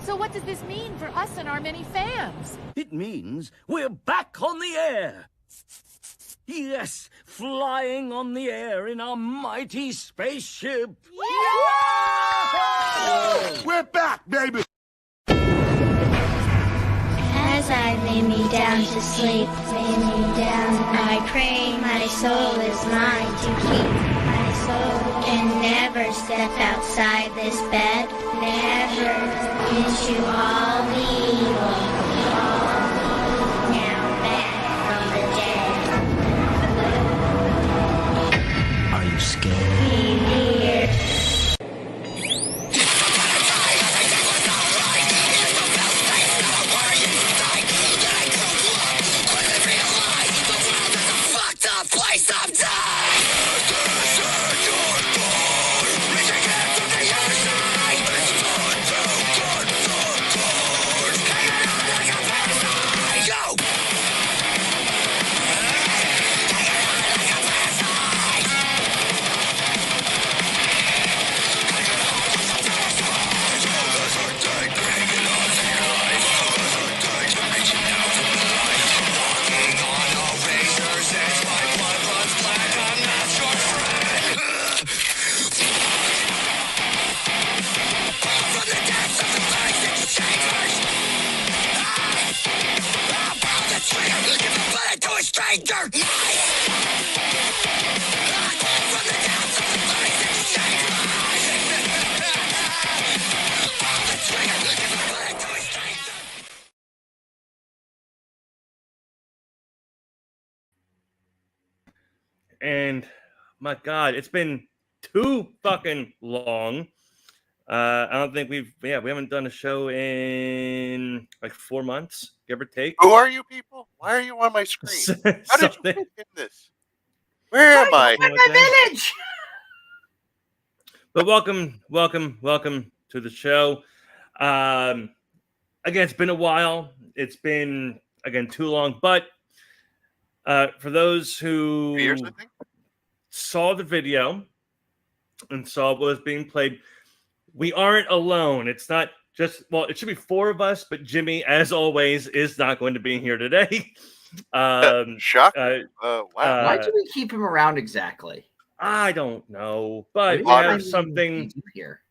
So what does this mean for us and our many fans? It means we're back on the air. Yes, flying on the air in our mighty spaceship. Yeah! We're back, baby! As I lay me down to sleep, I pray my soul is mine to keep. My soul can never step outside this bed, never into all the evil, now back from the dead. Are you scared? Be near. And my God, it's been too fucking long. I don't think we haven't done a show in like 4 months, give or take. Who are you people? Why are you on my screen? How did you fit in this? Where am I? I'm in my village. But welcome to the show. Again, it's been a while. It's been again too long, but for those who 3 years, I think. saw the video and saw what was being played, we aren't alone. It's not just, well, it should be 4 of us, but Jimmy, as always, is not going to be here today. Shock. Wow. Why do we keep him around exactly? I don't know, but we Honor. have something here.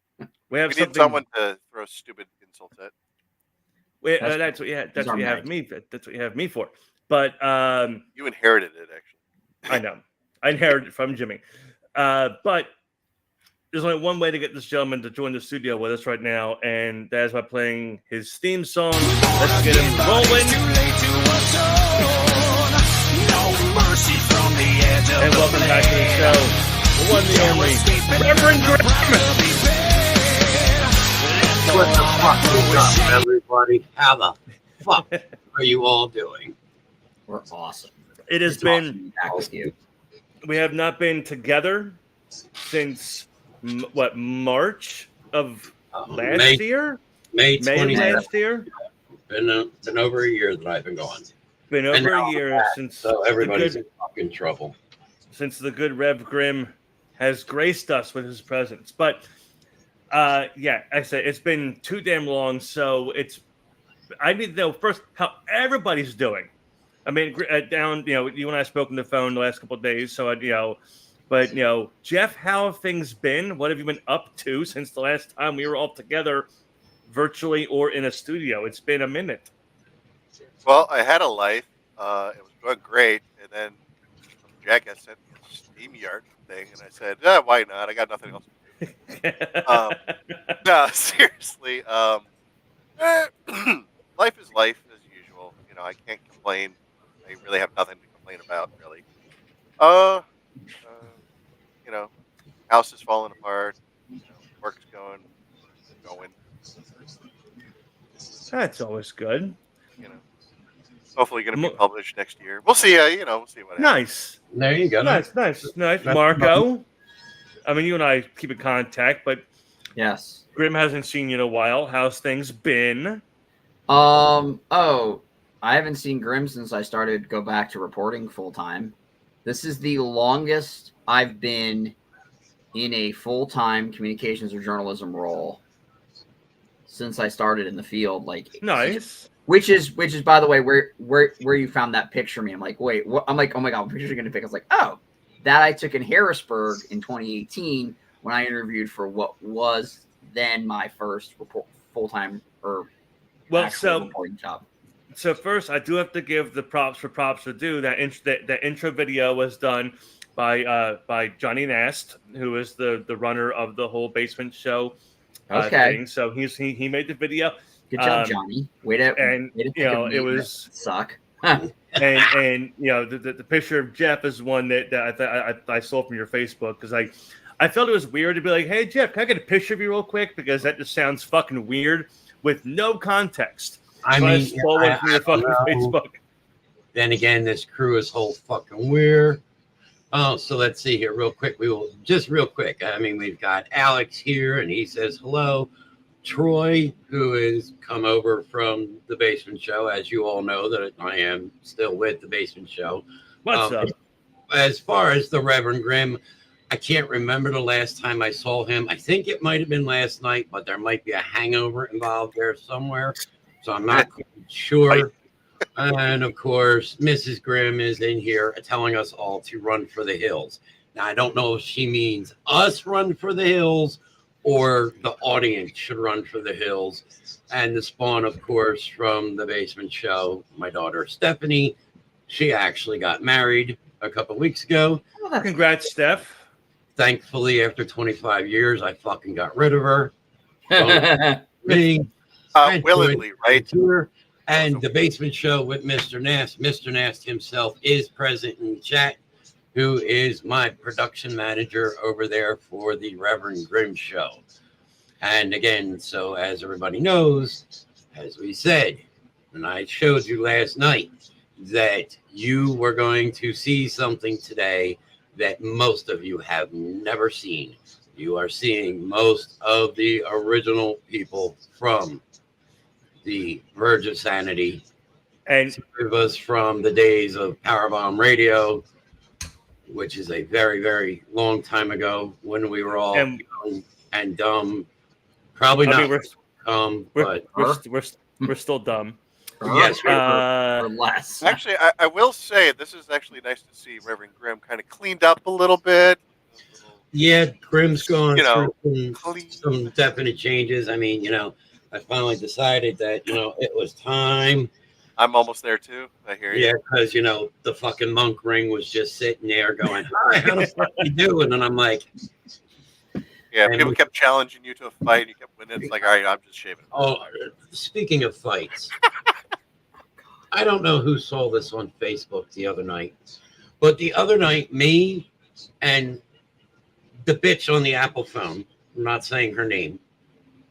We have We need something. someone to throw stupid insults at. That's what you have. That's what you have me. That's what you have me for. But you inherited it, actually. I know. I inherited it from Jimmy. But there's only one way to get this gentleman to join the studio with us right now, and that is by playing his theme song. Let's get him rolling. And welcome back to the show. The one, the only Reverend Grimm. What the fuck is up, everybody? How the fuck are you all doing? We're awesome. It has been awesome to be back with you. We have not been together since March of last year? May last year? Been over a year that I've been gone. Been over a year since so everybody's in fucking trouble. Since the good Rev Grimm has graced us with his presence. But yeah, I say it's been too damn long, so I need to know first how everybody's doing. I mean, down, you and I spoke on the phone the last couple of days, so but Jeff, how have things been? What have you been up to since the last time we were all together, virtually or in a studio? It's been a minute. Well, I had a life. It was going great, and then some jackass sent me a SteamYard thing, and I said, why not? I got nothing else to do. No, seriously. Life is life as usual. I can't complain. I really have nothing to complain about, really. House is falling apart. Work's going. That's always good. Hopefully going to be published next year. We'll see. We'll see what happens. Nice. There you go. Nice. Marco, I mean, you and I keep in contact, but yes, Grimm hasn't seen you in a while. How's things been? I haven't seen Grimm since I started to go back to reporting full time. This is the longest I've been in a full-time communications or journalism role since I started in the field. Like, Nice. which is by the way where you found that picture of me. I'm like, wait, what? I'm like, oh my god, what picture are you gonna pick? I was like, oh, that I took in Harrisburg in 2018 when I interviewed for what was then my first full-time or reporting job. So first, I do have to give the props for props are due. That intro video was done by Johnny Nast, who is the runner of the whole basement show thing. So he made the video. Good job, Johnny. Way to it was suck. and the picture of Jeff is one that I saw from your Facebook, because I felt it was weird to be like, hey Jeff, can I get a picture of you real quick, because that just sounds fucking weird with no context. I so mean, I from your fucking Facebook. Then again, this crew is whole fucking weird. Oh, so let's see here real quick. We will just real quick. I mean, we've got Alex here, and he says hello. Troy, who has come over from the Basement Show, as you all know that I am still with the Basement Show. What's up? As far as the Reverend Grimm, I can't remember the last time I saw him. I think it might have been last night, but there might be a hangover involved there somewhere. So I'm not quite sure. And of course, Mrs. Grimm is in here telling us all to run for the hills. Now, I don't know if she means us run for the hills or the audience should run for the hills. And the spawn, of course, from the Basement Show, my daughter Stephanie, she actually got married a couple weeks ago. Congrats, Steph. Thankfully, after 25 years, I fucking got rid of her. Willingly, right? And the Basement Show with Mr. Nast. Mr. Nast himself is present in the chat, who is my production manager over there for the Reverend Grimm Show. And again, so as everybody knows, as we said, and I showed you last night, that you were going to see something today that most of you have never seen. You are seeing most of the original people from the Verge of Sanity, and of us from the days of Powerbomb Radio, which is a very, very long time ago when we were all young and dumb. Probably not. We're still dumb. Yes, or less. Actually, I will say this is actually nice to see Reverend Grimm kind of cleaned up a little bit. Yeah, Grimm's gone through some definite changes. I mean, I finally decided that, it was time. I'm almost there too. I hear you. Yeah, because, the fucking monk ring was just sitting there going, hi, how the fuck you doing? And I'm like... Yeah, people kept challenging you to a fight. And you kept winning. It's like, all right, I'm just shaving. Oh, speaking of fights, I don't know who saw this on Facebook the other night, but the other night, me and the bitch on the Apple phone, I'm not saying her name,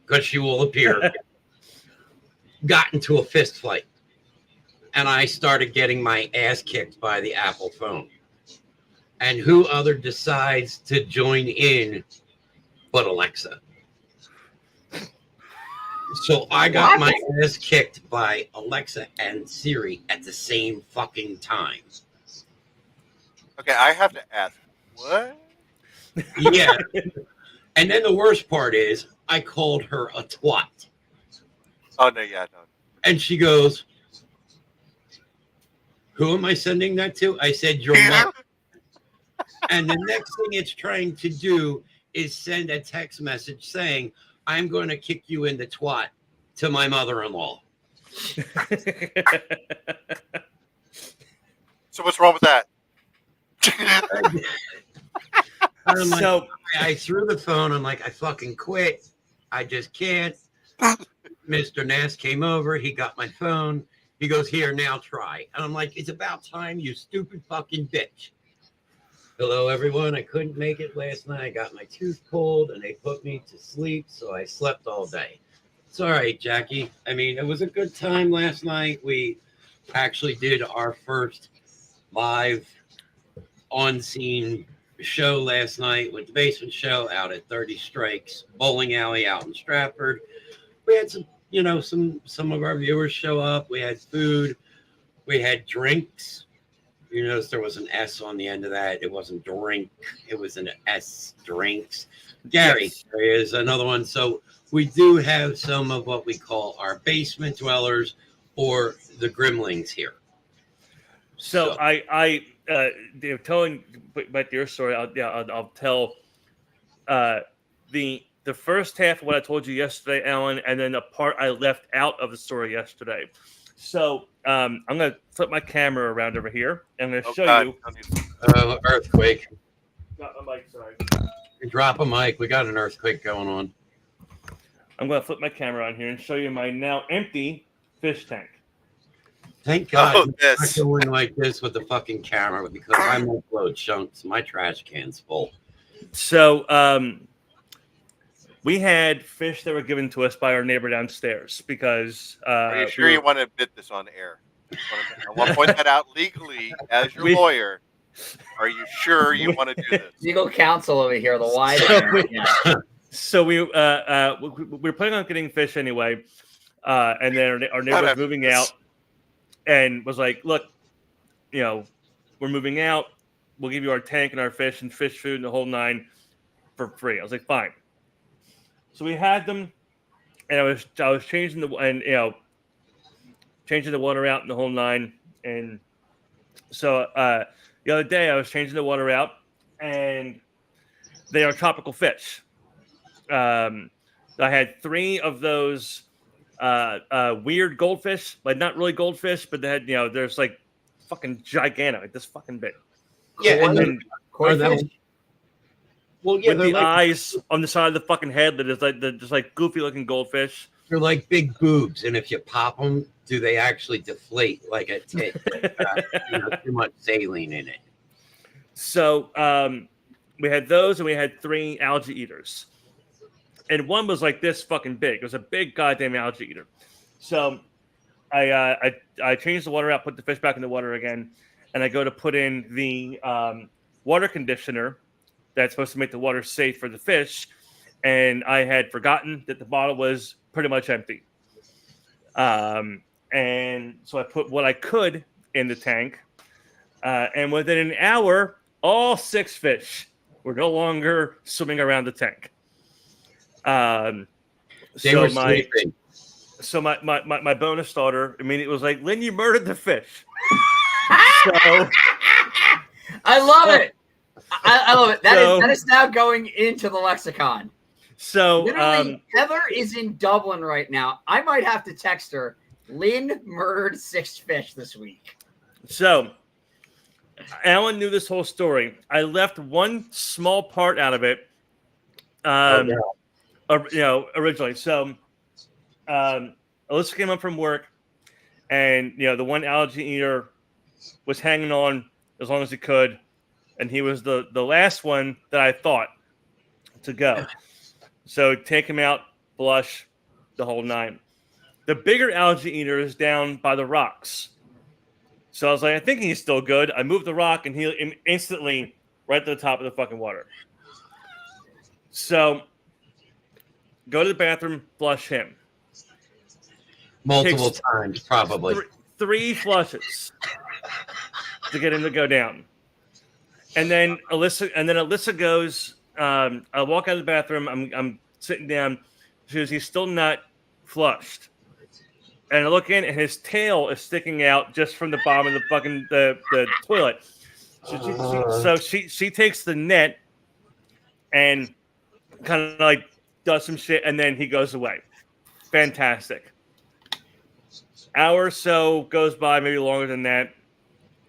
because she will appear, got into a fist fight. And I started getting my ass kicked by the Apple phone. And who other decides to join in but Alexa? So I got my ass kicked by Alexa and Siri at the same fucking time. Okay, I have to ask, what? Yeah. And then the worst part is I called her a twat. Oh, no, yeah, no. And she goes, who am I sending that to? I said, your mom. And the next thing it's trying to do is send a text message saying, I'm going to kick you in the twat to my mother-in-law. So what's wrong with that? So I threw the phone. I'm like, I fucking quit. I just can't. Mr. Nast came over. He got my phone. He goes, here, now try. And I'm like, it's about time, you stupid fucking bitch. Hello, everyone. I couldn't make it last night. I got my tooth pulled, and they put me to sleep, so I slept all day. It's all right, Jackie. I mean, it was a good time last night. We actually did our first live on-scene show last night with the Basement Show out at 30 Strikes Bowling Alley out in Stratford. We had some of our viewers show up. We had food. We had drinks. You notice there was an S on the end of that. It wasn't drink. It was an S, drinks. Gary, Yes. there is another one. So we do have some of what we call our basement dwellers or the Grimlings here. So they're telling about your story. I'll tell the first half of what I told you yesterday, Alan, and then the part I left out of the story yesterday. So I'm gonna flip my camera around over here. And I'm gonna show you. Earthquake. Got my mic, sorry. Drop a mic. We got an earthquake going on. I'm gonna flip my camera on here and show you my now empty fish tank. Thank God Oh, I'm this. not doing like this with the fucking camera because I'm upload chunks. My trash can's full. So we had fish that were given to us by our neighbor downstairs because Are you sure you want to admit this on air? I want to point that out legally as your lawyer. Are you sure you want to do this? Legal counsel over here, the wide. So we were planning on getting fish anyway, and then our neighbor was moving out and was like, "Look, we're moving out. We'll give you our tank and our fish and fish food and the whole nine for free." I was like, "Fine." So we had them, and I was changing the water out and the whole nine, and so the other day I was changing the water out, and they are tropical fish. I had 3 of those weird goldfish, like not really goldfish, but they had there's like fucking gigantic, like this fucking big. Yeah, and then with the eyes on the side of the fucking head that is like just like goofy looking goldfish. They're like big boobs, and if you pop them, do they actually deflate like a tit? Too much saline in it. So we had those, and we had 3 algae eaters, and one was like this fucking big. It was a big goddamn algae eater. So I changed the water out, put the fish back in the water again, and I go to put in the water conditioner that's supposed to make the water safe for the fish, and I had forgotten that the bottle was pretty much empty. And so I put what I could in the tank, and within an hour, all 6 fish were no longer swimming around the tank. They were sleeping. So my bonus starter, I mean, it was like, "Lynn, you murdered the fish." So I love it. I love it. That is now going into the lexicon. So literally, Heather is in Dublin right now. I might have to text her. Lynn murdered 6 fish this week. So Alan knew this whole story. I left one small part out of it. Originally. So Alyssa came up from work, and the one algae eater was hanging on as long as he could, and he was the last one that I thought to go. So take him out, flush, the whole 9. The bigger algae eater is down by the rocks. So I was like, I think he's still good. I moved the rock, and he instantly right to the top of the fucking water. So go to the bathroom, flush him. Multiple times, probably. 3 flushes to get him to go down. And then Alyssa goes, I walk out of the bathroom, I'm sitting down. She goes, "He's still not flushed." And I look in, and his tail is sticking out just from the bottom of the fucking the toilet. So she takes the net and kind of like does some shit, and then he goes away. Fantastic. Hour or so goes by, maybe longer than that,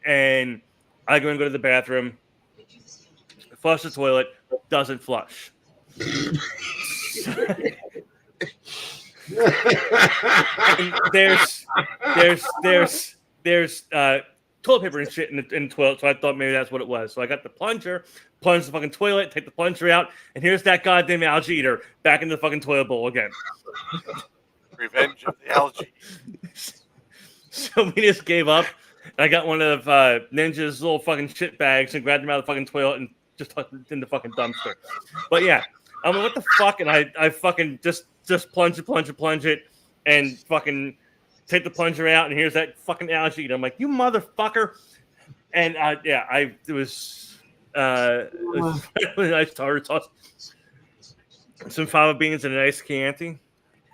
and I go to the bathroom, flush the toilet, doesn't flush. And there's toilet paper and shit in the toilet, so I thought maybe that's what it was. So I got the plunger, plunge the fucking toilet, take the plunger out, and here's that goddamn algae eater back in the fucking toilet bowl again. Revenge of the algae. So we just gave up. And I got one of Ninja's little fucking shit bags and grabbed him out of the fucking toilet and just tucked it in the fucking dumpster. But yeah, I'm like, what the fuck? And I fucking just plunge it, and fucking take the plunger out, and here's that fucking algae eater. I'm like, you motherfucker. And it was really nice tartar sauce, some fava beans, and a nice Chianti.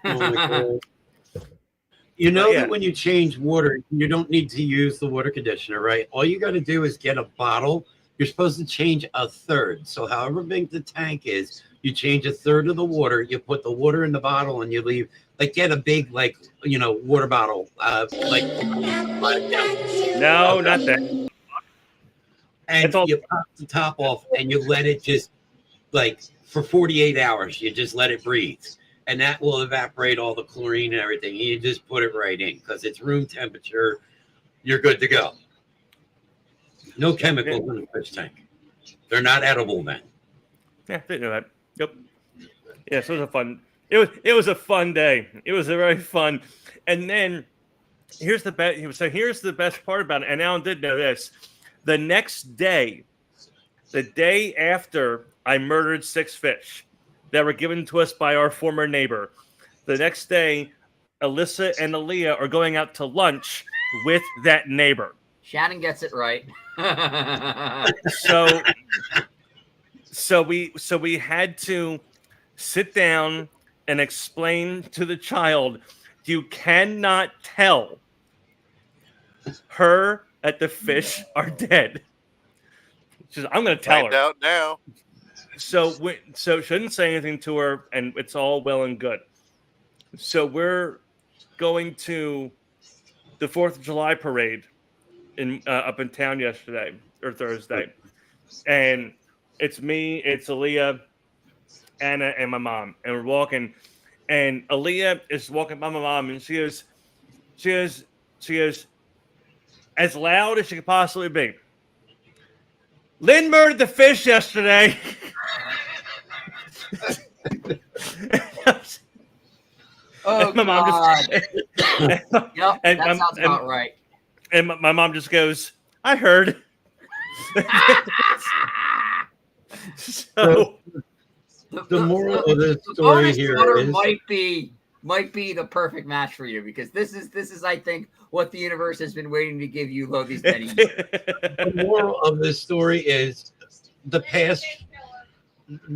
Oh my God. You know that when you change water, you don't need to use the water conditioner, right? All you got to do is get a bottle. You're supposed to change a third. So however big the tank is, you change a third of the water. You put the water in the bottle, and you leave. Like get a big water bottle. No, not that. And you pop the top off, and you let it just for 48 hours. You just let it breathe. And that will evaporate all the chlorine and everything. And you just put it right in because it's room temperature. You're good to go. No chemicals in the fish tank. They're not edible then. Yeah, didn't know that. Yep. Yeah, so it was a fun. It was a fun day. It was a very fun. And then here's the best. So here's the best part about it. And Alan did know this. The next day, the day after I murdered 6 fish that were given to us by our former neighbor. The next day, Alyssa and Aaliyah are going out to lunch with that neighbor. Shannon gets it right. So we had to sit down and explain to the child, you cannot tell her that the fish are dead. She says, I'm going to tell her. Find out now. So shouldn't say anything to her, and it's all well and good. So we're going to the 4th of July parade up in town yesterday or Thursday, and it's me, it's Aaliyah, Anna, and my mom, and we're walking, and Aaliyah is walking by my mom, and she is as loud as she could possibly be. Lynn murdered the fish yesterday. Oh, my mom God. Yep, that sounds about right. And my mom just goes, I heard. So the moral of this story here is might be the perfect match for you because this is I think what the universe has been waiting to give you these many years. The moral of this story is the past.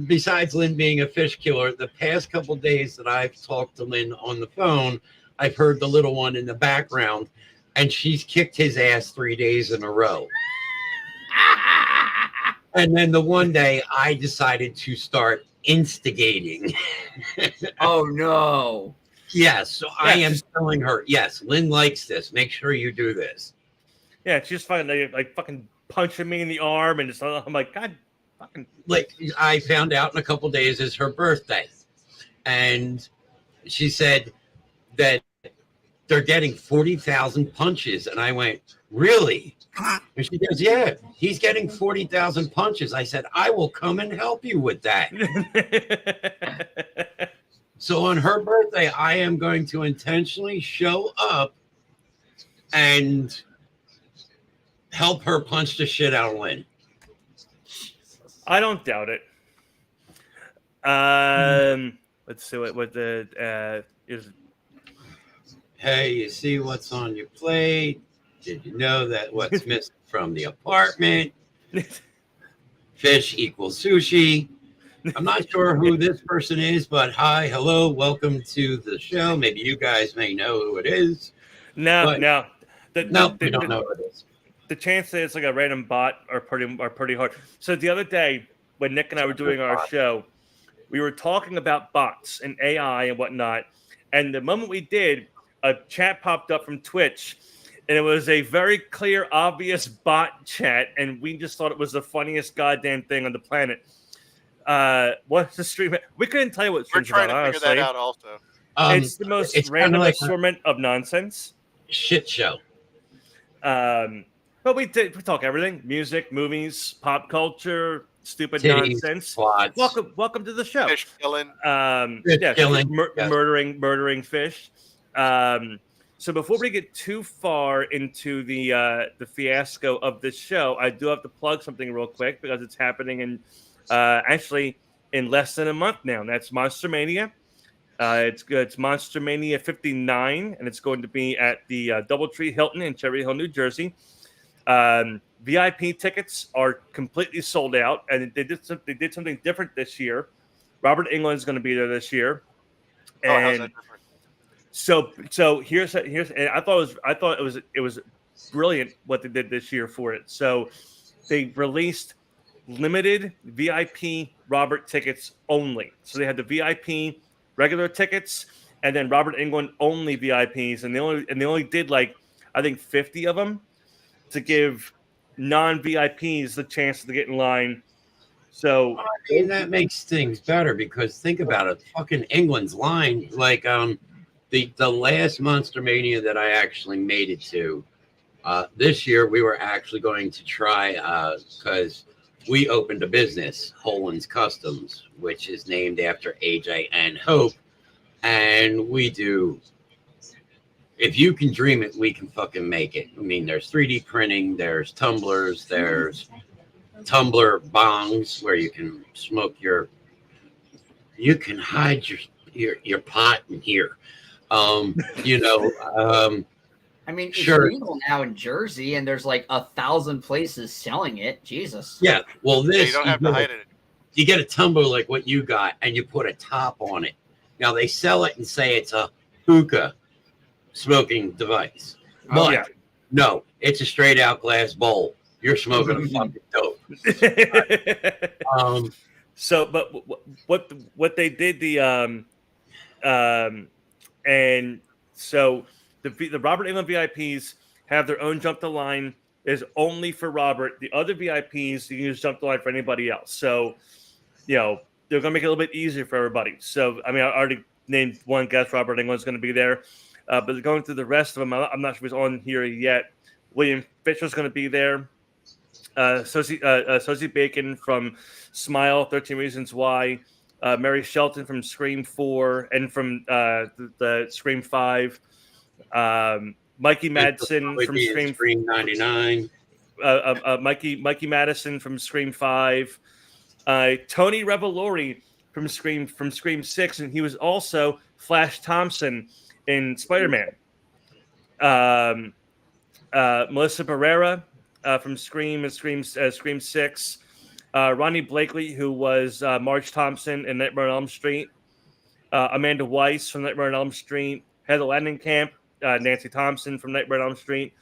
Besides Lynn being a fish killer, the past couple days that I've talked to Lynn on the phone, I've heard the little one in the background, and she's kicked his ass 3 days in a row. And then the one day I decided to start instigating. Oh, no. Yes. So I am telling her, yes, Lynn likes this. Make sure you do this. Yeah, she's fucking punching me in the arm, and I'm like, God. I found out in a couple days is her birthday, and she said that they're getting 40,000 punches, and I went, really? And she goes, yeah, he's getting 40,000 punches. I said, I will come and help you with that. So on her birthday, I am going to intentionally show up and help her punch the shit out of Lynn. I don't doubt it. Let's see what the is. Hey, you see what's on your plate? Did you know that what's missing from the apartment? Fish equals sushi. I'm not sure who this person is, but hi, hello, welcome to the show. Maybe you guys may know who it is. No, we don't know who it is. The chance that it's like a random bot are pretty hard. So the other day when Nick and I were doing our show, we were talking about bots and AI and whatnot. And the moment we did, a chat popped up from Twitch, and it was a very clear, obvious bot chat, and we just thought it was the funniest goddamn thing on the planet. What's the stream? We couldn't tell you what we're trying about, to figure honestly. that out. Also, it's the most random assortment of nonsense. Shit show. But we talk everything: music, movies, pop culture, stupid Titties, nonsense. plots. Welcome to the show. fish killing. Murdering fish. So before we get too far into the fiasco of this show, I do have to plug something real quick because it's happening in actually in less than a month now. And that's Monster Mania. It's Monster Mania 59, and it's going to be at the DoubleTree Hilton in Cherry Hill, New Jersey. VIP tickets are completely sold out, and they did something different this year. Robert Englund's going to be there this year, Oh, how's and that different? so here's and I thought it was brilliant what they did this year for it. So they released limited VIP Robert tickets only. So they had the VIP regular tickets and then Robert Englund only VIPs, and they only did like I think 50 of them to give non-VIPs the chance to get in line. So I mean, that makes things better because think about it. Fucking England's line, like the last Monster Mania that I actually made it to. This year we were actually going to try because we opened a business, Holand's Customs, which is named after AJ and Hope, and we do. If you can dream it, we can fucking make it. I mean, there's 3D printing, there's tumblers, there's tumbler bongs where you can smoke you can hide your pot in here. I mean, it's Sure. legal now in Jersey, and there's like 1,000 places selling it. Jesus. Yeah. Well, Yeah, this you don't have to hide it. you get a tumbler like what you got, and you put a top on it. Now they sell it and say it's a hookah smoking device, Oh, but yeah. no, it's a straight out glass bowl. You're smoking a fucking dope. So, but what they did and so the Robert Englund VIPs have their own jump the line is only for Robert. The other VIPs you can just jump the line for anybody else. So, they're gonna make it a little bit easier for everybody. So, I mean, I already named one guest. Robert Englund's going to be there, but going through the rest of them, I'm not sure if he's on here yet. William Fisher's going to be there. Sosie Bacon from Smile, 13 Reasons Why. Mary Shelton from Scream 4 and from the Scream 5. Mikey Madsen from Scream 99. Mikey Madison from Scream 5. Tony Revolori from Scream 6, and he was also Flash Thompson in Spider-Man. Melissa Barrera from Scream 6. Ronnie Blakely, who was Marge Thompson in Nightmare on Elm Street. Amanda Weiss from Nightmare on Elm Street. Heather Langenkamp, Nancy Thompson from Nightmare on Elm Street.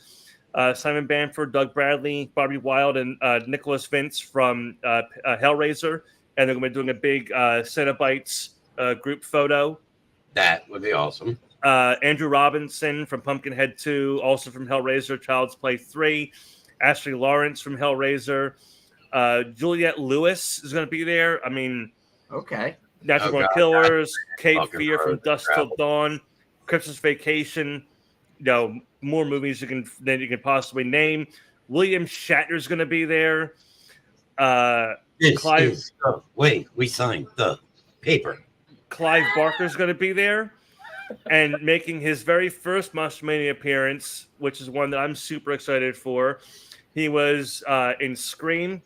Simon Bamford, Doug Bradley, Barbie Wilde, and Nicholas Vince from Hellraiser. And they're going to be doing a big Cenobites group photo. That would be awesome. Andrew Robinson from Pumpkinhead 2, also from Hellraiser, Child's Play 3. Ashley Lawrence from Hellraiser. Juliette Lewis is going to be there. I mean, okay. Natural Born Killers, Cape fucking Fear from Dusk Till travel. Dawn, Christmas Vacation. More movies than you can possibly name. William Shatner's going to be there. Wait, we signed the paper. Clive Barker's going to be there, and making his very first Monster Mania appearance, which is one that I'm super excited for. He was in Scream.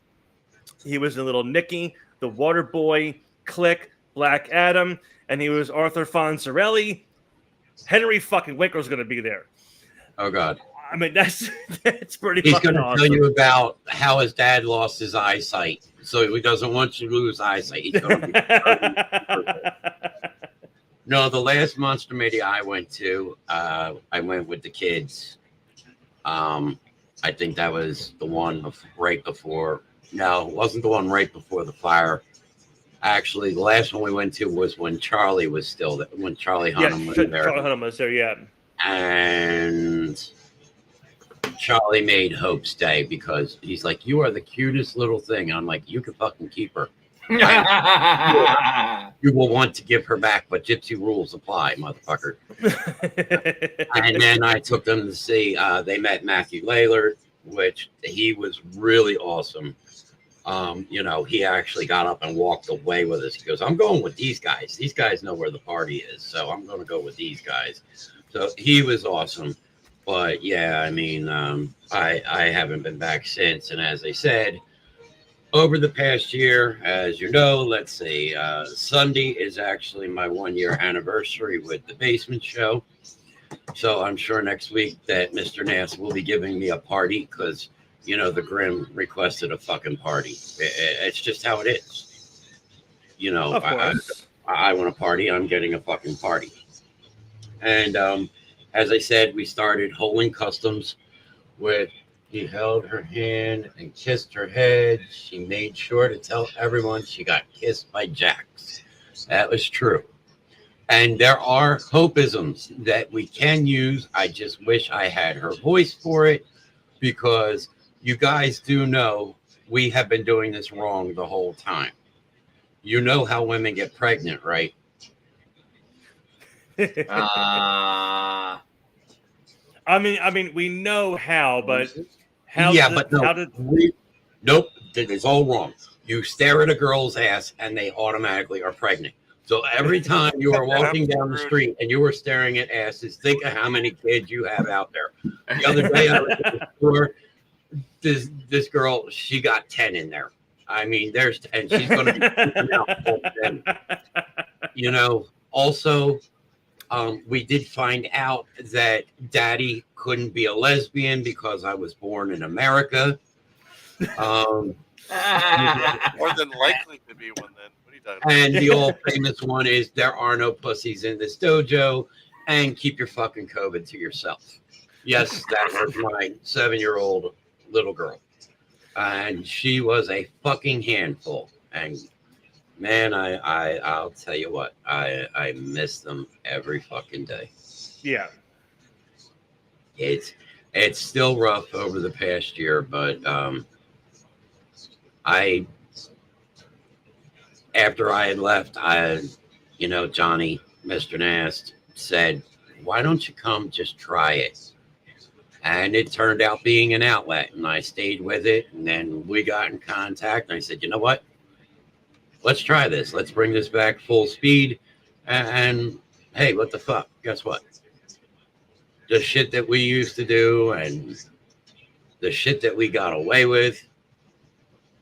He was in Little Nicky, The Water Boy, Click, Black Adam, and he was Arthur Fonzarelli. Henry fucking Winkler's going to be there. Oh God. I mean, that's pretty. He's fucking going to awesome. tell you about how his dad lost his eyesight, so he doesn't want you to lose eyesight. He's going to be No, the last Monster Mania I went to, I went with the kids. I think that was the one right before. No, it wasn't the one right before the fire. Actually, the last one we went to was when Charlie was still there, when Charlie Hunnam was there. Charlie Hunnam was there, yeah. And Charlie made Hope stay because he's like, "You are the cutest little thing." And I'm like, "You can fucking keep her. You will want to give her back, but gypsy rules apply, motherfucker." And then I took them to see, they met Matthew Lillard, which he was really awesome. He actually got up and walked away with us. He goes, "I'm going with these guys. These guys know where the party is, so I'm going to go with these guys." So he was awesome. But yeah, I mean, I haven't been back since. And as I said, over the past year, as you know, let's see, Sunday is actually my 1-year anniversary with the Basement Show. So I'm sure next week that Mr. Nass will be giving me a party because the Grimm requested a fucking party. It's just how it is. Of course. I want a party. I'm getting a fucking party. And as I said, we started holding customs with he held her hand and kissed her head. She made sure to tell everyone she got kissed by Jax. That was true. And there are hopeisms that we can use. I just wish I had her voice for it, because you guys do know we have been doing this wrong the whole time. You know how women get pregnant, right? Uh, I mean, we know how, but how? Yeah, did, but no, how did? Nope, that is all wrong. You stare at a girl's ass and they automatically are pregnant. So every time you are walking down the street and you are staring at asses, think of how many kids you have out there. The other day I was at the store, this girl, she got 10 in there. I mean, there's 10. She's going to be freaking out all 10. Also, we did find out that Daddy couldn't be a lesbian because I was born in America. More than likely to be one then. What are you talking about? And the old famous one is there are no pussies in this dojo, and keep your fucking COVID to yourself. Yes, that was my 7-year-old little girl. And she was a fucking handful. And man, I'll tell you what, I miss them every fucking day. Yeah. It's still rough over the past year, but after I had left, Johnny, Mr. Nast, said, why don't you come just try it? And it turned out being an outlet, and I stayed with it. And then we got in contact, and I said, you know what? Let's try this. Let's bring this back full speed. And hey, what the fuck? Guess what? The shit that we used to do and the shit that we got away with.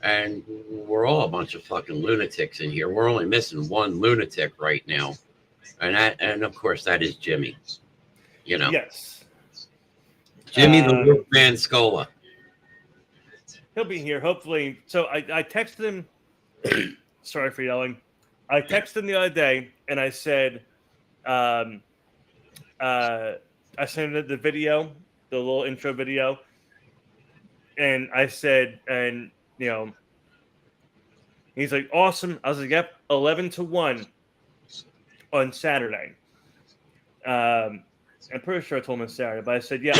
And we're all a bunch of fucking lunatics in here. We're only missing one lunatic right now. And of course, that is Jimmy. Yes. Jimmy the Wolfman Scola. He'll be here, hopefully. So I texted him. Sorry for yelling. I texted him the other day, and I said, I sent him the video, the little intro video, and I said, he's like, awesome. I was like, yep, 11-1 on Saturday. I'm pretty sure I told him it's Saturday, but I said, yeah,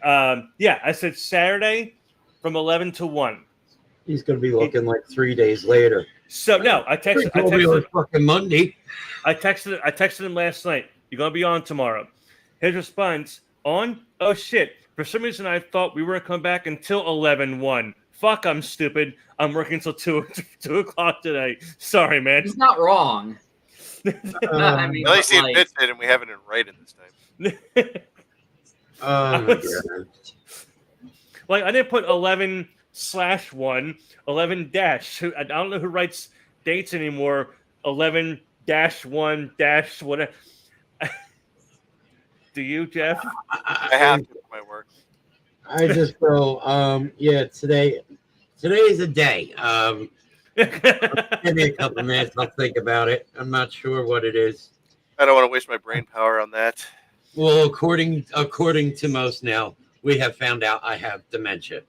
11-1. I said Saturday from 11-1. He's going to be looking like 3 days later. So no, I texted fucking Monday. I texted him last night. You're going to be on tomorrow. His response, on? Oh shit. For some reason I thought we weren't coming back until 11-1. Fuck, I'm stupid. I'm working until 2 o'clock today. Sorry, man. He's not wrong. At least he admits it, and we have it in writing this time. Like, I didn't put 11/1, 11 dash. I don't know who writes dates anymore. 11-1 dash whatever. Do you, Jeff? I have to for my work. I just go, today is a day. Give me a couple minutes. I'll think about it. I'm not sure what it is. I don't want to waste my brain power on that. Well, according to most now, we have found out I have dementia.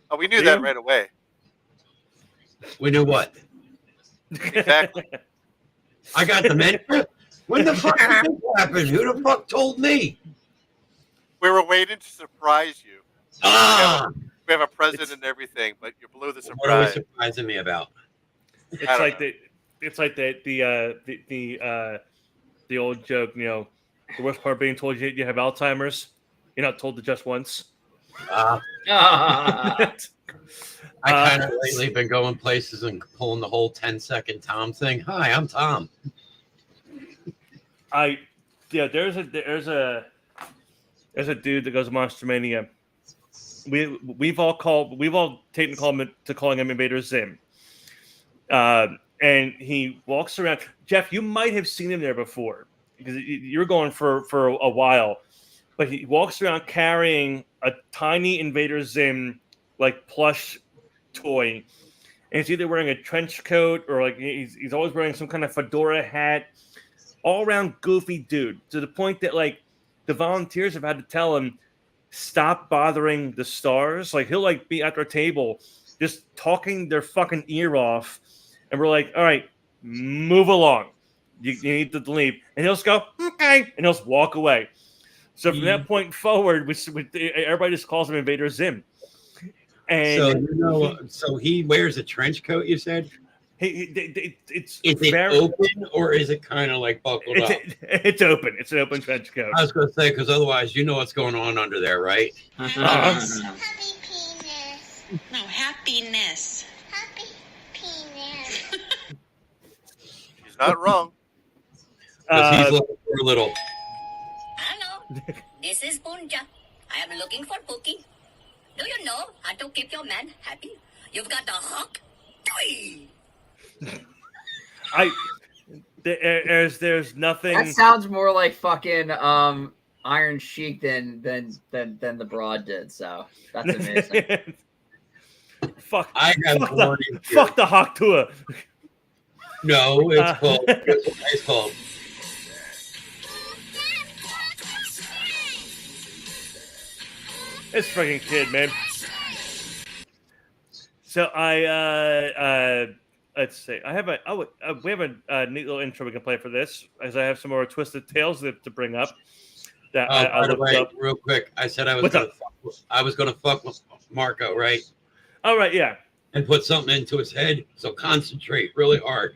Oh, we knew that right away. We knew what? Exactly. I got dementia? When the fuck did this happen? Who the fuck told me? We were waiting to surprise you. We have a present and everything, but you blew the surprise. What are you surprising me about? It's like the old joke, the worst part being told you have Alzheimer's. You're not told it just once. I kind of lately been going places and pulling the whole 10-second Tom thing. Hi, I'm Tom. There's a dude that goes to Monster Mania. We've all taken to calling him Invader Zim. And he walks around. Jeff, you might have seen him there before because you're going for a while. But he walks around carrying a tiny Invader Zim like plush toy, and he's either wearing a trench coat or like he's always wearing some kind of fedora hat. All around goofy dude, to the point that like the volunteers have had to tell him stop bothering the stars. Like he'll like be at their table just talking their fucking ear off, and we're like, all right, move along. You need to leave, and he'll just go okay, and he'll just walk away. So from that point forward, everybody just calls him Invader Zim. And so he wears a trench coat. You said. Is it open or is it kind of like buckled up? It's open. It's an open trench coat. I was going to say, because otherwise, you know what's going on under there, right? Happy penis. No, happiness. Happy penis. She's not wrong. He's looking for a little. Hello, this is Punja. I am looking for Pookie. Do you know how to keep your man happy? You've got to hawk. There's nothing. That sounds more like fucking Iron Sheik than the Broad did. So that's amazing. Fuck! I have fuck the Hawk Tour. No, it's called. It's called. This freaking kid, man. So let's see. We have a neat little intro we can play for this, as I have some more Twisted Tales to bring up. That I by the way, up. real quick, I said I was going to fuck with Marco, right? All right, yeah. And put something into his head. So concentrate really hard.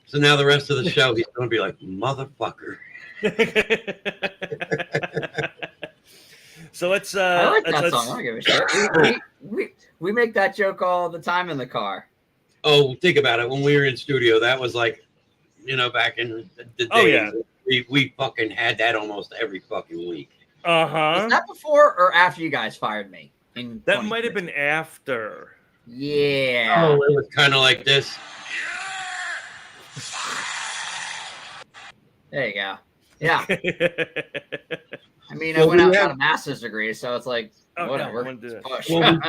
So now the rest of the show, he's going to be like, motherfucker. So let's. I like that song. I don't give a shit. We make that joke all the time in the car. Oh, think about it. When we were in studio, that was like, back in the day. Oh, yeah. We fucking had that almost every fucking week. Uh-huh. Was that before or after you guys fired me? That might have been after. Yeah. Oh, it was kind of like this. There you go. Yeah. I mean, I went out on a master's degree, so it's like, whatever. Push. Well,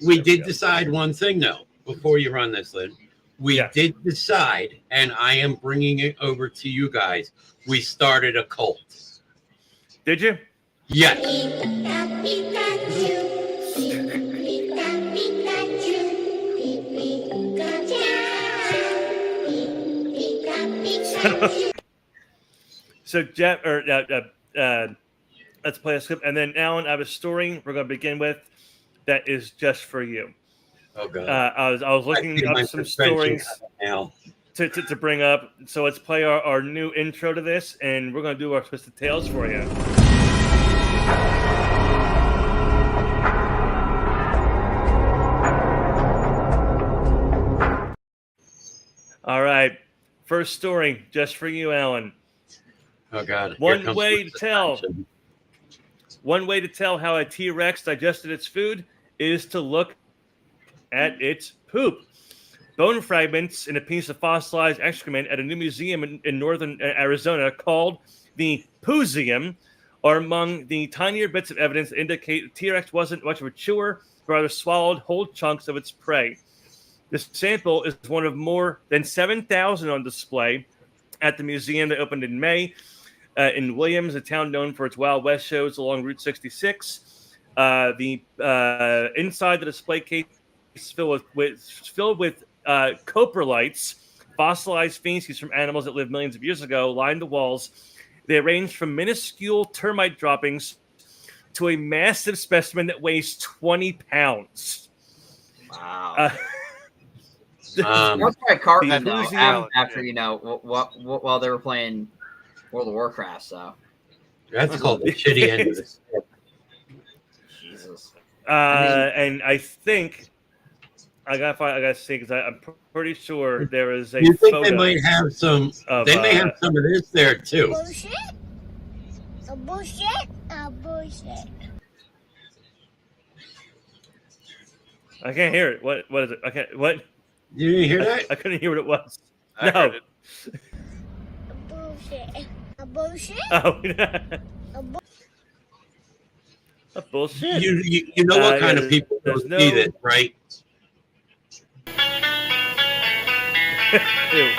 we did decide one thing, though, before you run this, Lynn. We did decide, and I am bringing it over to you guys. We started a cult. Did you? Yes. So, Jeff, let's play a script, and then Alan, I have a story we're going to begin with that is just for you. Oh God! I was looking up some stories to bring up. So let's play our new intro to this, and we're going to do our Twisted Tales for you. All right, first story just for you, Alan. Oh God! One way to tell how a T-Rex digested its food is to look at its poop. Bone fragments in a piece of fossilized excrement at a new museum in northern Arizona called the Pooseum are among the tinier bits of evidence that indicate the T-Rex wasn't much of a chewer, but rather swallowed whole chunks of its prey. This sample is one of more than 7,000 on display at the museum that opened in May. In Williams, a town known for its Wild West shows along Route 66. The inside the display case is filled with coprolites, fossilized feces from animals that lived millions of years ago, lined the walls. They range from minuscule termite droppings to a massive specimen that weighs 20 pounds. Wow. That's my car after while they were playing World of Warcraft. So that's called the shitty end of this. Jesus. And I think I gotta see because I'm pretty sure there is a. You think photo they might have some? They may have some of this there too. Bullshit. A bullshit. A bullshit. I can't hear it. What is it? Okay, what? You didn't hear that? I couldn't hear what it was. I heard it. A bullshit. Oh, a bullshit. You know what kind of people don't see this, right? Ew.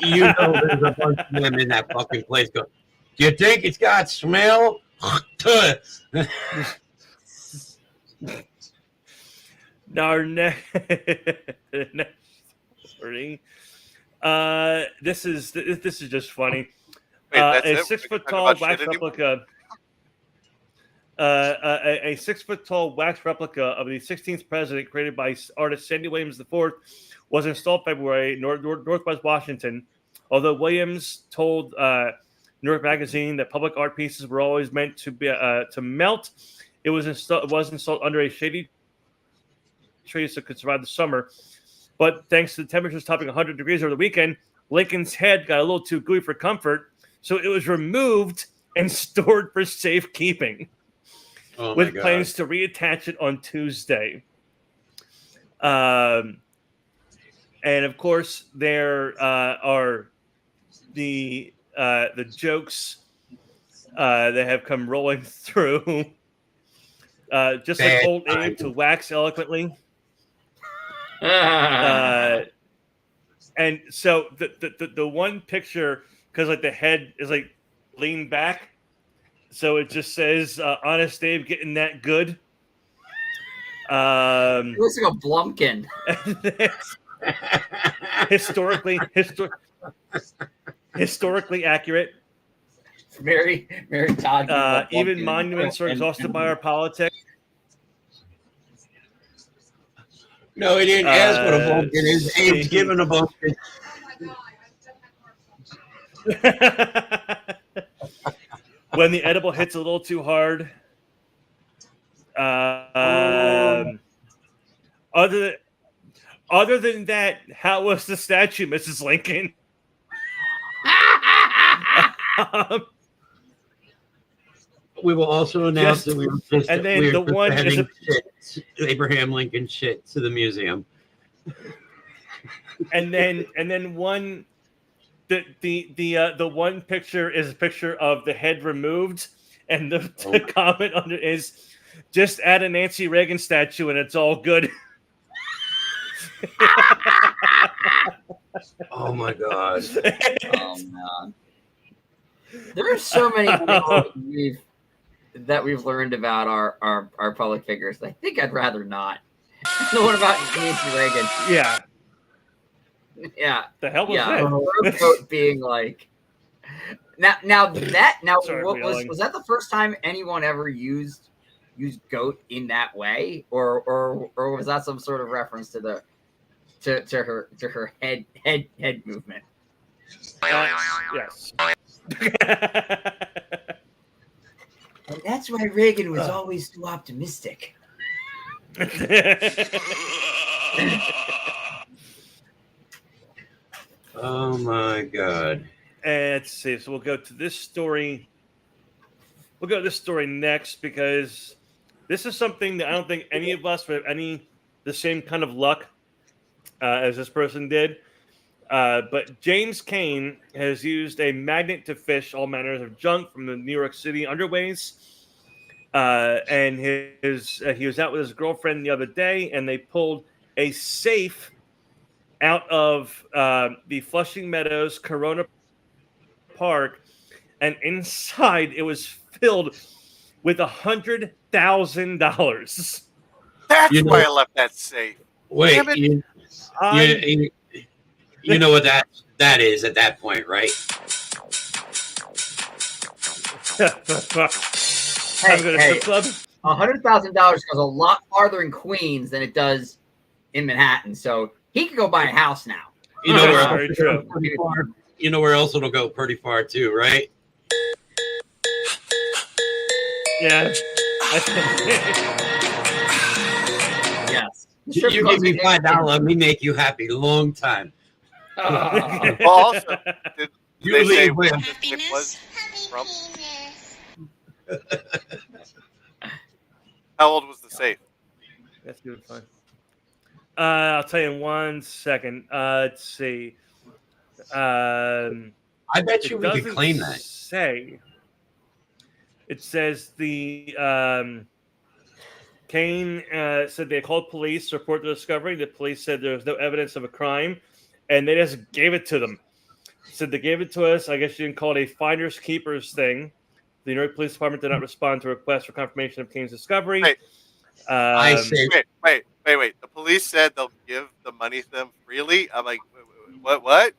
You know there's a bunch of them in that fucking place. Go, do you think it's got smell? Our next story. This is just funny. Wait, that's A it? 6 We foot can talk tall about wax shit anymore? replica. A 6 foot tall wax replica of the 16th president, created by artist Sandy Williams IV, was installed February Northwest Washington. Although Williams told New York Magazine that public art pieces were always meant to be to melt, it was installed under a shady tree so it could survive the summer. But thanks to the temperatures topping 100 degrees over the weekend, Lincoln's head got a little too gooey for comfort, so it was removed and stored for safekeeping, with plans to reattach it on Tuesday. And of course, there are the jokes that have come rolling through. Just like old Abe to wax eloquently. And so the one picture, because like the head is like leaned back, so it just says "Honest Dave getting that good." It looks like a Blumpkin. historically accurate. Very Todd. Even monuments are exhausted by our politics. No, he didn't ask what a Blumpkin is. Abe's given a Blumpkin. When the edible hits a little too hard. Other than that, how was the statue, Mrs. Lincoln? We will also announce that we were just and then the one is Abraham Lincoln shit to the museum. And then one, the one picture is a picture of the head removed, and the comment under is, just add a Nancy Reagan statue and it's all good. Oh my god! Oh man, there are so many things that we've learned about our public figures. I think I'd rather not. What about Nancy Reagan? Yeah. Yeah. The hell was that? Her quote being like, now Sorry, what was that the first time anyone ever used goat in that way, or was that some sort of reference to the to her head movement? Yes. And that's why Reagan was always so optimistic. Oh my god. And let's see. So we'll go to this story. We'll go to this story next, because this is something that I don't think any of us would have the same kind of luck as this person did. But James Kane has used a magnet to fish all manners of junk from the New York City underways. And he was out with his girlfriend the other day, and they pulled a safe out of the Flushing Meadows Corona Park, and inside it was filled with $100,000. That's why I left that safe. Wait, you know what that is at that point, right? Hey, $100,000 goes a lot farther in Queens than it does in Manhattan, so he could go buy a house now. You know where very true. You know where else it'll go pretty far too, right? Yeah. Yes. You give me $5, let me make you happy long time. Well, also, did they say leave where with this chick was from? How old was the safe? That's good fun. I'll tell you in 1 second. Let's see. I bet you It we could doesn't claim that. say. It says the Kane said they called police to report the discovery. The police said there was no evidence of a crime, and they just gave it to them. Said they gave it to us. I guess you can call it a finders keepers thing. The New York Police Department did not respond to requests for confirmation of Kane's discovery. Wait. I say Wait. The police said they'll give the money to them freely. I'm like, what? Were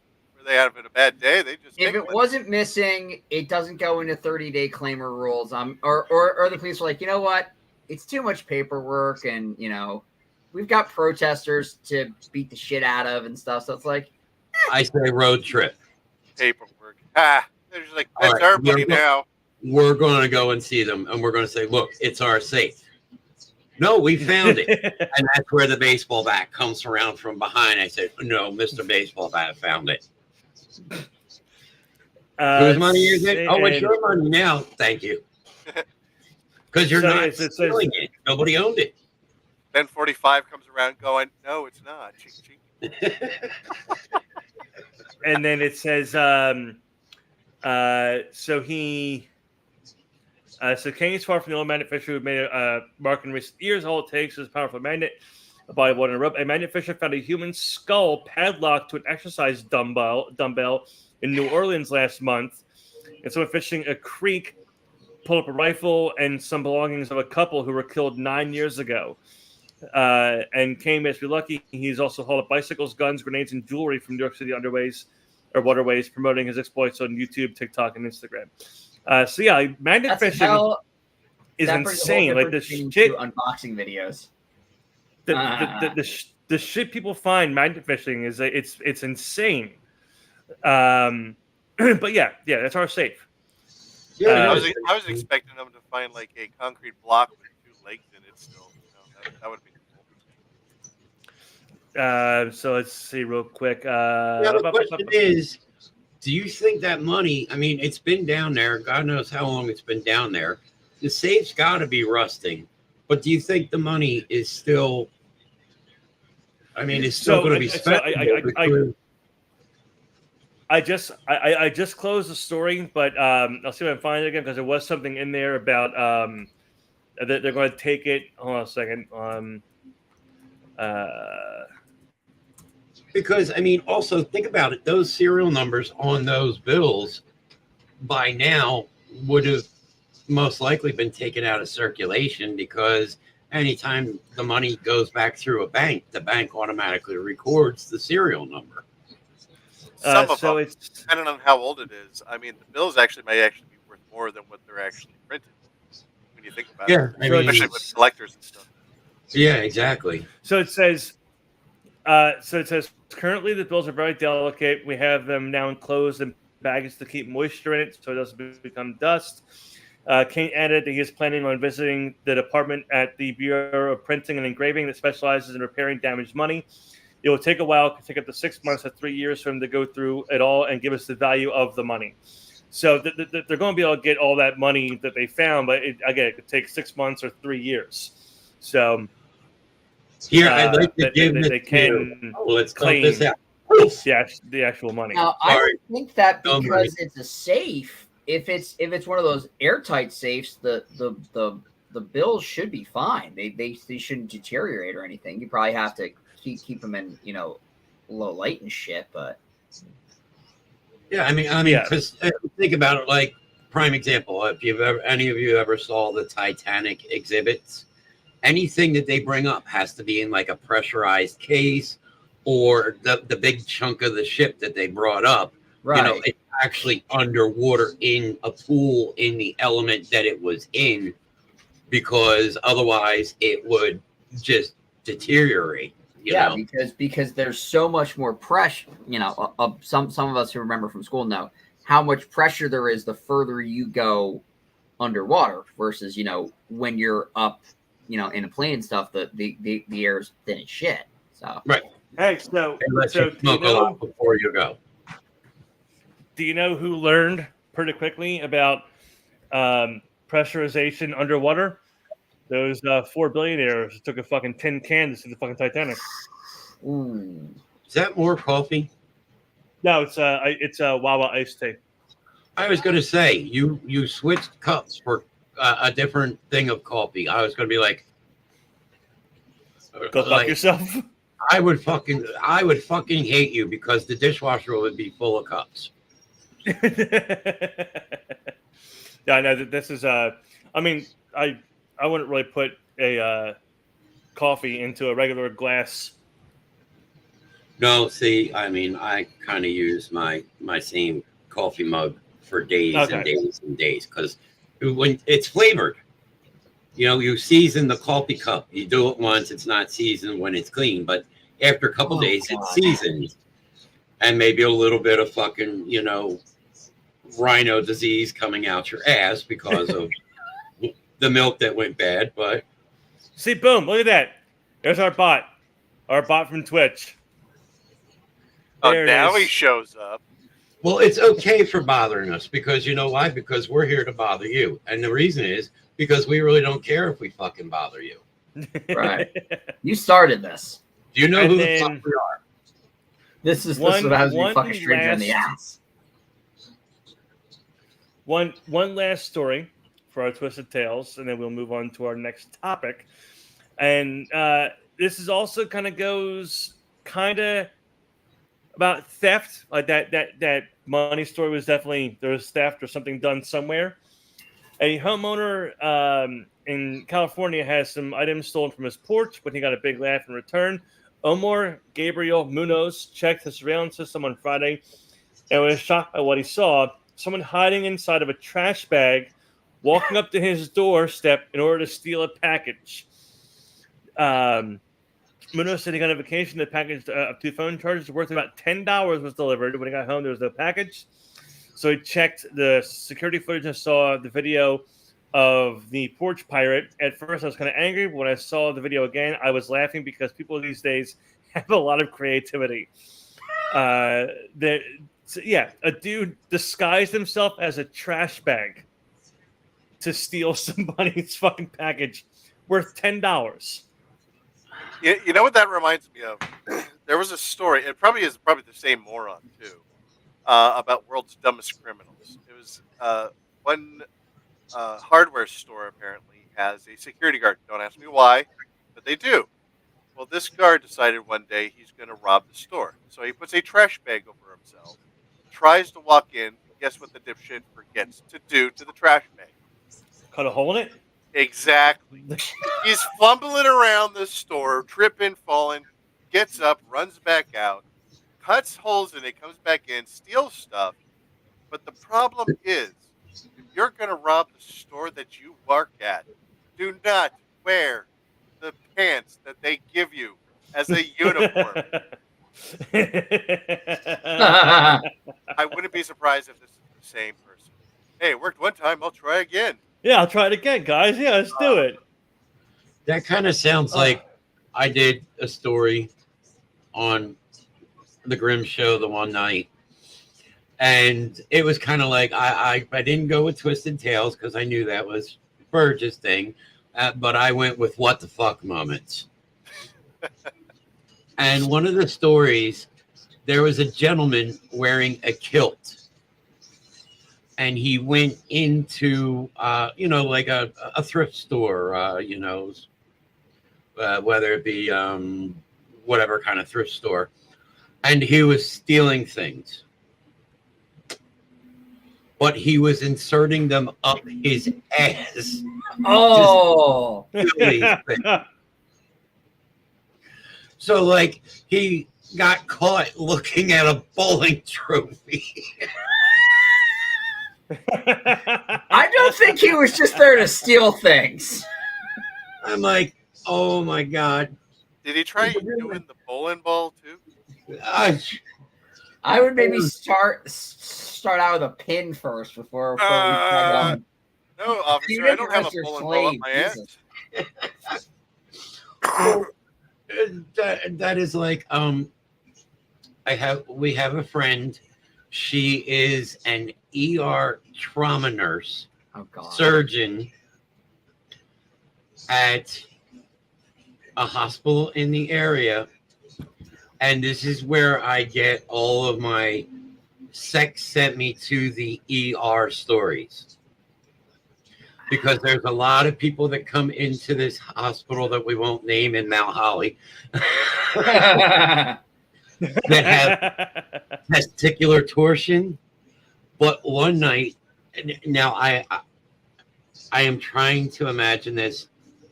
they having a bad day? They just If it wasn't missing, it doesn't go into 30-day claimer rules. Or the police are like, you know what? It's too much paperwork, and we've got protesters to beat the shit out of and stuff. So it's like, I say road trip. Paperwork. They're just like, that's our money now. We're going to go and see them, and we're going to say, look, it's our safe. No, we found it. And that's where the baseball bat comes around from behind. I said, no, Mr. Baseball Bat found it. Whose money is it? Oh, it's your money now. Thank you. Because you're not stealing it. Nobody owned it. Then 45 comes around going, no, it's not. Ching, ching. And then it says, so Kane is far from the old magnet fisher who made a mark in recent years. All it takes is a powerful magnet, a body of water, and a rope. A magnet fisher found a human skull padlocked to an exercise dumbbell in New Orleans last month. And someone fishing a creek pulled up a rifle and some belongings of a couple who were killed 9 years ago. And Kane must be lucky. He's also hauled up bicycles, guns, grenades, and jewelry from New York City waterways, promoting his exploits on YouTube, TikTok, and Instagram. Magnet fishing is insane. Like the shit unboxing videos. The shit people find magnet fishing is it's insane. But yeah, that's our safe. Yeah, I was expecting them to find like a concrete block with 2 legs in it. Still, that would be cool. So let's see real quick. The question is, do you think that money? I mean, it's been down there. God knows how long it's been down there. The safe's got to be rusting. But do you think the money is still? I mean, it's still going to be spent. I just closed the story, but I'll see if I can find it again because there was something in there about that they're going to take it. Hold on a second. Because I mean, also think about it. Those serial numbers on those bills by now would have most likely been taken out of circulation because anytime the money goes back through a bank, the bank automatically records the serial number. Some of them, depending on how old it is. I mean, the bills may actually be worth more than what they're actually printed. When you think about it, especially with collectors and stuff. Yeah, exactly. So it says, currently the bills are very delicate. We have them now enclosed in bags to keep moisture in it, so it doesn't become dust. Kane added that he is planning on visiting the department at the Bureau of Printing and Engraving that specializes in repairing damaged money. It will take a while. It could take up to 6 months to 3 years for him to go through it all and give us the value of the money. So they're going to be able to get all that money that they found, but it could take 6 months or 3 years. So here, I'd like to give they can let's claim this out. The actual money. Now, I think that because it's a safe, if it's one of those airtight safes, the bills should be fine. They shouldn't deteriorate or anything. You probably have to keep them in low light and shit, but yeah, I mean, because think about it. Like prime example, if any of you ever saw the Titanic exhibits, anything that they bring up has to be in like a pressurized case, or the big chunk of the ship that they brought up. Right, it's actually underwater in a pool in the element that it was in, because otherwise it would just deteriorate. You know? because there's so much more pressure. Some of us who remember from school know how much pressure there is the further you go underwater versus when you're up, in a plane and stuff. The air's thin as shit. So right. Hey, so smoke a lot before you go. Do you know who learned pretty quickly about pressurization underwater? Those 4 billionaires took a fucking tin can to see the fucking Titanic. Ooh. Is that more coffee? No, it's Wawa iced tea. I was going to say you switched cups for a different thing of coffee. I was going to be like, Go fuck yourself. I would fucking hate you because the dishwasher would be full of cups. Yeah, I know that this is I mean, I wouldn't really put a coffee into a regular glass. No, see, I mean, I kind of use my same coffee mug for days and days and days because when it's flavored, you know, you season the coffee cup. You do it once, it's not seasoned when it's clean, but after a couple days, it's seasoned, and maybe a little bit of fucking, you know, rhino disease coming out your ass because of the milk that went bad. But see, boom, look at that. There's our bot from Twitch. Oh, now he shows up. Well, it's okay for bothering us because you know why? Because we're here to bother you. And the reason is because we really don't care if we fucking bother you. Right. You started this. Do you know who the fuck we are? This is what happens when you fuck a stranger in the ass. One last story for our Twisted Tales, and then we'll move on to our next topic. And this is also kind of goes about theft. Like that money story was definitely there was theft or something done somewhere. A homeowner in California has some items stolen from his porch, but he got a big laugh in return. Omar Gabriel Munoz checked the surveillance system on Friday and was shocked by what he saw. Someone hiding inside of a trash bag, walking up to his doorstep in order to steal a package. Munoz said he got a vacation. The package of 2 phone chargers worth about $10 was delivered. When he got home, there was no package. So he checked the security footage and saw the video of the porch pirate. At first, I was kind of angry, but when I saw the video again, I was laughing because people these days have a lot of creativity. A dude disguised himself as a trash bag to steal somebody's fucking package worth $10. You know what that reminds me of? There was a story. It probably is the same moron too, about world's dumbest criminals. It was one hardware store apparently has a security guard. Don't ask me why, but they do. Well, this guard decided one day he's going to rob the store, so he puts a trash bag over himself, tries to walk in. Guess what the dipshit forgets to do to the trash bag? Cut a hole in it? Exactly. He's fumbling around the store, tripping, falling, gets up, runs back out, cuts holes in it, comes back in, steals stuff. But the problem is, if you're going to rob the store that you work at, do not wear the pants that they give you as a uniform. I wouldn't be surprised if this is the same person. Hey, it worked one time, I'll try again. Yeah, I'll try it again, guys. Yeah, let's do it. That kind of sounds like I did a story on the Grimm show the one night. And it was kind of like I didn't go with Twisted Tales because I knew that was Verge's thing. But I went with what the fuck moments. And one of the stories, there was a gentleman wearing a kilt. And he went into, like a thrift store, whether it be whatever kind of thrift store. And he was stealing things. But he was inserting them up his ass. Oh! So, like, he got caught looking at a bowling trophy. I don't think he was just there to steal things. I'm like, oh my God. Did he try doing the bowling ball too? I would maybe start out with a pin first before we try on. No, officer, I don't have a bowling ball up my ass. That is like, we have a friend. She is an ER trauma nurse, surgeon at a hospital in the area. And this is where I get all of my sex sent me to the ER stories. Because there's a lot of people that come into this hospital that we won't name in Mount Holly that have testicular torsion. But one night, now I am trying to imagine this,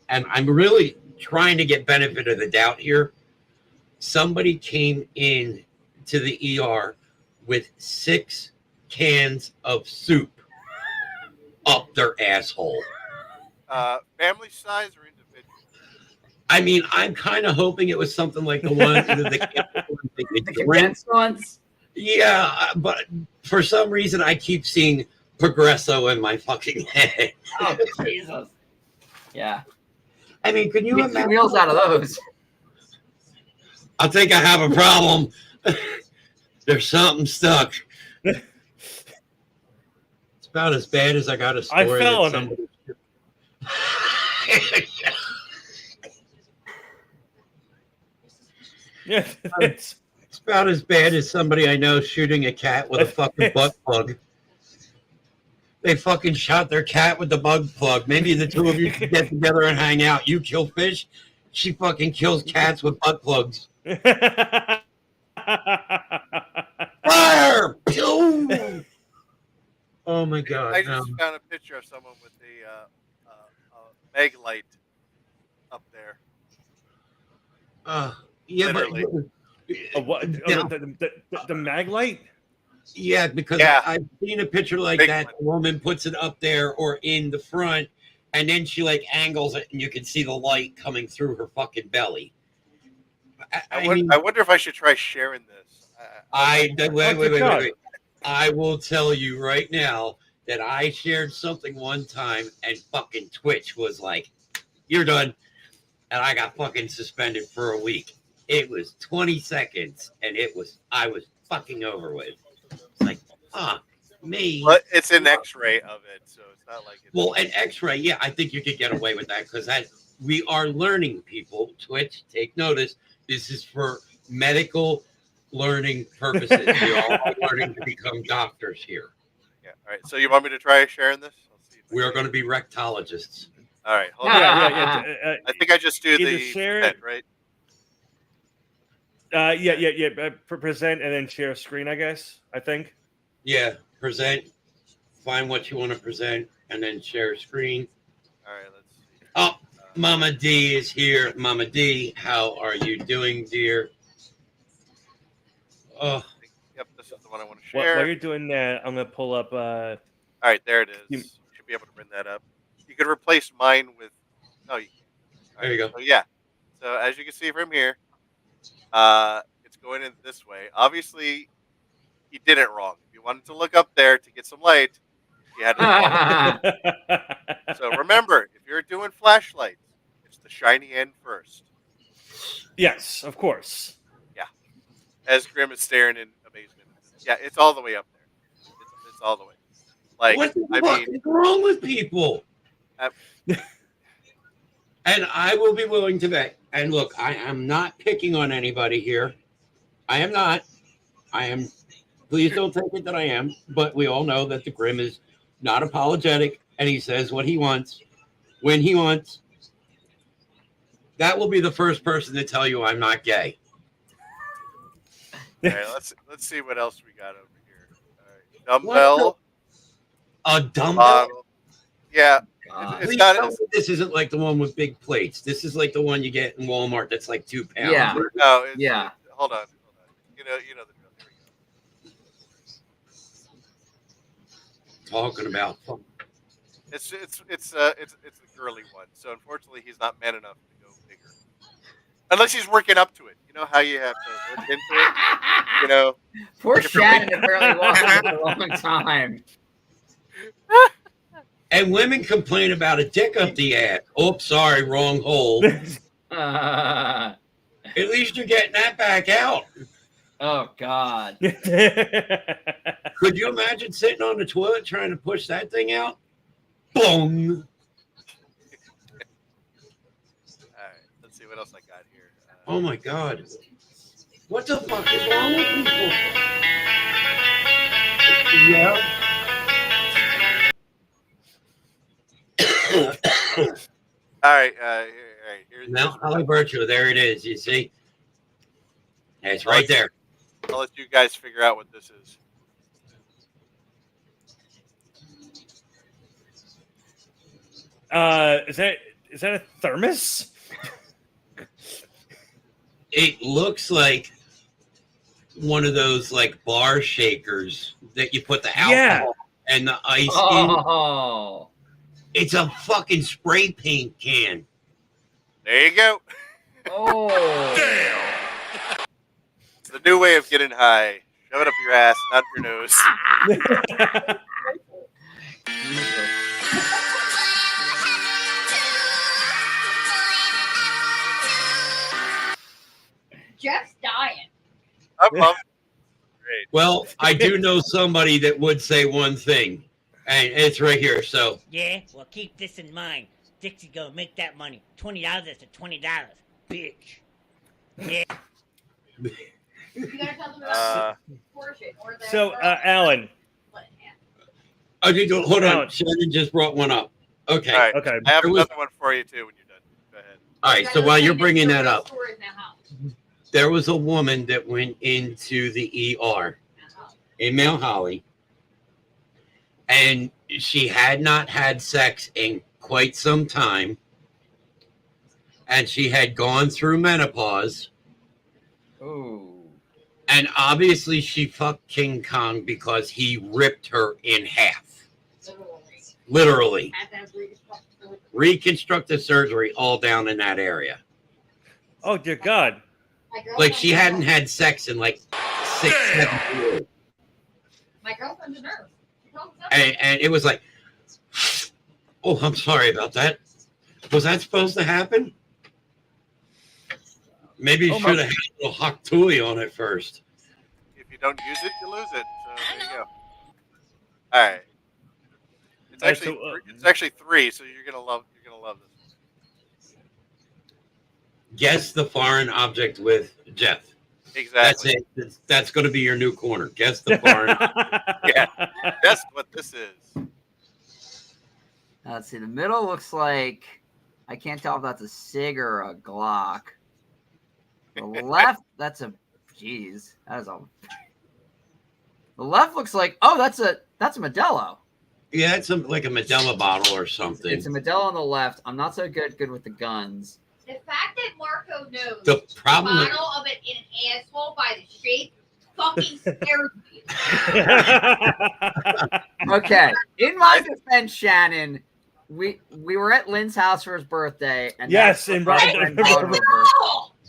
and I'm really trying to get benefit of the doubt here. Somebody came in to the ER with 6 cans of soup up their asshole. Family size or individual? I mean, I'm kind of hoping it was something like the one the condensed ones. Yeah, but for some reason I keep seeing Progresso in my fucking head. Oh Jesus! Yeah. I mean, can you Make 2 imagine? meals out of those? I think I have a problem. There's something stuck. It's about as bad as I got a story. I fell that on it. Yeah, it's about as bad as somebody I know shooting a cat with a fucking butt plug. They fucking shot their cat with the bug plug. Maybe the two of you can get together and hang out. You kill fish. She fucking kills cats with butt plugs. Fire! Pew! Oh my god! I just found a picture of someone with the Meg light up there. Yeah, Literally. but what? Yeah. The mag light? Yeah, because Yeah. I've seen a picture like Big that. one. The woman puts it up there or in the front, and then she like angles it, and you can see the light coming through her fucking belly. I mean, I wonder if I should try sharing this. wait. I will tell you right now that I shared something one time, and fucking Twitch was like, "You're done," and I got fucking suspended for a week. It was 20 seconds, and I was fucking over with. It's like, fuck me. Well, it's an X-ray of it, so it's not like it's... Well, an X-ray, yeah, I think you could get away with that because we are learning, people. Twitch, take notice. This is for medical learning purposes. We are all learning to become doctors here. Yeah. All right. So you want me to try sharing this? We are going to be rectologists. All right. Hold on. Yeah. I think I just do Either the share present, it- right? Yeah. Present and then share screen, I guess. I think. Yeah, present, find what you want to present, and then share screen. All right. Let's see. Oh, Mama D is here. Mama D, how are you doing, dear? Oh, Yep. This is the one I want to While share. you're doing that, I'm gonna pull up. All right. There it is. You- You should be able to bring that up. You could replace mine with... No, you can't. All there you go. So yeah. So as you can see from here, it's going in this way. Obviously, he did it wrong. If you wanted to look up there to get some light, you had to. So remember, if you're doing flashlights, it's the shiny end first. Yes, of course. As Grim is staring in amazement. Yeah, it's all the way up there. It's all the way. Like, what the I fuck mean, is wrong with people? And I will be willing to bet. And look, I am not picking on anybody here. I am not. I am. Please don't take it that I am. But we all know that the Grim is not apologetic, and he says what he wants when he wants. That will be the first person to tell you I'm not gay. all right, let's see what else we got over here. All right, dumbbell. A dumbbell? Bottle. Yeah, it's Please not. tell me this isn't like the one with big plates. This is like the one you get in Walmart that's like 2 pounds. Yeah. No, Yeah. Hold on. You know the drill. Here we go. Talking about. It's a girly one. So unfortunately, he's not man enough to go bigger. Unless he's working up to it. You know how you have to work into it. You know. Poor different Shannon apparently walked for a long time. And women complain about a dick up the ass. Oops, sorry, wrong hole. At least you're getting that back out. Oh God. Could you imagine sitting on the toilet trying to push that thing out? Boom. All right. Let's see what else I got here. Oh my God. What the fuck is wrong with people? Yeah. All right. Here's Mount Holly Virtue. There it is. You see? It's right there. I'll let you guys figure out what this is. Is that a thermos? It looks like one of those like bar shakers that you put the alcohol and the ice in. It's a fucking spray paint can. There you go. Oh. Damn. It's the new way of getting high. Shove it up your ass, not your nose. Jeff's dying. I love it. Great. Well, I do know somebody that would say one thing, and it's right here. So yeah, well, keep this in mind. Dixie gonna make that money. $20 is $20, bitch. Yeah. You gotta tell them about Porsche or the So, Alan. Hold on. Shannon just brought one up. Okay. All right. Okay. I have another one for you too when you're done. Go ahead. All right. So while you're bringing that up, there was a woman that went into the ER in Mount Holly, and she had not had sex in quite some time, and she had gone through menopause. Ooh. And obviously she fucked King Kong because he ripped her in half. Literally. Reconstructive surgery all down in that area. Oh, dear God. Like she hadn't had sex in like 6-7 years. My girlfriend's a nurse. And it was like, oh, I'm sorry about that. Was that supposed to happen? Maybe you should have had a little hot toolie on it first. If you don't use it, you lose it. So there you go. All right. It's actually 3, so you're gonna love this. Guess the foreign object with Jeff. Exactly. That's it. That's going to be your new corner. Guess the foreign object. Yeah. Guess what this is. Let's see. The middle looks like, I can't tell if that's a SIG or a Glock. The left, that's a, geez, that is a. The left looks like, oh, that's a Modelo. Yeah, it's like a Modelo bottle or something. It's a Modelo on the left. I'm not so good with the guns. The fact that Marco knows the problem the bottle of it in an asshole by the shape fucking scares me. Okay, in my defense, Shannon, we were at Lynn's house for his birthday, and yes, in there.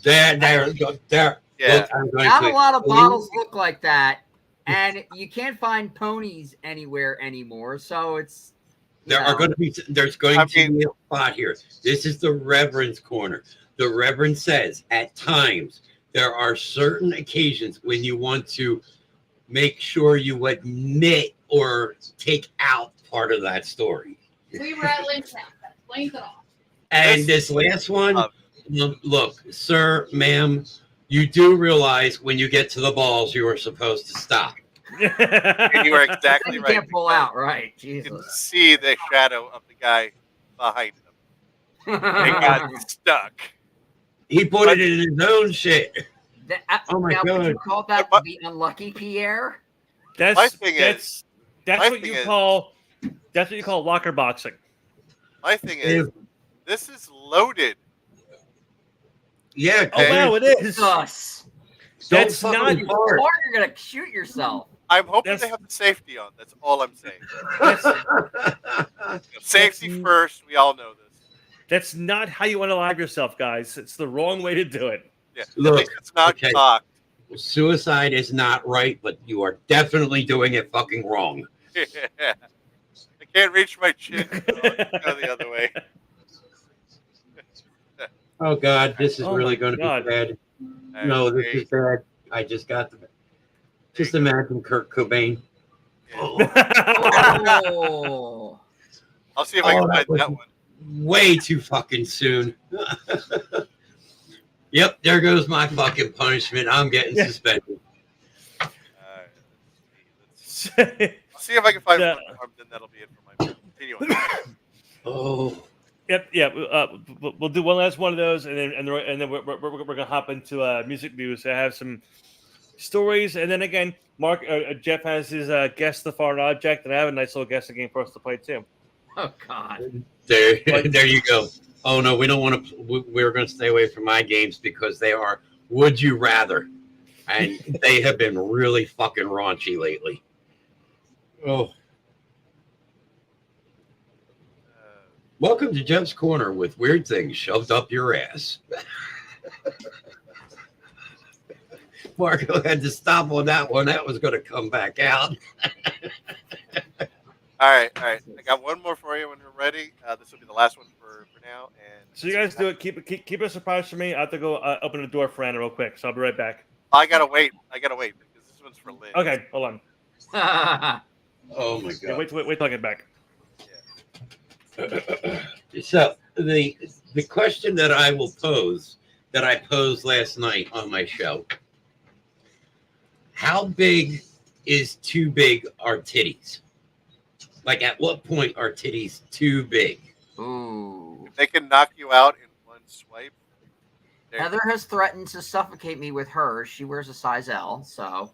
Yeah, not a lot of bottles look like that, and you can't find ponies anywhere anymore. So it's there's going to be a spot here. This is the Reverend's corner. The Reverend says at times there are certain occasions when you want to make sure you admit or take out part of that story. We were at Lynn's house. That explains it all. And this last one, look, sir, ma'am, you do realize when you get to the balls, you are supposed to stop. And you are exactly right. You can't pull out, right? Jesus. You can see the shadow of the guy behind them. They got stuck. He put it in his own shit. Oh my God! Would you call that the unlucky Pierre? That's my thing is that's what you call locker boxing. My thing is this is loaded. Yeah. Oh wow, it is. That's not hard. Or you're gonna shoot yourself. I'm hoping they have the safety on. That's all I'm saying. Safety first. We all know this. That's not how you unalive yourself, guys. It's the wrong way to do it. Yeah. Look, it's not locked. Suicide is not right, but you are definitely doing it fucking wrong. Yeah. I can't reach my chin. So go the other way. Oh God, this is really going to be bad. No, this is bad. I just got the. Just imagine Kurt Cobain. Oh. I'll see if I can find that one. Way too fucking soon. Yep, there goes my fucking punishment. I'm getting suspended. All right, I'll see if I can find one more, then that'll be it for my continue on. Oh. Yep. We'll do one last one of those, and then we're gonna hop into music news. I have some stories, and then again, Jeff has his guess the foreign object, and I have a nice little guessing game for us to play too. Oh God! There you go. Oh no, we don't want to. We're going to stay away from my games because they are would you rather, and they have been really fucking raunchy lately. Oh. Welcome to Jeff's Corner with weird things shoved up your ass. Marco had to stop on that one. That was going to come back out. All right. I got one more for you when we're ready. This will be the last one for now. And so you guys do it. Keep it a surprise for me. I have to go open the door for Anna real quick, so I'll be right back. I gotta wait because this one's for Lynn. Okay, hold on. Oh my God! Yeah, wait till I get back. So the question that I will pose, that I posed last night on my show: how big is too big are titties? Like, at what point are titties too big? Ooh. If they can knock you out in one swipe. Heather has threatened to suffocate me with hers. She wears a size L, so.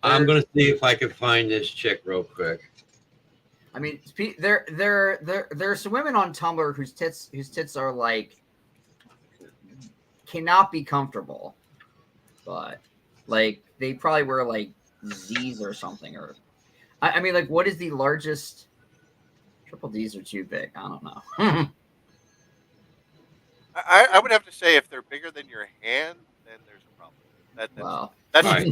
I'm gonna see if I can find this chick real quick. I mean, there's some women on Tumblr whose tits are like cannot be comfortable, but like they probably wear like Z's or something, or I mean, like, what is the largest? Triple D's are too big. I don't know. I would have to say if they're bigger than your hand, then there's a problem. That's right.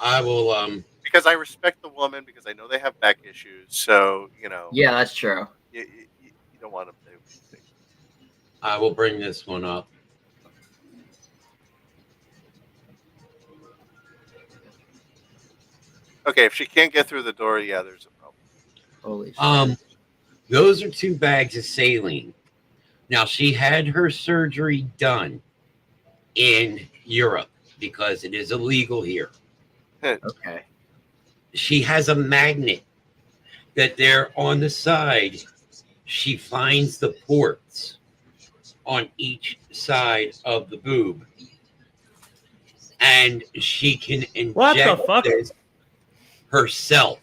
I will because I respect the woman because I know they have back issues. So Yeah, that's true. You don't want them to. I will bring this one up. Okay, if she can't get through the door, yeah, there's a problem. Holy shit. Those are 2 bags of saline. Now, she had her surgery done in Europe because it is illegal here. Okay. She has a magnet that there on the side. She finds the ports on each side of the boob. And she can inject this herself.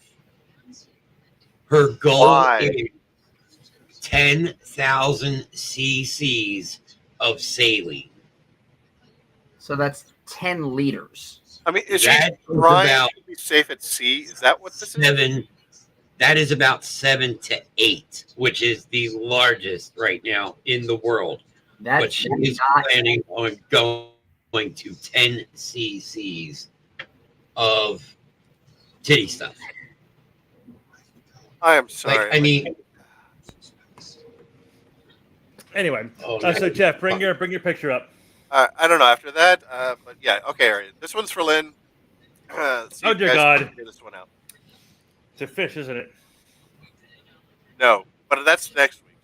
Her goal is 10,000 cc's of saline. So that's 10 liters. I mean, is she trying to be safe at sea? Is that what this is? That is about 7 to 8, which is the largest right now in the world. But she is planning on going to 10 cc's of titty stuff. I am sorry. I mean, anyway, so Jeff, bring your picture up. I don't know after that, but yeah, okay. All right. This one's for Lynn. Oh dear God! Figure this one out. It's a fish, isn't it? No, but that's next week.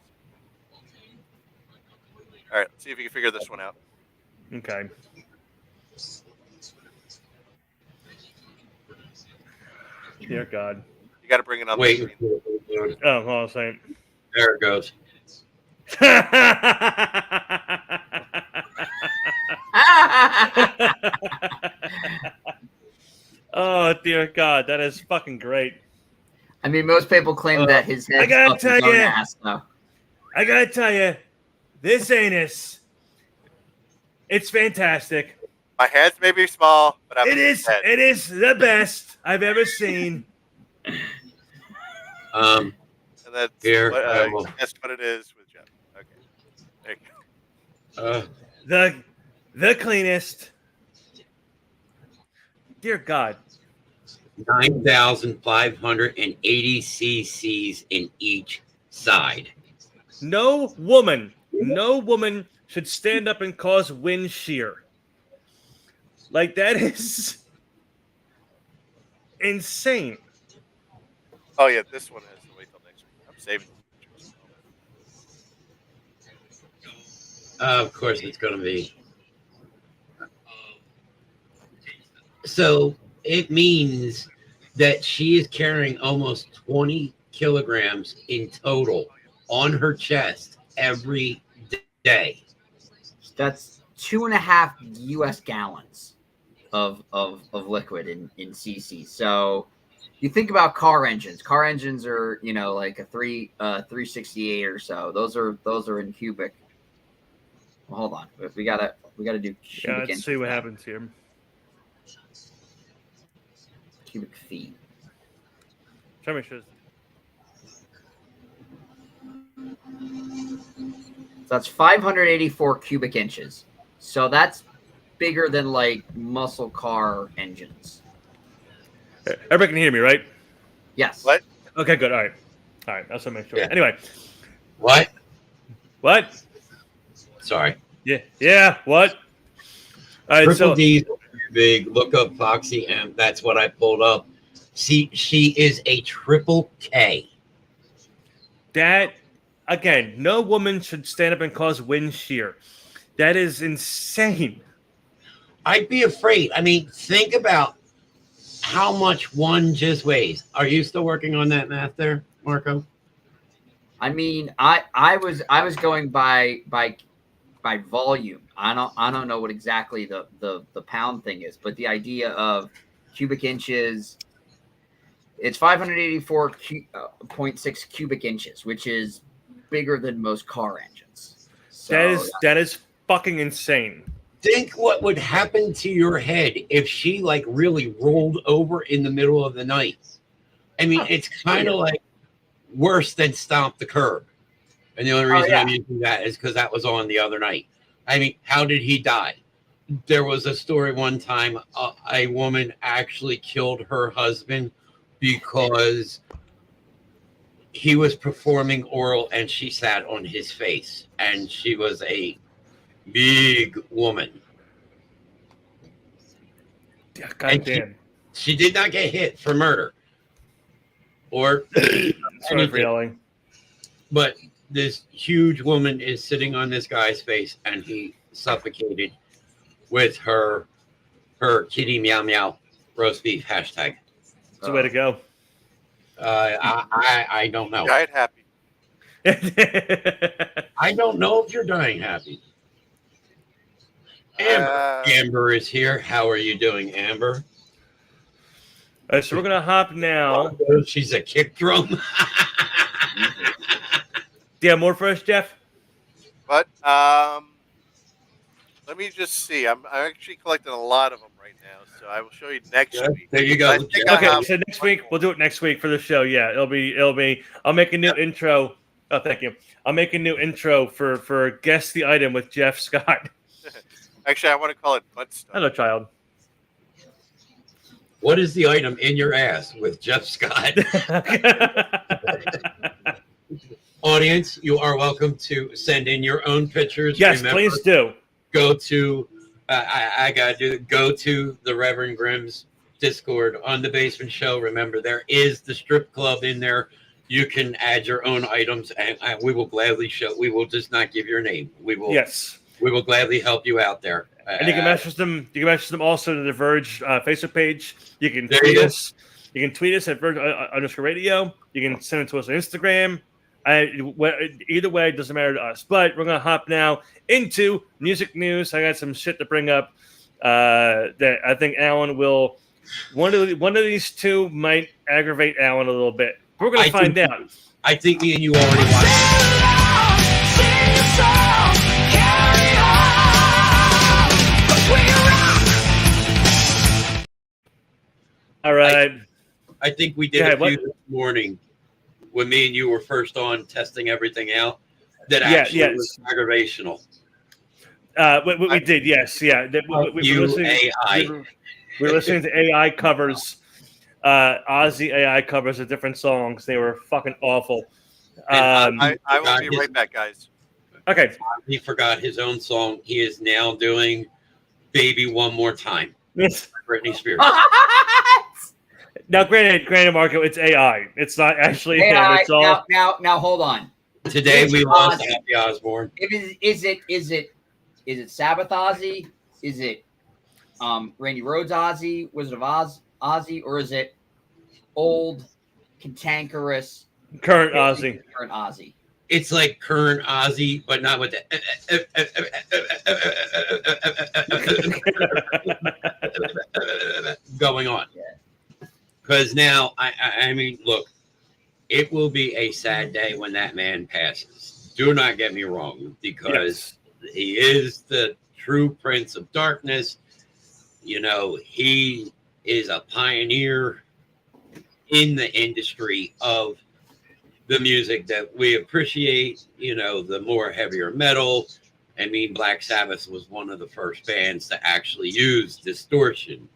All right, let's see if you can figure this one out. Okay. Dear God. You got to bring it on. Wait. The screen. Oh, hold on a second. There it goes. Oh dear God, that is fucking great. I mean, most people claim that his head. I gotta tell you, this anus, it's fantastic. My hands may be small, but it is the best I've ever seen. And that's here. Guess what it is with Jeff. Okay, The there you go. the cleanest. Dear God. 9,580 cc's in each side. No woman should stand up and cause wind shear. Like, that is insane. Oh yeah, this one has to wait till next week. I'm saving Of course, it's going to be So it means that she is carrying almost 20 kilograms in total on her chest every day. That's 2.5 U.S. gallons of liquid in cc. So you think about car engines. Car engines are like a 368 or so. Those are in cubic. Well, hold on, we gotta do cubic let's see inches what now. happens here. Cubic feet. Try to make sure. So that's 584 cubic inches. So that's bigger than like muscle car engines. Everybody can hear me, right? Yes. What? Okay, good. All right. That's what I make sure. Yeah. Anyway. What? Sorry. Yeah. What? All right. Triple D's big. Look up Foxy M. That's what I pulled up. See, she is a triple K. That, again, no woman should stand up and cause wind shear. That is insane. I'd be afraid. I mean, think about how much one just weighs. Are you still working on that math there, Marco? I mean, I was going by volume. I don't know what exactly the pound thing is, but the idea of cubic inches, it's 584.6 cubic inches, which is bigger than most car engines. So that is fucking insane. Think what would happen to your head if she like really rolled over in the middle of the night. I mean, it's kind of like worse than stomp the curb. And the only reason I'm using that is because that was on the other night. I mean, how did he die? There was a story one time a woman actually killed her husband because he was performing oral and she sat on his face, and she was a big woman. God damn. She did not get hit for murder or sorry for yelling. But this huge woman is sitting on this guy's face, and he suffocated with her kitty meow meow roast beef hashtag. It's a way to go. I don't know. Died happy. I don't know if you're dying happy. Amber is here. How are you doing, Amber? All right, so we're gonna hop now. She's a kick drum. Yeah, more for us, Jeff. But let me just see. I'm actually collecting a lot of them right now, so I will show you next week. There you go. Okay, so next week we'll do it next week for the show. Yeah, it'll be. I'll make a new intro. Oh, thank you. I'll make a new intro for guess the item with Jeff Scott. Actually, I want to call it butt stuff. Hello, child. What is the item in your ass with Jeff Scott? Audience, you are welcome to send in your own pictures. Yes, Remember, please do. Go to I gotta do it. Go to the Reverend Grimm's Discord on the Basement Show. Remember, there is the strip club in there. You can add your own items, and we will gladly show. We will just not give your name. We will. Yes. We will gladly help you out there. And you can message them. You can message them also to the Verge Facebook page. You can tweet us. You can tweet us at Verge _radio. You can send it to us on Instagram. Either way, it doesn't matter to us. But we're gonna hop now into music news. I got some shit to bring up that I think Alan will. One of these two might aggravate Alan a little bit. We're gonna find out. I think me and you already watched. All right. I think we did a few this morning when me and you were first on testing everything out. That actually was aggravational. We did, yes, yeah. We were listening to AI covers, Aussie AI covers of different songs. They were fucking awful. I will be right back, guys. Okay. He forgot his own song. He is now doing "Baby One More Time." Britney Spears. Now, granted, Marco, it's AI. It's not actually AI, him. It's all now. Hold on. Today we lost Happy Osborne. Is it Sabbath Ozzy? Is it Randy Rhoads Ozzy, Wizard of Oz Ozzy, or is it old, cantankerous, current Ozzy? Current Ozzy. It's like current Ozzy, but not with the going on. Because now, I mean, look, it will be a sad day when that man passes. Do not get me wrong, because he is the true Prince of Darkness. You know, he is a pioneer in the industry of the music that we appreciate, you know, the more heavier metal. I mean, Black Sabbath was one of the first bands to actually use distortion.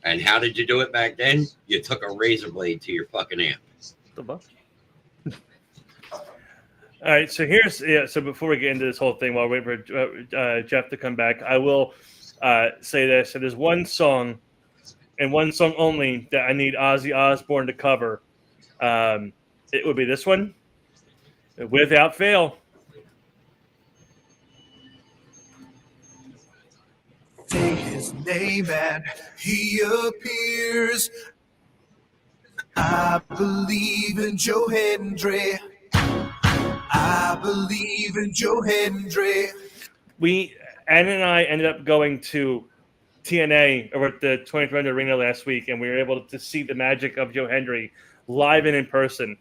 And how did you do it back then? You took a razor blade to your fucking amp. All right, so so before we get into this whole thing, while we wait for Jeff to come back, I will say this. So there's one song, and one song only, that I need Ozzy Osbourne to cover. It would be this one, without fail. Take his name and he appears. I believe in Joe Hendry. I believe in Joe Hendry. Ann and I ended up going to TNA over at the 2300 Arena last week, and we were able to see the magic of Joe Hendry live and in person,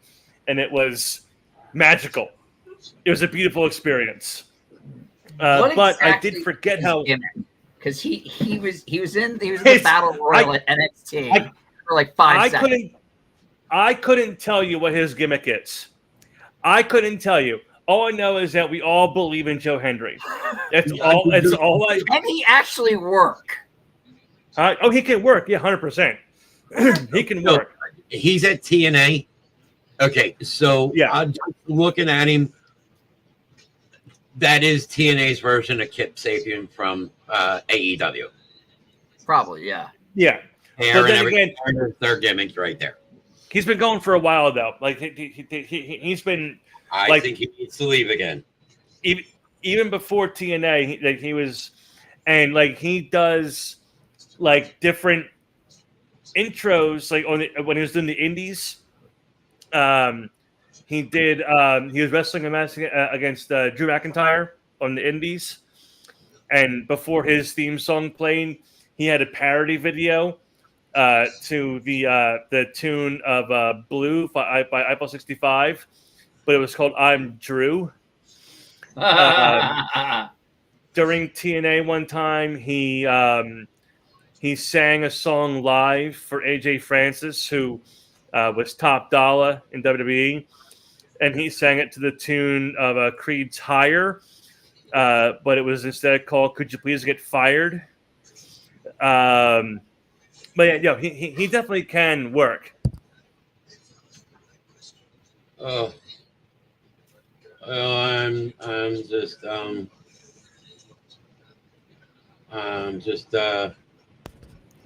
and it was magical. It was a beautiful experience. But I did forget how, because he was in the Battle Royal at NXT for like 5 seconds. I couldn't tell you what his gimmick is. I couldn't tell you. All I know is that we all believe in Joe Hendry. It's all I. Can he actually work? He can work. Yeah, 100%. He can work. He's at TNA. Okay, so yeah, I'm just looking at him. That is TNA's version of Kip Sabian from AEW. Probably, yeah. Yeah. Hair and everything. Their gimmicks right there. He's been going for a while though. Like he's been. I think he needs to leave again. Even before TNA, he was, and like he does, like different intros. Like when he was doing the Indies, he did. He was wrestling a match against Drew McIntyre on the Indies, and before his theme song played, he had a parody video to the tune of Blue by Eiffel 65, but it was called I'm Drew. During TNA one time, he sang a song live for AJ Francis, who was top dollar in WWE, and he sang it to the tune of Creed's Higher, but it was instead called Could You Please Get Fired? But yeah, he definitely can work. Oh, I'm just Oh,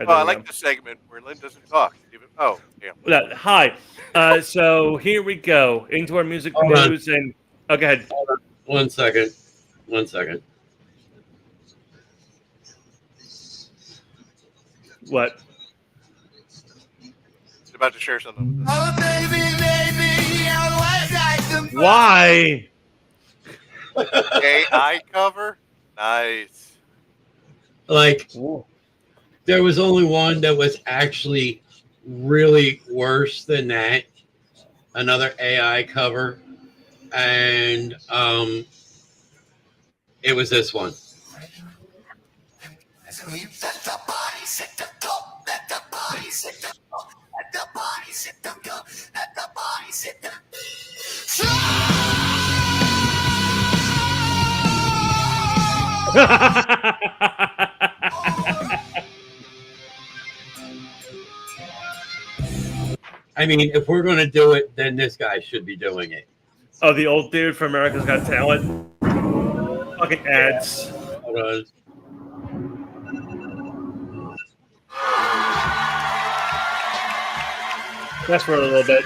I like the segment where Lynn doesn't talk. Yeah. Hi. So here we go into our music news, and go ahead. One second. What? He's about to share something. Oh, baby, why? AI cover? Nice. Like, there was only one that was actually really worse than that. Another AI cover. And it was this one. Let the body sit the top. Let the body sit the top. Let the body sit the top. Let the body sit the I mean, if we're going to do it, then this guy should be doing it. Oh, the old dude from America's Got Talent. Fucking ads. Hold on. That's for a little bit.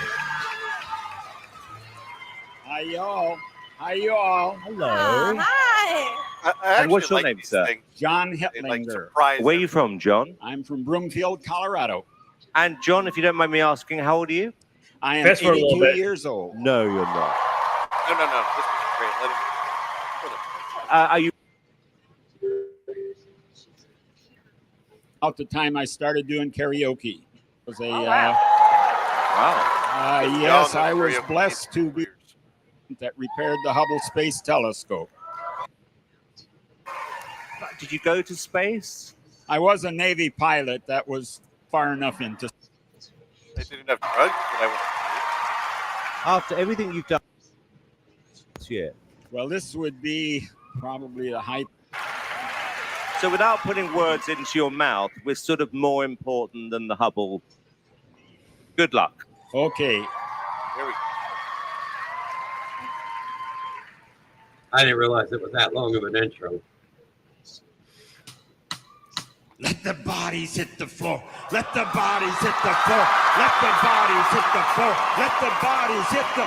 Hi, y'all. Hello. Hi. And what's your name, sir? John Like Hetlinger. Where are you from, John? I'm from Broomfield, Colorado. And John, if you don't mind me asking, how old are you? I am 82 years old. No, you're not. No. This is great. Let him. Are you? About the time I started doing karaoke. It was a, Wow. yes, I was blessed to be that repaired the Hubble Space Telescope. Did you go to space? I was a Navy pilot. That was far enough into. They didn't have drugs, but I was. After everything you've done this year. Well, this would be probably the height. So without putting words into your mouth, we're sort of more important than the Hubble. Good luck. Okay. Here we go. I didn't realize it was that long of an intro. Let the bodies hit the floor. Let the bodies hit the floor. Let the bodies hit the floor. Let the bodies hit the.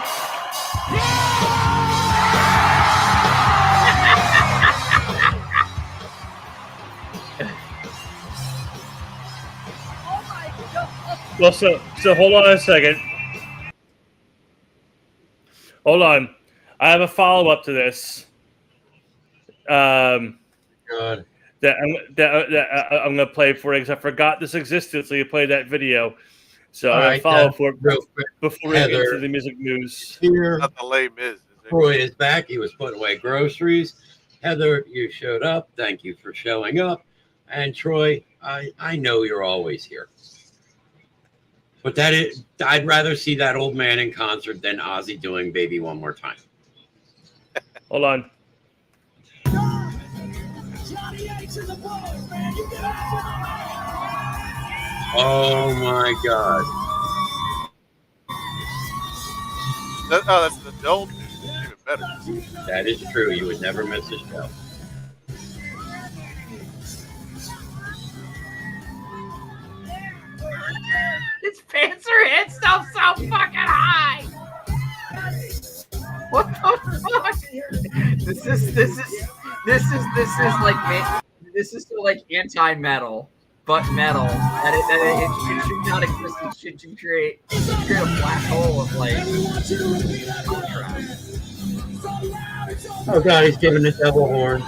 Well, so hold on a second. Hold on. I have a follow-up to this. God. That I'm going to play for you because I forgot this existed, so you play that video. So I'm going to follow for it before we get into the music news. Here, Not the lame is it? Troy is back. He was putting away groceries. Heather, you showed up. Thank you for showing up. And Troy, I know you're always here. But I'd rather see that old man in concert than Ozzy doing Baby One More Time. Hold on. Oh my God. That's the adult news. It's even better. That is true. You would never miss a show. His pants are hit stuff so fucking high. What the fuck? This is like anti-metal, but metal. That it should not exist. It should create a black hole of like. Oh God, he's giving the devil horns.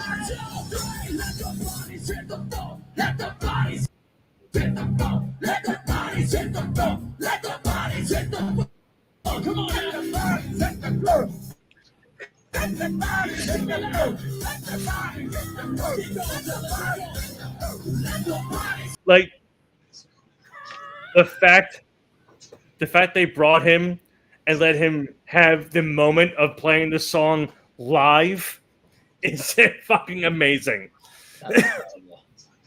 Like the fact they brought him and let him have the moment of playing the song live is fucking amazing.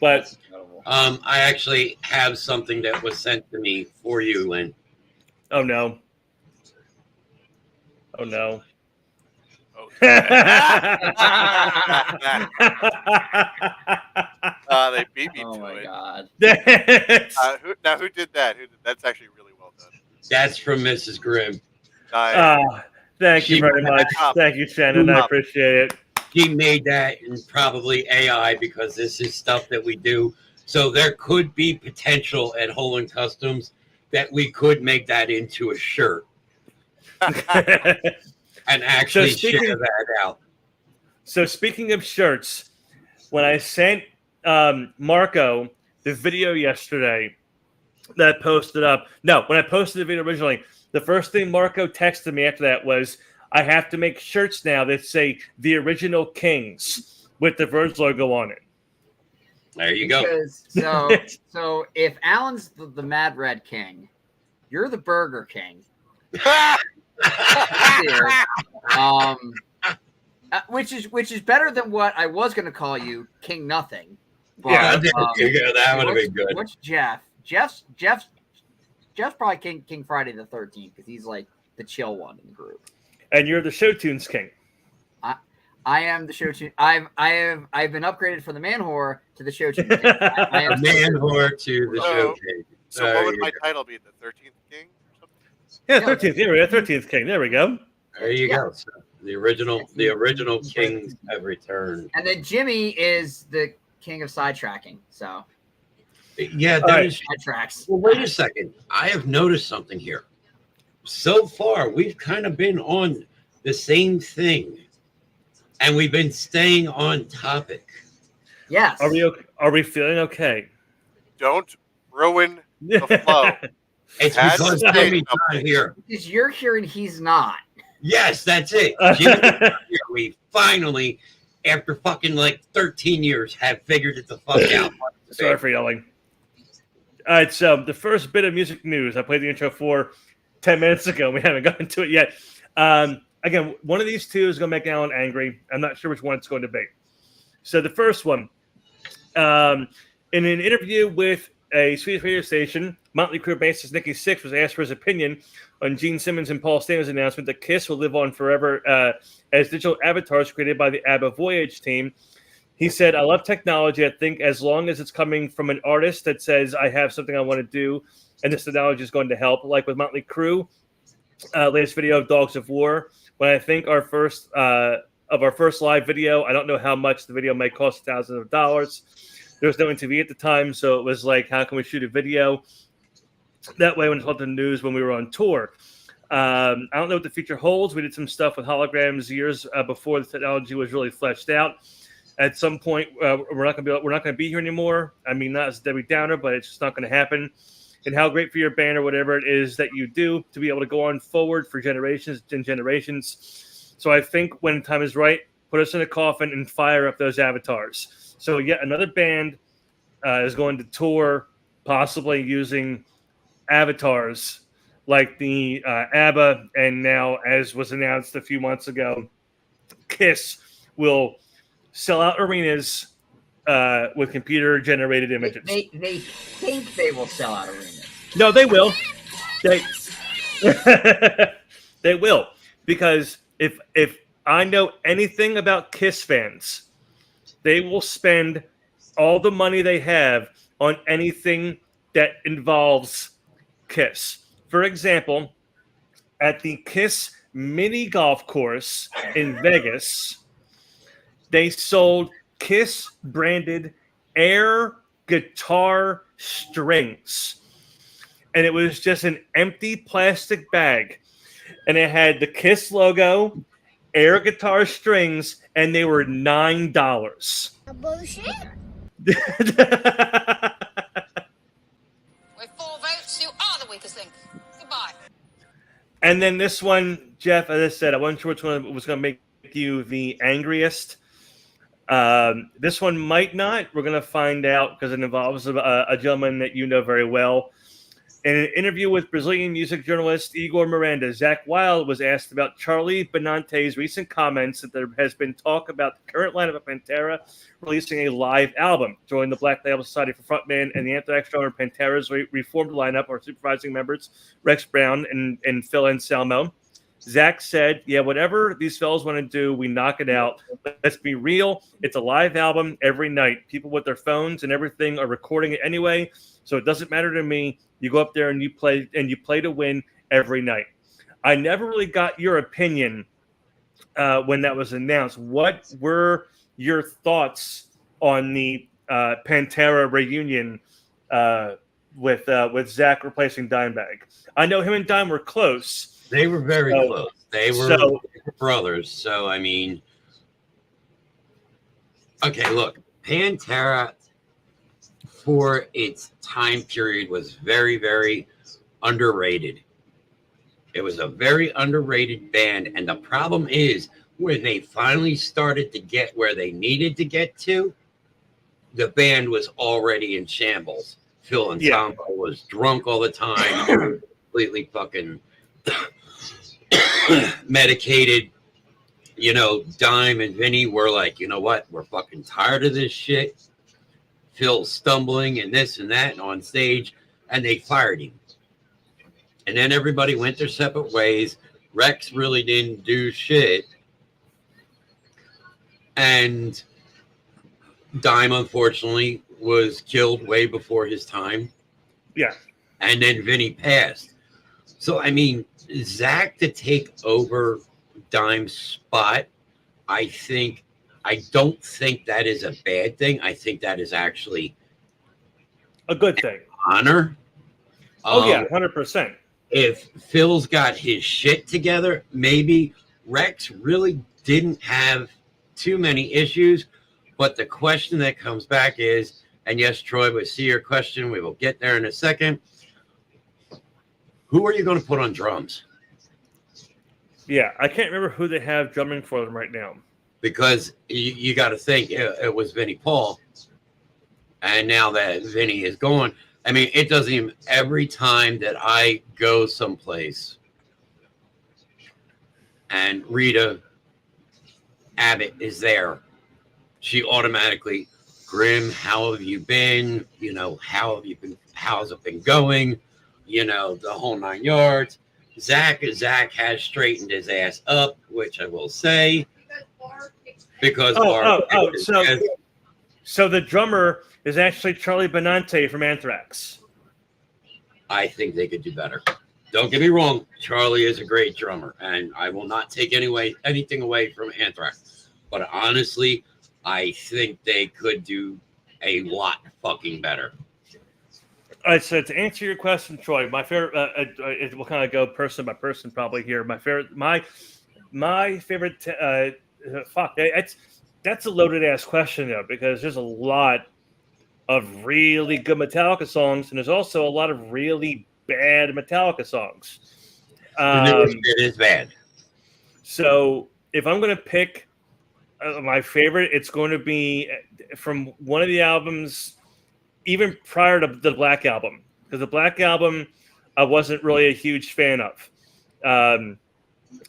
But I actually have something that was sent to me for you, Lynn. Oh no. Oh no. They beat me to it. God. Who did that? That's actually really well done. That's from Mrs. Grimm. Thank you very much. Thank you, Shannon. I appreciate it. He made that in probably AI because this is stuff that we do. So there could be potential at Holland Customs that we could make that into a shirt and actually share that out. So speaking of shirts, when I sent Marco the video yesterday that I posted up, when I posted the video originally, the first thing Marco texted me after that was, I have to make shirts now that say the original Kings with the Verge logo on it. There you go. So if Alan's the Mad Red King, you're the Burger King. Which is better than what I was going to call you, King Nothing. But, that would have been good. What's Jeff? Jeff's probably King Friday the 13th because he's like the chill one in the group. And you're the Show Tunes King. I am the Show Tune. I've been upgraded from the man whore to the Show Tune King. I am man whore to the Show King. So what would my title be? The 13th King or something? Yeah, 13th. There we go. 13th King. There we go. There you go. So The original kings have returned. And then Jimmy is the king of sidetracking. So yeah, that right. is sidetracks. Well, wait a second. I have noticed something here. So far, we've kind of been on the same thing, and we've been staying on topic. Yes. Are we feeling okay? Don't ruin the flow. It's because Jimmy's not here. Because you're here and he's not. Yes, that's it. Jimmy's not here. We finally, after fucking like 13 years, have figured it the fuck out. Sorry for yelling. All right, so the first bit of music news I played the intro for 10 minutes ago. We haven't gotten to it yet. Again, one of these two is going to make Alan angry. I'm not sure which one it's going to be. So the first one, in an interview with a Swedish radio station, Motley Crue bassist Nicky Sixx was asked for his opinion on Gene Simmons and Paul Stanley's announcement that Kiss will live on forever as digital avatars created by the ABBA Voyage team. He said, I love technology. I think as long as it's coming from an artist that says, I have something I want to do, and this technology is going to help. Like with Motley Crue, latest video of Dogs of War. When I think our first live video, I don't know how much the video might cost thousands of dollars. There was no MTV at the time, so it was like, how can we shoot a video? That way, when it's on the news when we were on tour. I don't know what the future holds. We did some stuff with holograms years before the technology was really fleshed out. At some point, we're not going to be here anymore. I mean, not as Debbie Downer, but it's just not going to happen. And how great for your band or whatever it is that you do to be able to go on forward for generations and generations. So I think when time is right, put us in a coffin and fire up those avatars. So yet another band is going to tour, possibly using avatars like the ABBA, and now, as was announced a few months ago, Kiss will sell out arenas with computer-generated images. They think they will sell out arenas. No, they will. They will, because if I know anything about Kiss fans, they will spend all the money they have on anything that involves Kiss. For example, at the Kiss mini golf course in Vegas, they sold Kiss branded air guitar strings. And it was just an empty plastic bag. And it had the Kiss logo, air guitar strings, and they were $9. Bullshit. With 4 votes, you are the weakest link. Goodbye. And then this one, Jeff, as I said, I wasn't sure which one was going to make you the angriest. This one might not. We're going to find out because it involves a gentleman that you know very well. In an interview with Brazilian music journalist Igor Miranda, Zakk Wylde was asked about Charlie Benante's recent comments that there has been talk about the current lineup of Pantera releasing a live album. Joining the Black Label Society for frontman and the Anthrax drummer Pantera's reformed lineup are supervising members Rex Brown and Phil Anselmo. Zakk said, yeah, whatever these fellas want to do, we knock it out. Let's be real. It's a live album every night. People with their phones and everything are recording it anyway, so it doesn't matter to me. You go up there and you play to win every night. I never really got your opinion when that was announced. What were your thoughts on the Pantera reunion with Zakk replacing Dimebag? I know him and Dime were close. They were very close. They were brothers. So, I mean, okay, look, Pantera for its time period was very, very underrated. It was a very underrated band. And the problem is when they finally started to get where they needed to get to, the band was already in shambles. Phil Anselmo was drunk all the time, completely fucking medicated. You know, Dime and Vinny were like, you know what? We're fucking tired of this shit. Phil stumbling and this and that and on stage, and they fired him. And then everybody went their separate ways. Rex really didn't do shit. And Dime, unfortunately, was killed way before his time. Yeah. And then Vinny passed. So, I mean, Zakk to take over dime spot. I don't think that is a bad thing. I think that is actually a good thing. Honor. Oh yeah, 100%. If Phil's got his shit together, maybe Rex really didn't have too many issues. But the question that comes back is, and yes, Troy, we see your question. We will get there in a second. Who are you going to put on drums? Yeah, I can't remember who they have drumming for them right now. Because you got to think it was Vinnie Paul. And now that Vinny is gone, I mean, it doesn't even, every time that I go someplace and Rita Abbott is there, she automatically, Grim, how have you been? You know, how have you been? How's it been going? You know, the whole 9 yards. Zach has straightened his ass up, which I will say, because so the drummer is actually Charlie Benante from Anthrax. I think they could do better. Don't get me wrong, Charlie is a great drummer, and I will not take anything away from Anthrax. But honestly, I think they could do a lot fucking better. All right, so to answer your question, Troy, my favorite, it will kind of go person by person probably here. My favorite, that's a loaded ass question though, because there's a lot of really good Metallica songs, and there's also a lot of really bad Metallica songs. It is bad. So if I'm going to pick my favorite, it's going to be from one of the albums, even prior to the Black Album, because the Black Album I wasn't really a huge fan of.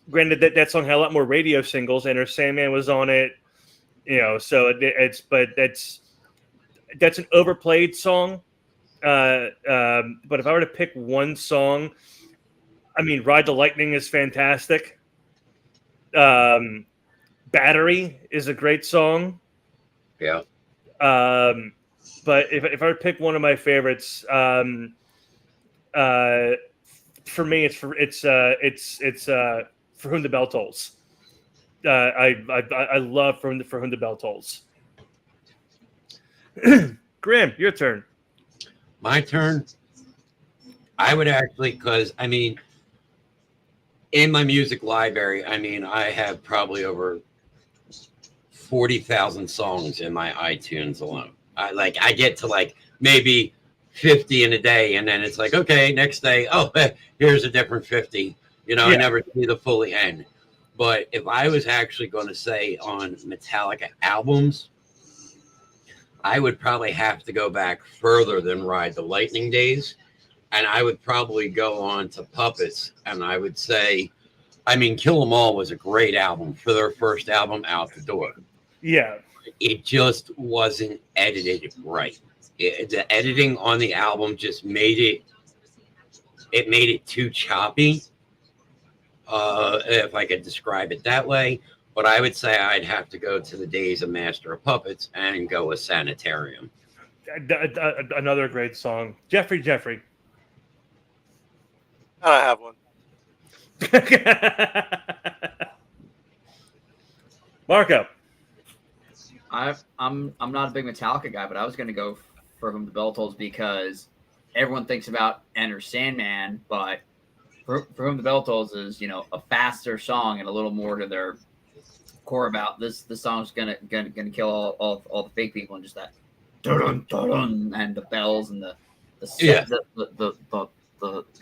Granted, that song had a lot more radio singles, and Sandman was on it, you know. So that's an overplayed song. But if I were to pick one song, I mean, Ride the Lightning is fantastic. Battery is a great song. Yeah. But if I were to pick one of my favorites, for me, it's For Whom the Bell Tolls. I love For Whom the Bell Tolls. Graham, your turn. My turn. I would actually, because I mean, in my music library, I mean, I have probably over 40,000 songs in my iTunes alone. I get to like maybe 50 in a day, and then it's like, okay, next day, oh, here's a different 50. You know, yeah. I never see the fully end. But if I was actually going to say on Metallica albums, I would probably have to go back further than Ride the Lightning days. And I would probably go on to Puppets. And I would say, I mean, Kill 'Em All was a great album for their first album out the door. Yeah. It just wasn't edited right. The editing on the album just made it too choppy. If I could describe it that way. But I would say I'd have to go to the days of Master of Puppets and go with Sanitarium. Another great song. Jeffrey. I have one. Marco. I'm not a big Metallica guy, but I was going to go For Whom the Bell Tolls because everyone thinks about Enter Sandman, but For Whom the Bell Tolls is, you know, a faster song and a little more to their core about this. The song's gonna kill all the fake people, and just that dun dun dun and the bells and the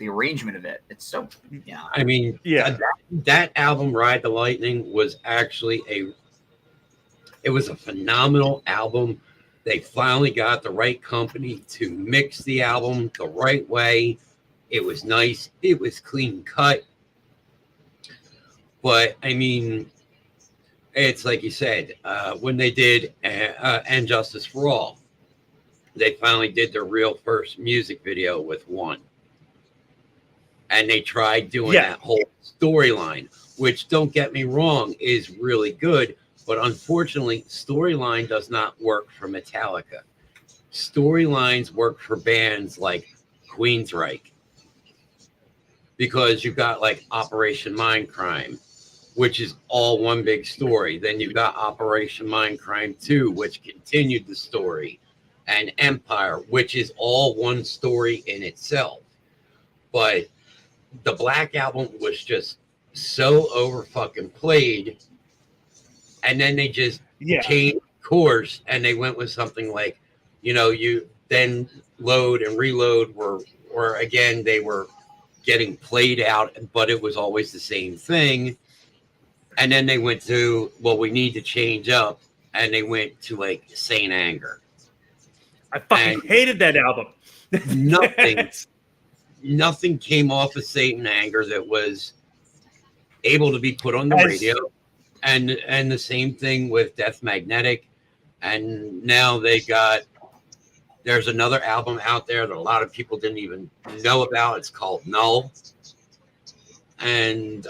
arrangement of it. It's so I mean, that album Ride the Lightning was actually it was a phenomenal album. They finally got the right company to mix the album the right way. It was nice. It was clean cut. But I mean, it's like you said, when they did And Justice for All, they finally did their real first music video with One. And they tried doing that whole storyline, which, don't get me wrong, is really good. But unfortunately, storyline does not work for Metallica. Storylines work for bands like Queensryche, because you've got like Operation Mindcrime. which is all one big story. Then you've got Operation Mindcrime 2, which continued the story, and Empire, which is all one story in itself. But the Black Album was just so over fucking played, and then they just changed course and they went with something like, you then Load and Reload were again, they were getting played out, but it was always the same thing. And then they went to, well, we need to change up, and they went to like Saint Anger. I fucking hated that album. Nothing came off of Satan Anger that was able to be put on the radio. And the same thing with Death Magnetic. And now there's another album out there that a lot of people didn't even know about. It's called Null. And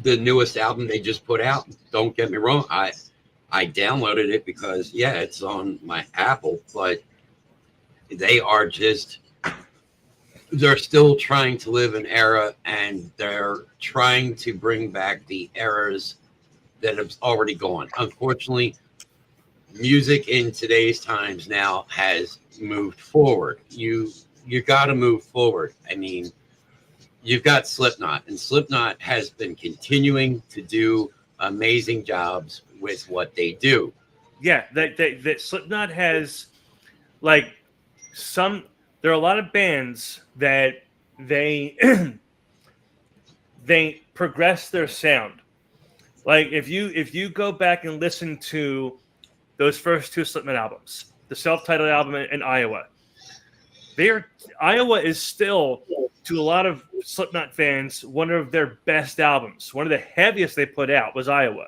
the newest album they just put out, don't get me wrong, I downloaded it because, it's on my Apple, but they're still trying to live an era, and they're trying to bring back the eras that have already gone. Unfortunately, music in today's times now has moved forward. You got to move forward. I mean, you've got Slipknot, and Slipknot has been continuing to do amazing jobs with what they do. Yeah, that Slipknot has, like, there are a lot of bands that they they progress their sound. Like if you go back and listen to those first two Slipknot albums, the self-titled album and Iowa, Iowa is still, to a lot of Slipknot fans, one of their best albums. One of the heaviest they put out was Iowa.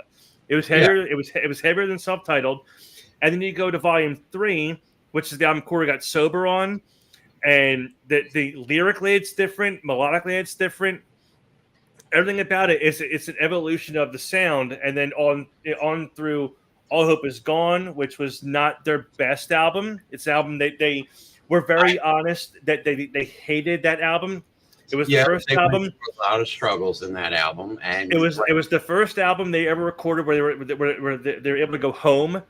It was heavier. Yeah. It was heavier than self-titled. And then you go to Volume 3, which is the album Corey got sober on, and the lyrically it's different, melodically it's different. Everything about it is it's an evolution of the sound. And then on through All Hope Is Gone, which was not their best album. It's an album they were very honest that they hated that album. It was the first album. Went through a lot of struggles in that album, and it was the first album they ever recorded where they were able to go home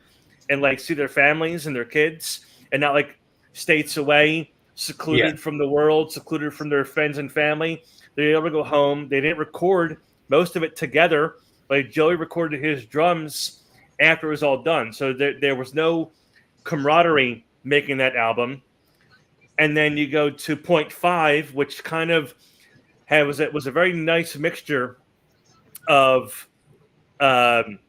and like see their families and their kids, and not like states away, secluded from the world, secluded from their friends and family. They were able to go home. They didn't record most of it together. Like Joey recorded his drums after it was all done, so there was no camaraderie making that album. And then you go to Point 5, which kind of was a very nice mixture of Iowa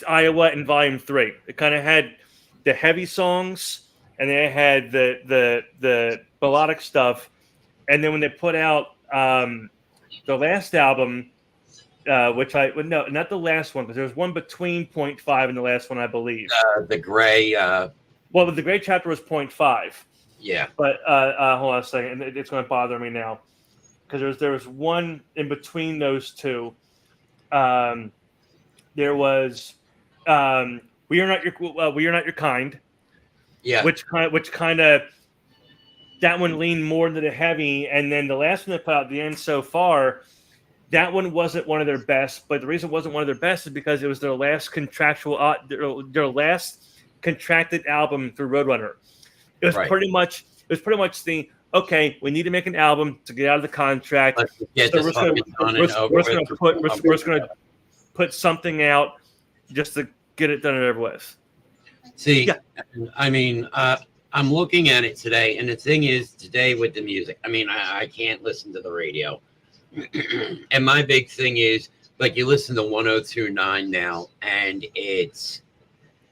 and Volume 3. It kind of had the heavy songs, and then it had the melodic stuff. And then when they put out the last album, no, not the last one, because there was one between Point 5 and the last one, I believe. The Gray. Well, the Gray chapter was Point 5. Yeah. But hold on a second, it's going to bother me now because there was one in between those two. There was We Are Not Your Kind. Yeah. Which kind of that one leaned more into the heavy, and then the last one they put out at the end so far. That one wasn't one of their best, but the reason it wasn't one of their best is because it was their last their last contracted album through Roadrunner. It was pretty much the okay. We need to make an album to get out of the contract. We're going to put something out just to get it done and over with. See, I mean, I'm looking at it today, and the thing is, today with the music, I mean, I can't listen to the radio. And my big thing is, like, you listen to 102.9 now, and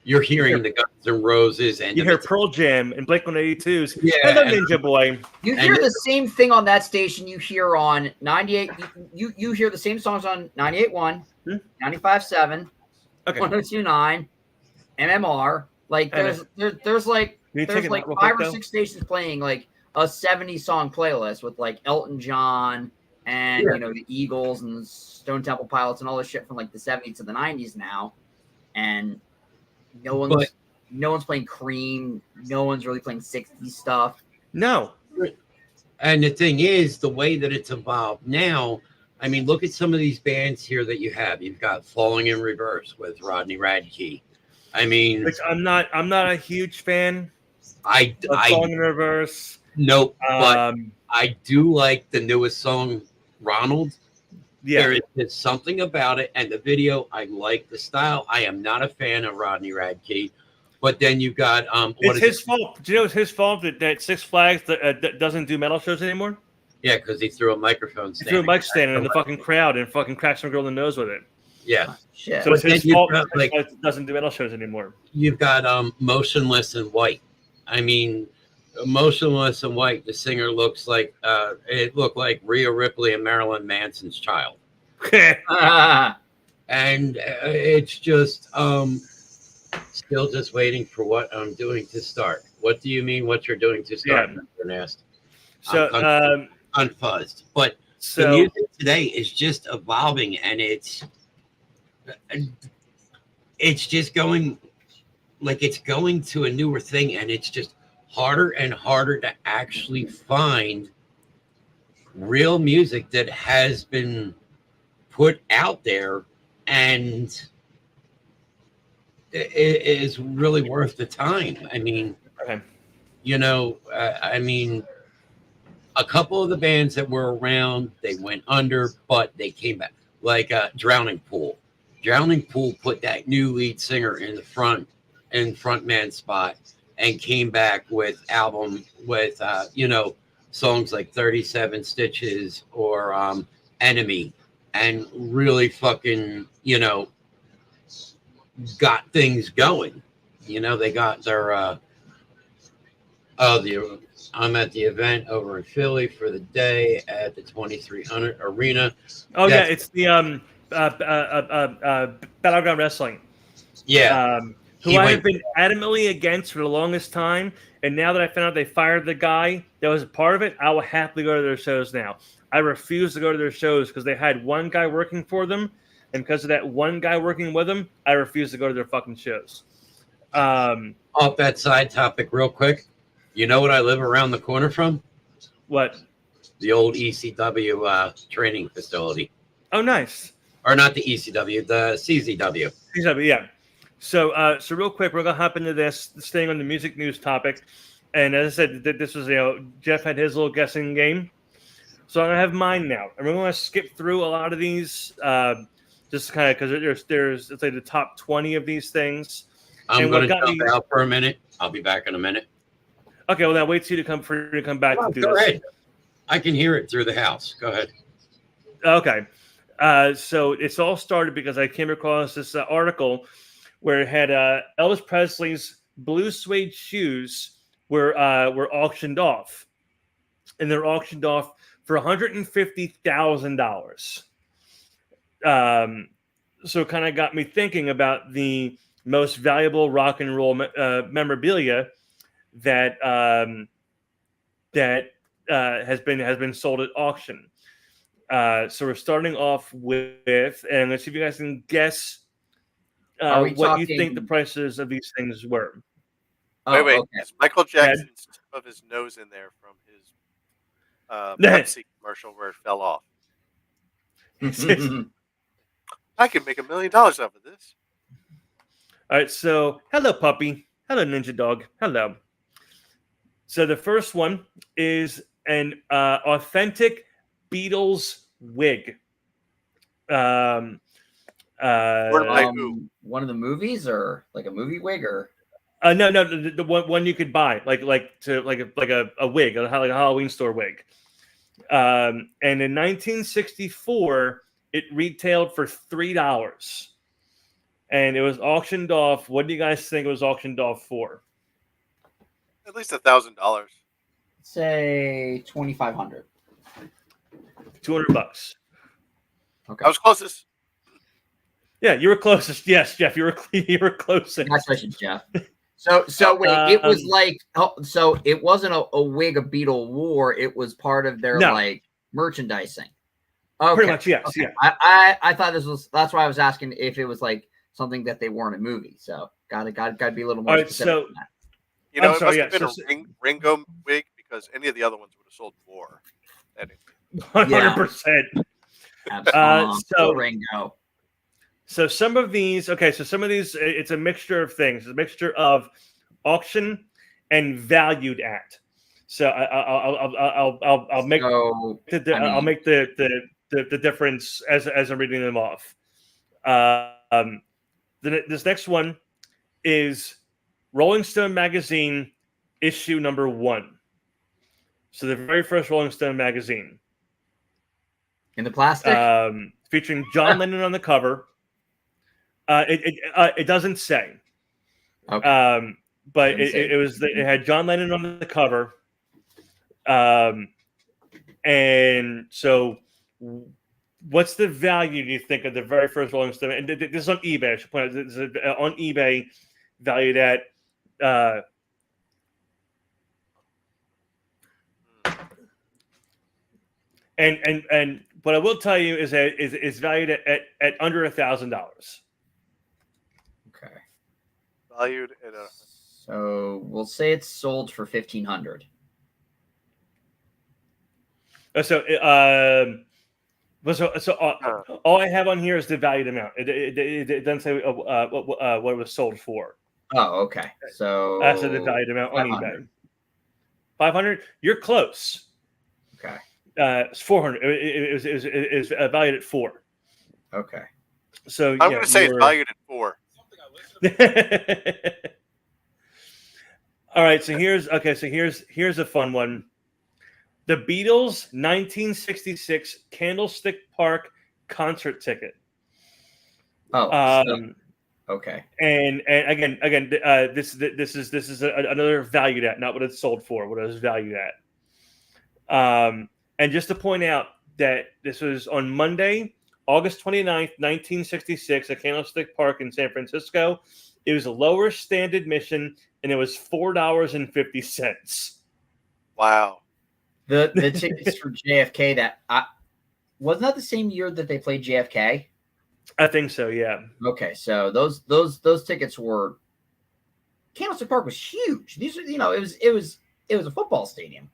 you're hearing the Guns N' Roses, and you hear Pearl Jam and Blink-182's. Yeah, Hello, Ninja Boy. You hear the same thing on that station you hear on 98. You hear the same songs on 98.1, 95.7, 102.9, MMR. Like there's like 5 or 6 stations playing like a 70 song playlist with like Elton John and the Eagles and the Stone Temple Pilots and all this shit from like the 70s to the 90s now, and no one's playing Cream. No one's really playing 60s stuff. No. And the thing is, the way that it's evolved now, I mean, look at some of these bands here that you have. You've got Falling in Reverse with Rodney Radke. I mean, which I'm not a huge fan. I Falling in Reverse. Nope, but I do like the newest song, Ronald. Yeah. There is just something about it, and the video. I like the style. I am not a fan of Rodney Radke, but then you got It's his fault. Do you know it's his fault that Six Flags that doesn't do metal shows anymore? Yeah, because he threw a microphone stand. He threw a mic stand in the fucking crowd and fucking cracked some girl in the nose with it. Yeah, shit. So it's But his then fault you've that got, like- Six Flags doesn't do metal shows anymore. You've got Motionless in White. I mean, Motionless in White. The singer looks like it looked like Rhea Ripley and Marilyn Manson's child. And it's just still just waiting for what I'm doing to start. What do you mean? What you're doing to start, Mr. Nast? So unfuzzed. But so the music today is just evolving, and it's just going like it's going to a newer thing, and it's just harder and harder to actually find real music that has been put out there and it is really worth the time. I mean, you know, I mean, a couple of the bands that were around, they went under, but they came back. Like Drowning Pool. Drowning Pool put that new lead singer in the frontman spot and came back with album with you know, songs like 37 Stitches or Enemy, and really fucking, you know, got things going. You know, they got their I'm at the event over in Philly for the day at the 2300 Arena. Oh yeah, it's the Battleground Wrestling. Yeah. Who I have been adamantly against for the longest time, and now that I found out they fired the guy that was a part of it, I will happily go to their shows now. I refuse to go to their shows because they had one guy working for them, and because of that one guy working with them, I refuse to go to their fucking shows. Off that side topic real quick, you know what I live around the corner from? What? The old ECW training facility. Oh, nice. Or not the ECW, the CZW. CZW, yeah. So real quick, we're gonna hop into this, staying on the music news topic. And as I said, this was, you know, Jeff had his little guessing game, so I'm gonna have mine now, and we're gonna skip through a lot of these, just kind of because there's let's say the top 20 of these things. I'm gonna jump out for a minute. I'll be back in a minute. Okay, well now wait till you to come back to do go this. ahead. I can hear it through the house. Go ahead. Okay, so it's all started because I came across this article where it had Elvis Presley's blue suede shoes were auctioned off, and they're auctioned off for $150,000. So it kind of got me thinking about the most valuable rock and roll memorabilia that has been sold at auction. So we're starting off with, and let's see if you guys can guess what you think the prices of these things were. Wait. Okay. Is Michael Jackson's tip of his nose in there from his Pepsi commercial where it fell off? I can make $1 million off of this. All right, so hello, puppy. Hello, Ninja Dog. Hello. So the first one is an authentic Beatles wig. One of the movies, or like a movie wig, or no, the one you could buy, like a wig, like a Halloween store wig. And in 1964, it retailed for $3, and it was auctioned off. What do you guys think it was auctioned off for? At least $1,000. say $2,500. $200. Okay. I was closest. Yeah, you were closest. Yes, Jeff, you were closest. Congratulations, Jeff. So wait, it was like, so it wasn't a wig a Beatle wore. It was part of their like merchandising. Okay. Pretty much, yes. Okay. Yeah. I thought this was. That's why I was asking if it was like something that they wore in a movie. So gotta be a little more specific. So You know, it must have been a Ringo wig because any of the other ones would have sold more. 100%. Absolutely. Ringo. So some of these, it's a mixture of things. It's a mixture of auction and valued at. So I'll make the difference as I'm reading them off. This next one is Rolling Stone magazine issue number 1. So the very first Rolling Stone magazine. In the plastic? Featuring John Lennon on the cover. It doesn't say. Okay. But it had John Lennon on the cover. And so what's the value, do you think, of the very first Rolling Stone? And this is on eBay. I should point out, this is on eBay, valued at and what I will tell you is that it's valued at under $1,000. Okay. Valued at So we'll say it's sold for $1,500. So all I have on here is the valued amount. It doesn't say what it was sold for. Oh, okay. So that's the valued amount on eBay. 500. You're close. Okay. It's 400. It was valued at 4. Okay. So I'm going to say it's valued at 4. All right. So here's a fun one. The Beatles 1966 Candlestick Park concert ticket. Oh. Okay. And again, this is another valued at, not what it's sold for, what it was valued at. And just to point out that this was on Monday, August 29th, 1966, at Candlestick Park in San Francisco. It was a lower stand admission, and it was $4.50. Wow. The tickets for JFK wasn't that the same year that they played JFK? I think so, yeah. Okay, so those tickets were Candlestick Park was huge. These are, it was a football stadium.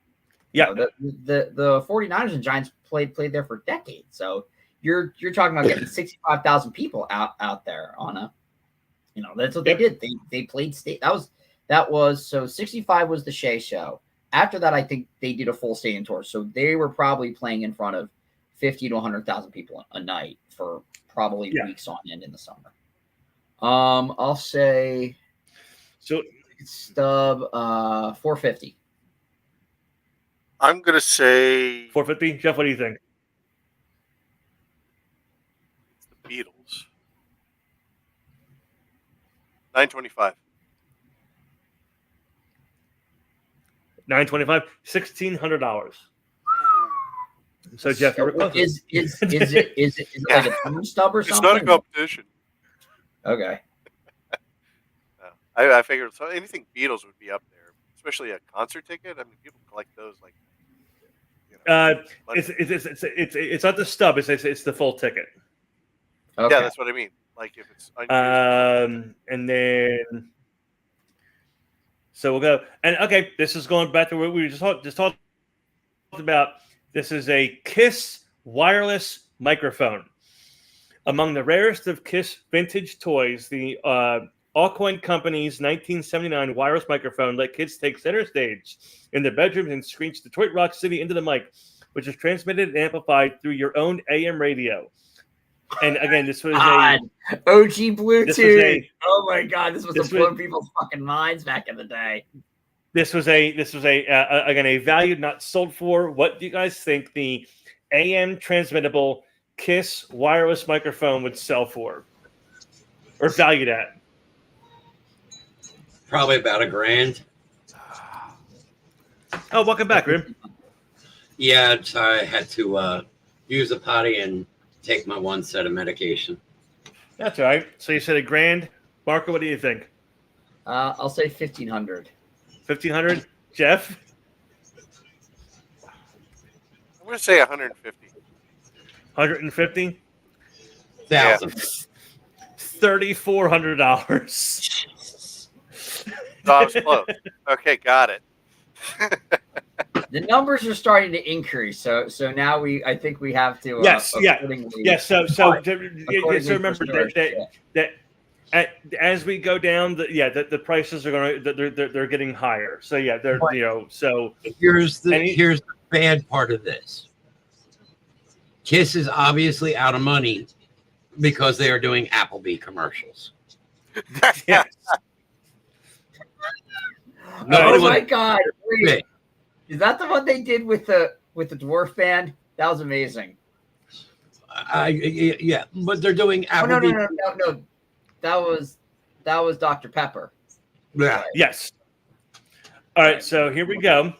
Yeah. The 49ers and Giants played there for decades. So you're talking about getting 65,000 people out there on a, that's what they did. They played state. That was so 65 was the Shea show. After that, I think they did a full stadium tour. So they were probably playing in front of 50 to 100,000 people a night for probably weeks on end in the summer. I'll say stub 450. I'm gonna say 450. Jeff, what do you think? The Beatles. 925. 925, $1,600. So Jeff, you're close. Is it like a time stub or something? It's not a competition. Okay. I figured anything Beatles would be up there, especially a concert ticket. I mean, people collect those like. It's not the stub. It's the full ticket. Okay. Yeah, that's what I mean. Like if it's unused. And then. So we'll go, and okay, this is going back to what we just talked about. This is a KISS wireless microphone. Among the rarest of KISS vintage toys, the Alcoin Company's 1979 wireless microphone let kids take center stage in their bedrooms and screech Detroit Rock City into the mic, which is transmitted and amplified through your own AM radio. And again, this was OG Bluetooth. Oh my God, this was to blow people's fucking minds back in the day. This was again a valued, not sold for. What do you guys think the AM transmittable KISS wireless microphone would sell for, or valued at? Probably about $1,000. Oh, welcome back, Grim. Yeah, I had to use a potty and take my one set of medication. That's all right. So you said $1,000. Marco, what do you think? I'll say 1,500. 1,500. Jeff? I'm going to say 150. 150? Yeah. $3,400. So I was close. Okay, got it. The numbers are starting to increase, so now I think we have to. Yes, yeah. So remember that as we go down, the prices are going to they're getting higher. So yeah, they're so here's the bad part of this. Kiss is obviously out of money because they are doing Applebee commercials. Yes. Oh my God! Wait, is that the one they did with the dwarf band? That was amazing. Yeah, but they're doing Applebee. No. That was Dr. Pepper. Yeah. Right. Yes. All right. So here we go.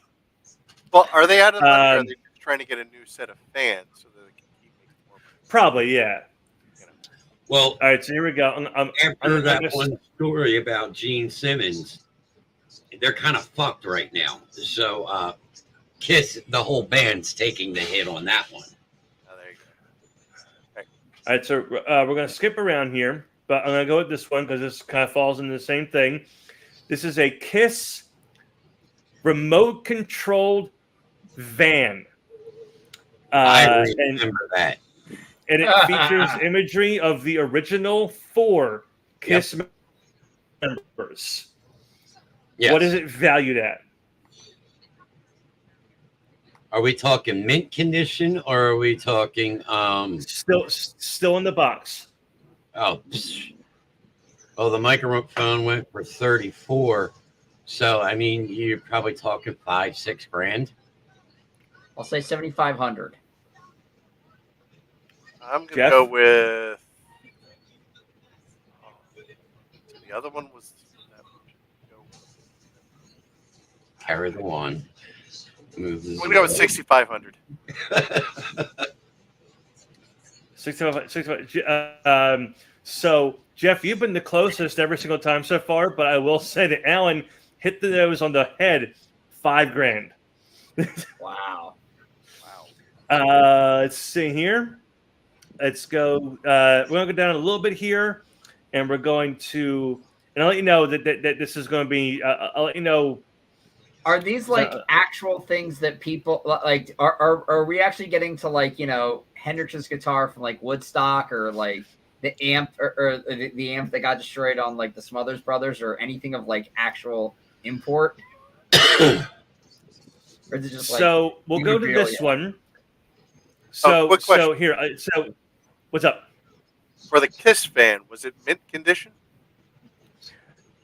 Well, are they out of money, or are they just trying to get a new set of fans so that they can keep making more money? Probably, yeah. Well, all right. So here we go. After that one story about Gene Simmons, they're kind of fucked right now. So Kiss, the whole band's taking the hit on that one. Oh, there you go. Okay. All right. So we're going to skip around here, but I'm going to go with this one because this kind of falls into the same thing. This is a Kiss remote-controlled van. I remember that. And it features imagery of the original 4 Kiss members. Yes. What is it valued at? Are we talking mint condition, or are we talking still in the box? Oh, the microphone went for 34. So I mean, you're probably talking $5-6 grand. I'll say 7,500. I'm gonna go with the other one was Carry the one. I'm gonna go with 6,500. 6,500. So Jeff, you've been the closest every single time so far, but I will say that Alan hit the nose on the head. $5 grand. Wow. Let's see here. Let's go. We're going to go down a little bit here, and we're going to. And I'll let you know that this is going to be. I'll let you know. Are these like actual things that people like? Are we actually getting to like Hendrix's guitar from like Woodstock, or like the amp or the amp that got destroyed on like the Smothers Brothers, or anything of like actual import? Or is it just like, so we'll go to this one. So here. So what's up? For the Kiss fan, was it mint condition?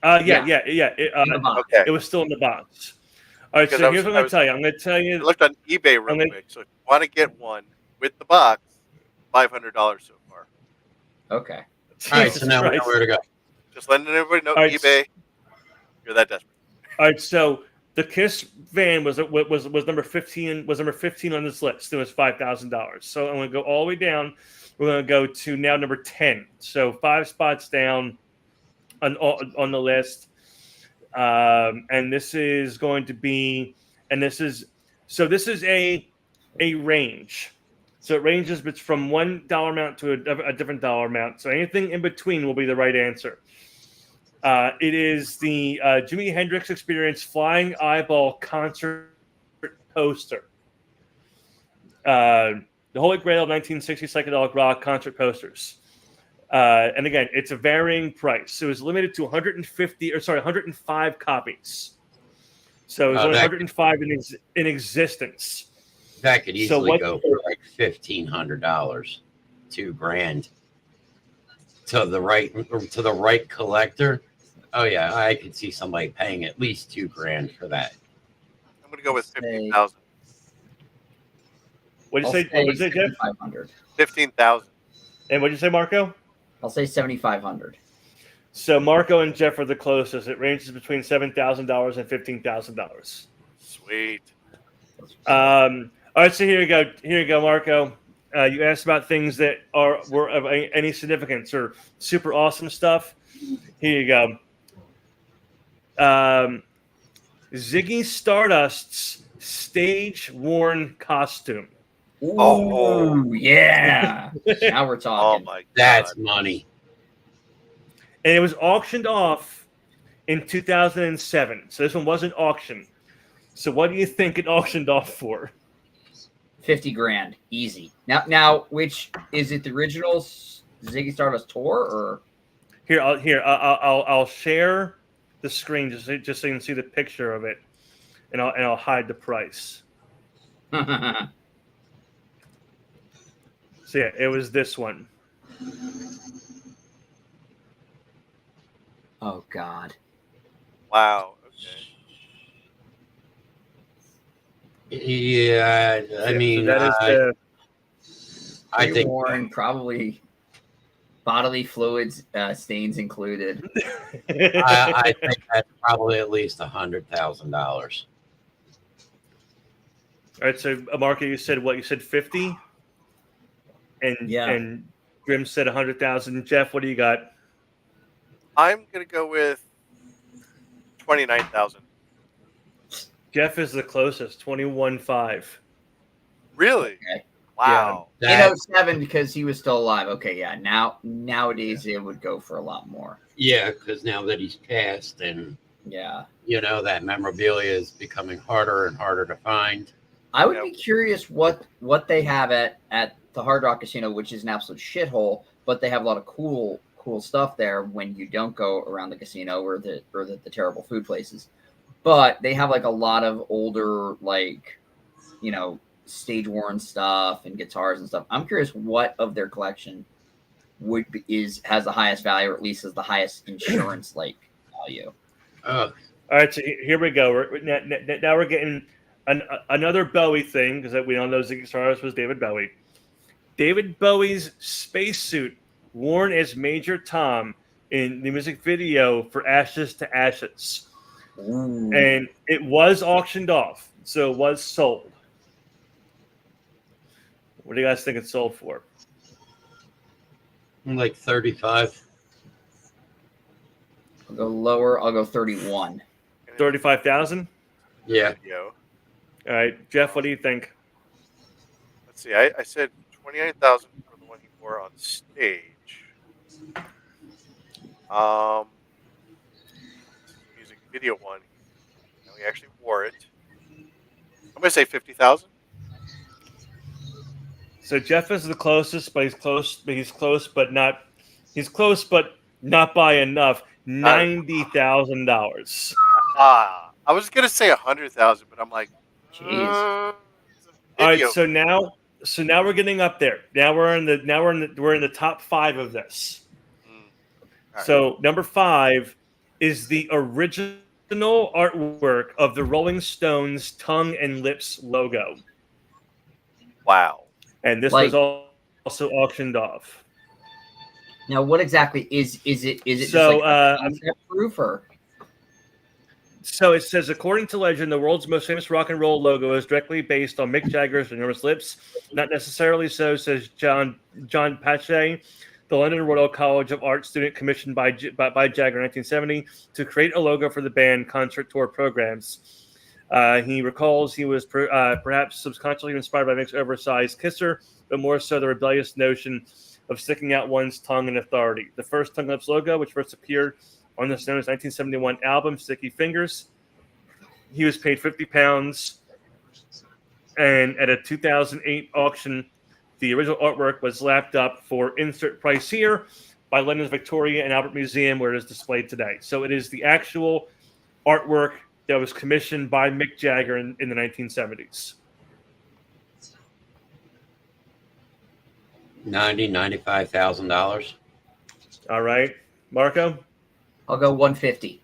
Yeah. It was still in the box. All right, so here's what I'm going to tell you. I'm going to tell you. I looked on eBay real quick. So if you want to get one with the box, $500 so far. Okay. All right, so now we know where to go. Just letting everybody know, right, eBay. You're that desperate. All right, so the Kiss van was number 15. Was number 15 on this list. It was $5,000. So I'm going to go all the way down. We're going to go to now number 10. So 5 spots down on the list. And this is going to be, this is a range. So it ranges from $1 amount to a different dollar amount. So anything in between will be the right answer. It is the Jimi Hendrix Experience Flying Eyeball concert poster. The Holy Grail 1960 psychedelic rock concert posters. And again, it's a varying price. It was limited to 105 copies. So it was only 105 in existence. That could easily go for like $1,500, $2 grand to the right collector. Oh yeah, I could see somebody paying at least $2 grand for that. I'm gonna go with 15,000. What did you say, Jeff? 15,000. And what did you say, Marco? I'll say 7,500. So Marco and Jeff are the closest. It ranges between $7,000 and $15,000. Sweet. All right, so here you go, Marco. You asked about things that were of any significance or super awesome stuff. Here you go. Ziggy Stardust's stage-worn costume. Ooh, yeah. Now we're talking. Oh my God. That's money. And it was auctioned off in 2007. So this one wasn't auctioned. So what do you think it auctioned off for? 50 grand, easy. Now, which is it? The original Ziggy Stardust tour, or I'll share the screen just so you can see the picture of it, and I'll hide the price. So yeah, it was this one. Oh God! Wow. Okay. Yeah, I mean, so that is I think Warren probably bodily fluids stains included. I think that's probably at least $100,000. All right, so Marco, you said what? You said 50, and Grim said 100,000. Jeff, what do you got? I'm gonna go with 29,000. Jeff is the closest, 21.5. Really? Okay. Wow. In 07 because he was still alive. Okay, yeah. Nowadays it would go for a lot more. Yeah, because now that he's passed, and that memorabilia is becoming harder and harder to find. I would be curious what they have at the Hard Rock Casino, which is an absolute shithole, but they have a lot of cool stuff there when you don't go around the casino or the terrible food places. But they have like a lot of older, like, stage worn stuff and guitars and stuff. I'm curious what of their collection has the highest value, or at least has the highest insurance value. All right, so here we go. Now we're getting another Bowie thing, because we all know Ziggy Stardust was David Bowie. David Bowie's spacesuit worn as Major Tom in the music video for Ashes to Ashes. Ooh. And it was auctioned off, so it was sold. What do you guys think it sold for? Like 35. I'll go lower. I'll go 31. 35,000? Yeah. Yo. All right, Jeff, what do you think? Let's see. I said 29,000 for the one he wore on stage. Music video one. He actually wore it. I'm gonna say 50,000. So Jeff is the closest, but he's close but not by enough. $90,000. I was gonna say 100,000, but I'm like, jeez. All right, so now we're getting up there. Now we're in the top 5 of this. Right. So number 5 is the original artwork of the Rolling Stones tongue and lips logo. Wow. And this was also auctioned off. Now, what exactly is it? Is it so? Just like proof or? So it says, according to legend, the world's most famous rock and roll logo is directly based on Mick Jagger's enormous lips. Not necessarily so, says John Pache, the London Royal College of Art student commissioned by Jagger in 1970 to create a logo for the band concert tour programs. He recalls he was perhaps subconsciously inspired by Mick's oversized kisser, but more so the rebellious notion of sticking out one's tongue in authority. The first tongue lips logo, which first appeared on the Stones' 1971 album, Sticky Fingers. He was paid £50, and at a 2008 auction, the original artwork was lapped up for insert price here by London's Victoria and Albert Museum, where it is displayed today. So it is the actual artwork that was commissioned by Mick Jagger in the 1970s. $95,000. All right, Marco. I'll go 150.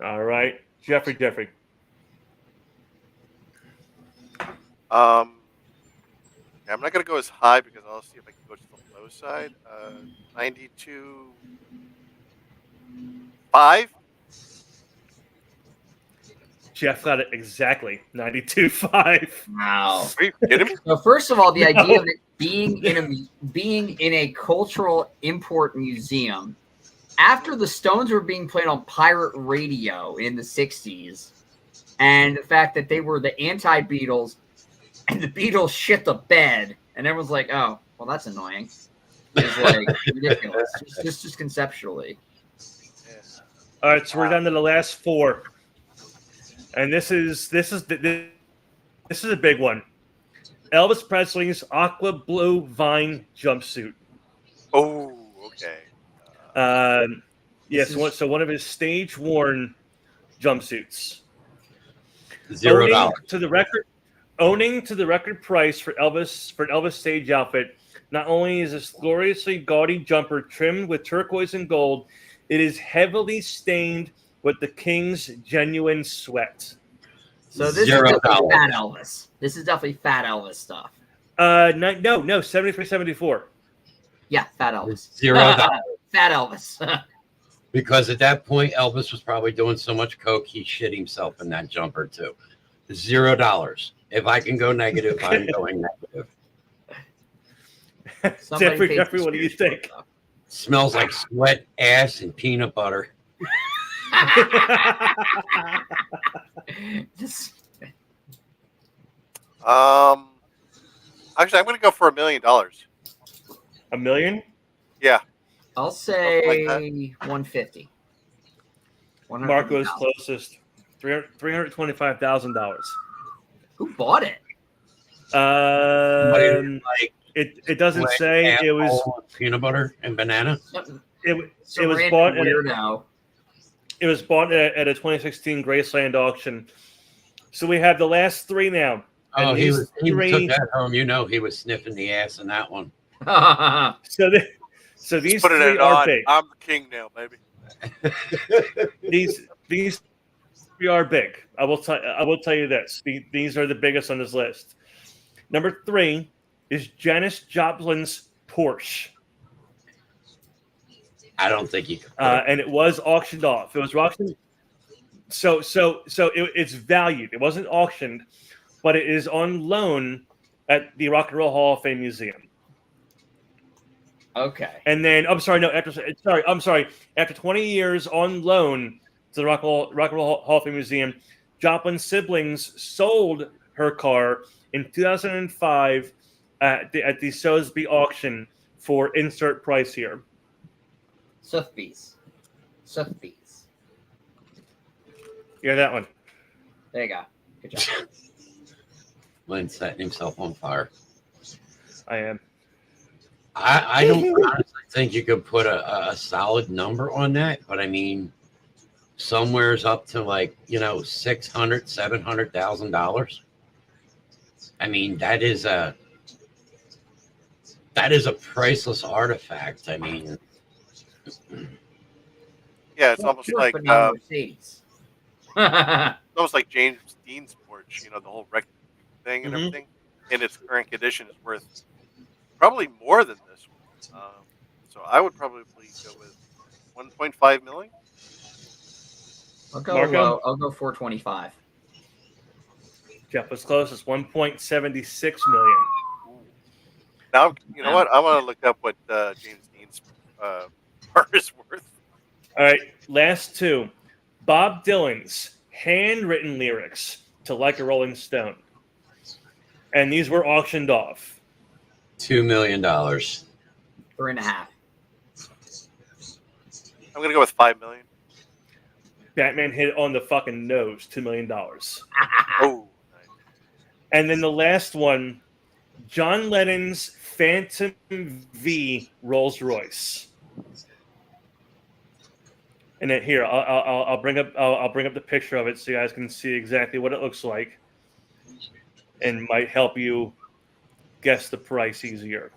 All right, Jeffrey. I'm not gonna go as high because I'll see if I can go to the low side. 92.5. Jeff got it exactly. 92.5. Wow. Are you kidding me? So first of all, the idea of it being in a cultural import museum after the Stones were being played on pirate radio in the 60s, and the fact that they were the anti-Beatles, and the Beatles shit the bed, and everyone's like, "Oh, well, that's annoying." It's like ridiculous, just conceptually. All right, so we're down to the last 4. And this is a big one. Elvis Presley's aqua blue vine jumpsuit. Oh, okay. Yes, so one of his stage worn jumpsuits. $0. Owning to the record price for an Elvis stage outfit. Not only is this gloriously gaudy jumper trimmed with turquoise and gold, it is heavily stained with the King's genuine sweat. So this is definitely Fat Elvis. This is definitely Fat Elvis stuff. No, 73, 74. Yeah, Fat Elvis. $0. Fat Elvis. Because at that point, Elvis was probably doing so much coke, he shit himself in that jumper too. $0. If I can go negative, I'm going negative. Jeffrey, what do you think? Smells like sweat, ass, and peanut butter. Actually, I'm going to go for $1 million. $1 million? Yeah. I'll say 150. Marco's closest. $325,000. Who bought it? It doesn't say. It was peanut butter and banana. It was bought It was bought at a 2016 Graceland auction. So we have the last three now. Oh, he took that home. You know, he was sniffing the ass in that one. So these put it three in are on. big. I'm the king now, baby. These three are big. I will tell you this. These are the biggest on this list. Number 3 is Janis Joplin's Porsche. I don't think you can. And it was auctioned off. It was auctioned. So it's valued. It wasn't auctioned, but it is on loan at the Rock and Roll Hall of Fame Museum. Okay. And then after 20 years on loan to the Rock and Roll Hall of Fame Museum, Joplin's siblings sold her car in 2005 at the Sotheby auction for insert price here. Sotheby's. Yeah, that one. There you go. Good job. Lynn's setting himself on fire. I am. I don't honestly think you could put a solid number on that, but I mean, somewhere's up to $600,000, $700,000. I mean, that is a priceless artifact. I mean, yeah, it's almost like Mercedes. almost like James Dean's Porsche. The whole wreck thing and everything. In its current condition, is worth probably more than this one. So I would probably go with 1.5 million. I'll go 425. Jeff was closest, 1.76 million. Now you know what? I want to look up what James Dean's car is worth. All right, last two. Bob Dylan's handwritten lyrics to "Like a Rolling Stone," and these were auctioned off. $2 million. 3.5. I'm gonna go with 5 million. Batman hit it on the fucking nose. $2 million. Oh. And then the last one, John Lennon's Phantom V Rolls Royce. And then here, I'll bring up the picture of it so you guys can see exactly what it looks like, and might help you guess the price easier.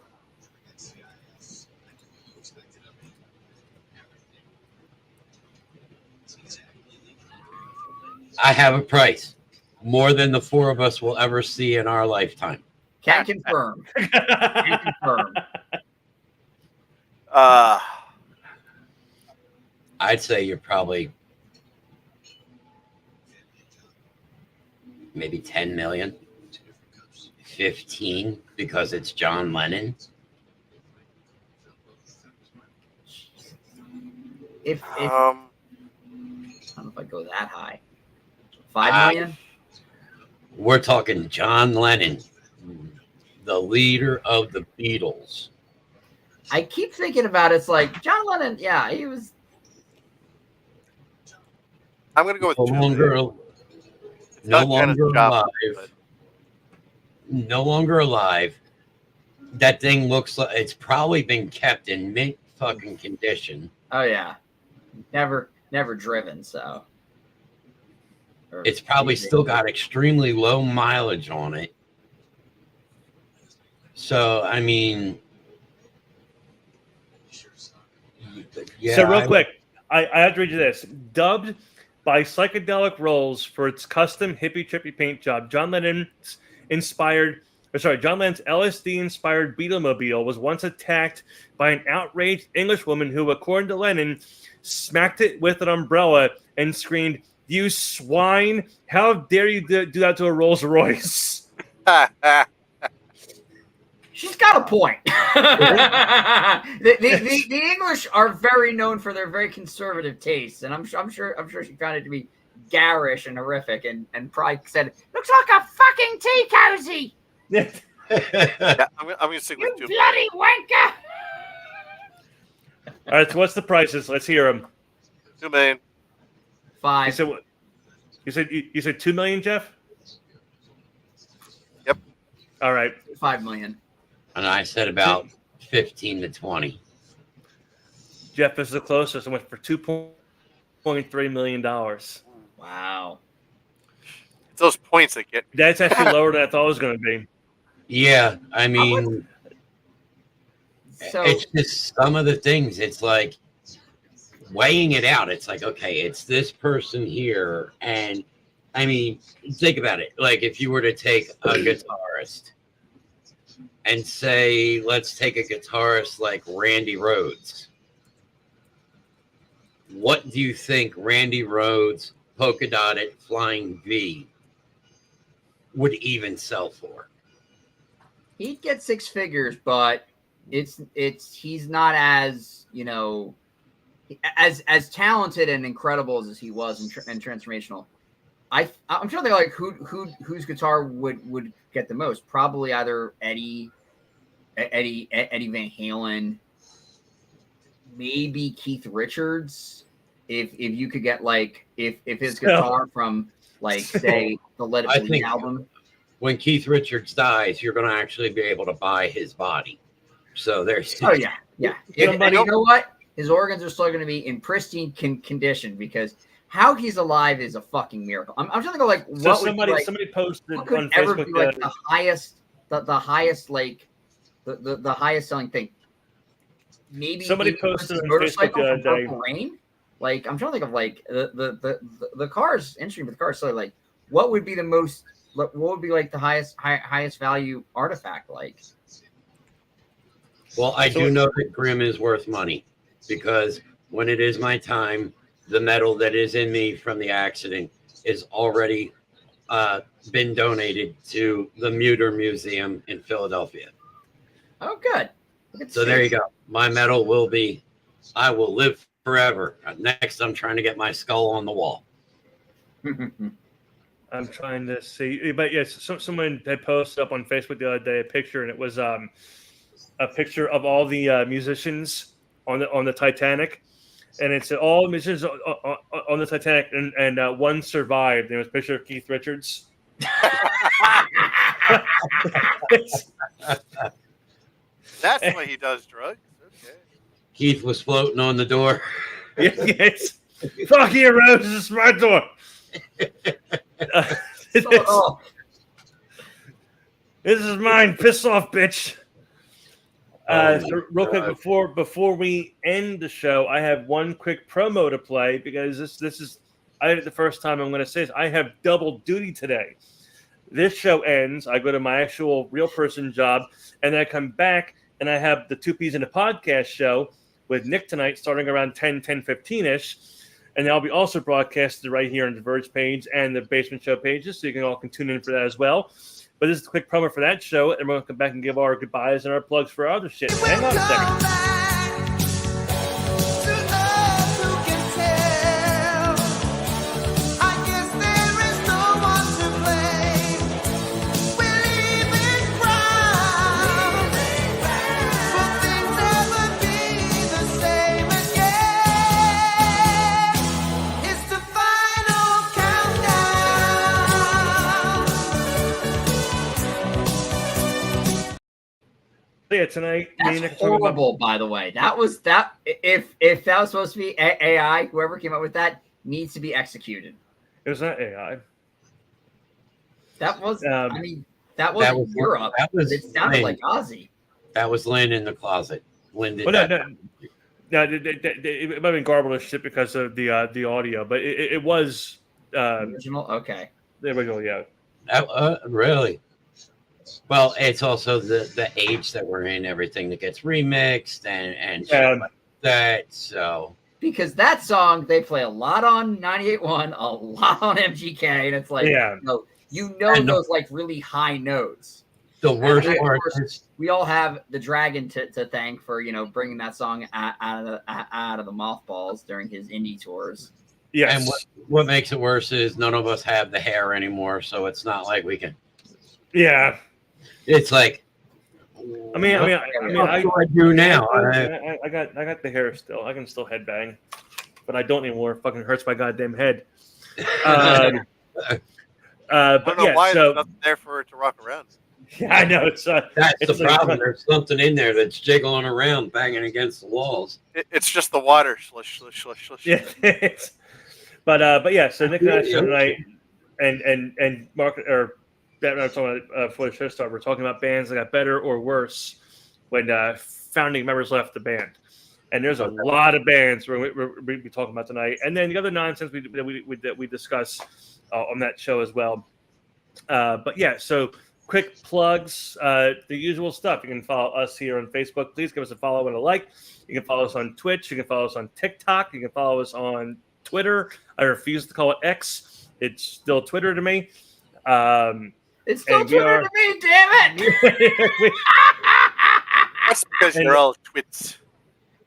I have a price more than the four of us will ever see in our lifetime. Can confirm. Can confirm. I'd say you're probably maybe 10 million, 15 because it's John Lennon. I don't know if I go that high. 5 million? We're talking John Lennon, the leader of the Beatles. I keep thinking about it. It's like John Lennon. Yeah, he was. I'm going to go with 2 million. No Tongue kinda longer chopped, alive. No longer alive. That thing looks like it's probably been kept in mint fucking condition. Oh yeah, never driven. So It's probably still got extremely low mileage on it. So I mean, yeah. So real quick, I have to read you this. Dubbed by Psychedelic Rolls for its custom hippie trippy paint job, John Lennon's LSD-inspired Beetlemobile was once attacked by an outraged English woman who, according to Lennon, smacked it with an umbrella and screamed, "You swine! How dare you do that to a Rolls Royce?" She's got a point. the English are very known for their very conservative tastes, and I'm sure she found it to be garish and horrific, and probably said, "Looks like a fucking tea cozy." Yeah, I'm gonna stick with You 2 bloody wanker! All right, so what's the prices? Let's hear them. 2 million. 5. You said what? You said 2 million, Jeff? Yep. All right. 5 million. And I said about 15 to 20. Jeff is the closest. I went for $2.3 million. Wow. It's those points that get me. That's actually lower than I thought it was going to be. Yeah, I mean, So it's just some of the things. It's like weighing it out. It's like, okay, it's this person here. And I mean, think about it. Like if you were to take a guitarist and say, let's take a guitarist like Randy Rhoads. What do you think Randy Rhoads' polka dotted Flying V would even sell for? he'd get 6 figures, but he's not as, as talented and incredible as he was and transformational. I'm trying to think like whose guitar would get the most. Probably either Eddie Van Halen, maybe Keith Richards. If you could get like if his guitar from like say the Let It Bleed album. When Keith Richards dies, you're going to actually be able to buy his body. So there's Oh yeah. And you know what? His organs are still going to be in pristine condition because how he's alive is a fucking miracle. I'm trying to go like what So would somebody posted what could on ever Facebook be like the highest like the highest selling thing. Maybe Somebody maybe posted on motorcycle Facebook the other from day. Purple Rain. Like I'm trying to think of like the cars instrument with the cars. So like what would be the most? What would be like the highest value artifact? Like, Well, I do know that Grimm is worth money because when it is my time, the metal that is in me from the accident is already been donated to the Muter Museum in Philadelphia. oh, good. So there you go. My metal will be, I will live forever. Next, I'm trying to get my skull on the wall. I'm trying to see, but yes, someone had posted up on Facebook the other day a picture, and it was a picture of all the musicians on the Titanic, and it's all musicians on the Titanic, and one survived. There was a picture of Keith Richards. That's why he does drugs. Okay. Keith was floating on the door. Yes. Fuck you, Rose. This is my door. This is mine. Piss off, bitch. So real quick before we end the show, I have one quick promo to play because this is the first time I'm going to say this. I have double duty today. This show ends. I go to my actual real person job, and then I come back and I have the 2 Ps in the podcast show with Nick tonight, starting around 10:15ish. And I'll be also broadcasted right here on the Verge page and the Basement Show pages, so you can all tune in for that as well. But this is a quick promo for that show, and we're going to come back and give our goodbyes and our plugs for our other shit. Hang on a second. But yeah, tonight. That's horrible, by the way. That was that. If that was supposed to be AI, whoever came up with that needs to be executed. It was not AI. That was. I mean, that was Europe. That was. It sounded like Ozzy. That was Lynn in the closet. Lynn did Well, that. No, it might have been garbled as shit because of the audio, but it was original. Okay, there we go. Yeah, really. Well, it's also the age that we're in, everything that gets remixed and shit like that. So because that song they play a lot on 98.1, a lot on MGK, and it's like you know those like really high notes. The worst part is we all have the Dragon to thank for bringing that song out of the mothballs during his indie tours. Yes. And what makes it worse is none of us have the hair anymore, so it's not like we can. Yeah. It's like. I mean, I do now. I got the hair still. I can still headbang, but I don't anymore. It fucking hurts my goddamn head. I But don't know why there's nothing there for it to rock around. Yeah, I know it's that's it's the problem. There's something in there that's jiggling around, banging against the walls. It's just the water. Slush, slush, slush, slush. Yeah, but yeah. So Nick and I tonight, and Mark or Batman, I was talking about before the show started. We're talking about bands that got better or worse when founding members left the band, and there's a lot of bands we'll be talking about tonight, and then the other nonsense we discuss on that show as well. But yeah, so. Quick plugs, the usual stuff. You can follow us here on Facebook. Please give us a follow and a like. You can follow us on Twitch. You can follow us on TikTok. You can follow us on Twitter. I refuse to call it X. It's still Twitter to me. It's still Twitter to me, damn it! That's because you're all twits.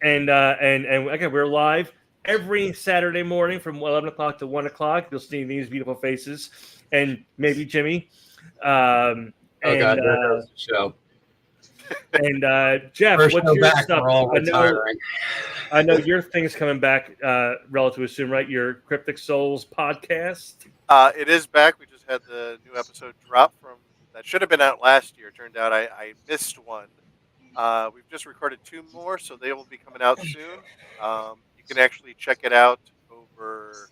And again, we're live every Saturday morning from 11 o'clock to 1 o'clock. You'll see these beautiful faces and maybe Jimmy. God, there goes the show. And Jeff, First what's your back, stuff? we're all retiring. I know your thing's coming back relatively soon, right? Your Cryptic Souls podcast. It is back. We just had the new episode drop from that should have been out last year. Turned out I missed one. We've just recorded 2 more, so they will be coming out soon. You can actually check it out over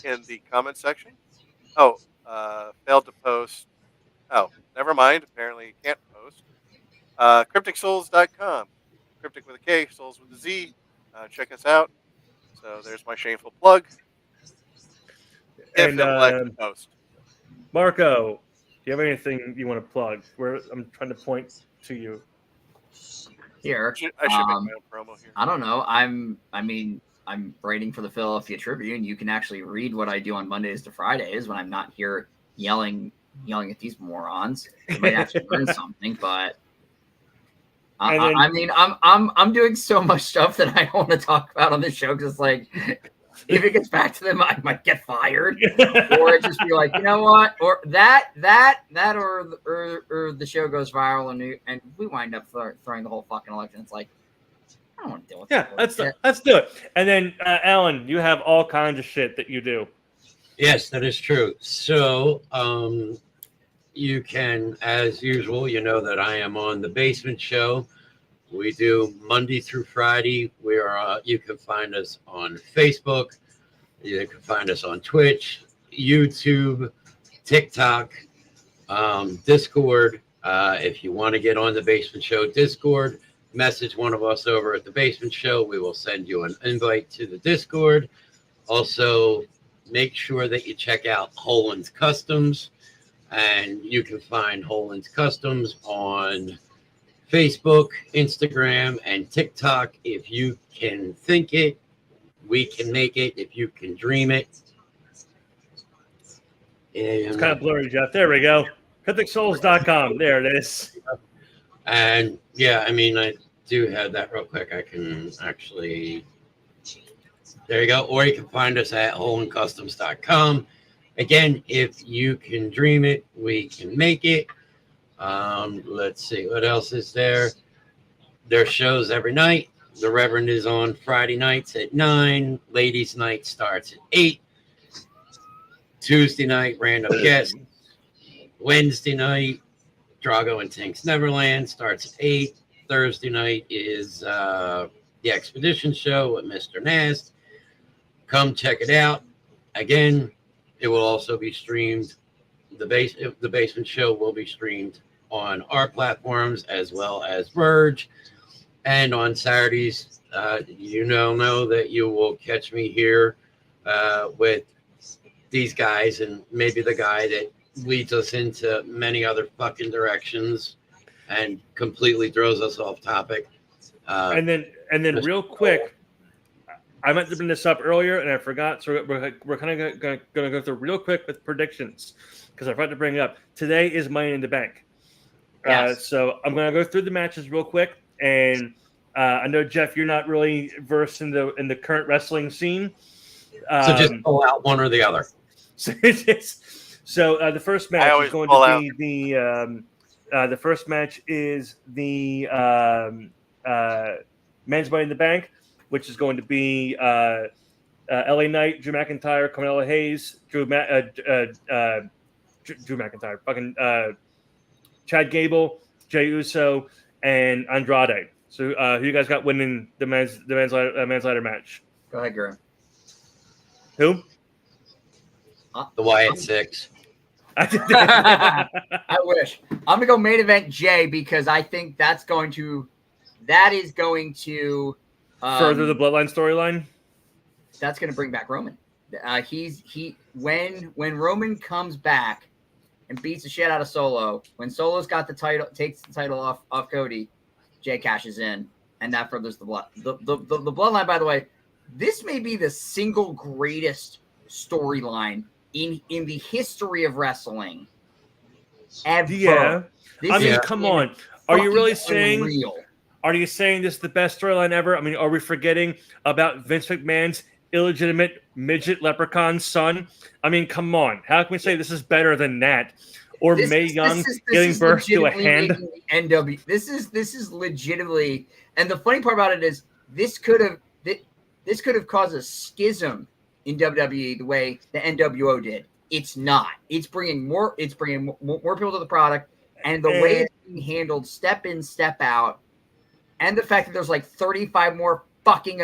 in the comment section. Oh, failed to post. Oh, never mind. Apparently you can't post. CrypticSouls.com. Cryptic with a K, Souls with a Z. Check us out. So there's my shameful plug. And post. Marco, do you have anything you want to plug? I'm trying to point to you. Here. I should make my own promo here. I don't know. I'm writing for the Philadelphia Tribune. You can actually read what I do on Mondays to Fridays when I'm not here yelling at these morons. You might actually learn something, but I'm doing so much stuff that I don't want to talk about on the show because it's like if it gets back to them, I might get fired, or it just be like, you know what, or that or the show goes viral and we wind up throwing the whole fucking election. It's like I don't want to deal with that. Let's do it. And then Alan, you have all kinds of shit that you do. Yes, that is true. So you can, as usual, you know that I am on the Basement Show. We do Monday through Friday. We are. You can find us on Facebook. You can find us on Twitch, YouTube, TikTok, Discord. If you want to get on the Basement Show Discord, message one of us over at the Basement Show. We will send you an invite to the Discord. Also, make sure that you check out Holand's Customs, and you can find Holand's Customs on Facebook, Instagram, and TikTok. If you can think it, we can make it. If you can dream it. It's kind of blurry, Jeff. There we go. CrypticSouls.com. There it is. And yeah, I mean, I do have that real quick. I can actually. There you go. Or you can find us at holandcustoms.com. Again, if you can dream it, we can make it. Let's see. What else is there? There's shows every night. The Reverend is on Friday nights at 9. Ladies' night starts at 8. Tuesday night, random guest. Wednesday night, Drago and Tink's Neverland starts at 8. Thursday night is the Expedition Show with Mr. Nast. Come check it out. Again, it will also be streamed. The Basement Show will be streamed on our platforms as well as Verge. And on Saturdays, you know that you will catch me here with these guys and maybe the guy that leads us into many other fucking directions and completely throws us off topic. And then real quick, I meant to bring this up earlier and I forgot. So we're kind of going to go through real quick with predictions because I forgot to bring it up. Today is Money in the Bank. Yes. So I'm going to go through the matches real quick. And I know, Jeff, you're not really versed in the current wrestling scene. So just pull out one or the other. So the first match is going to be the first match is the men's Money in the Bank, which is going to be LA Knight, Drew McIntyre, Carmelo Hayes, Drew McIntyre, fucking Chad Gable, Jey Uso, and Andrade. So who you guys got winning the men's ladder match? Go ahead, Guru. Who? The Wyatt Six. I wish. I'm gonna go main event Jay because I think that is going to further the bloodline storyline. That's going to bring back Roman. When Roman comes back and beats the shit out of Solo, when Solo's got the title, takes the title off Cody, Jay cashes in, and that furthers the bloodline. By the way, this may be the single greatest storyline in the history of wrestling ever. Yeah, I mean, come on. Are you really saying? Unreal. Are you saying this is the best storyline ever? I mean, are we forgetting about Vince McMahon's illegitimate midget leprechaun son? I mean, come on. How can we say this is better than that? Or Mae Young giving birth to a hand? This is legitimately, and the funny part about it is this could have caused a schism in WWE the way the NWO did. It's not. It's bringing more people to the product, and the way it's being handled, step in, step out. And the fact that there's like 35 more fucking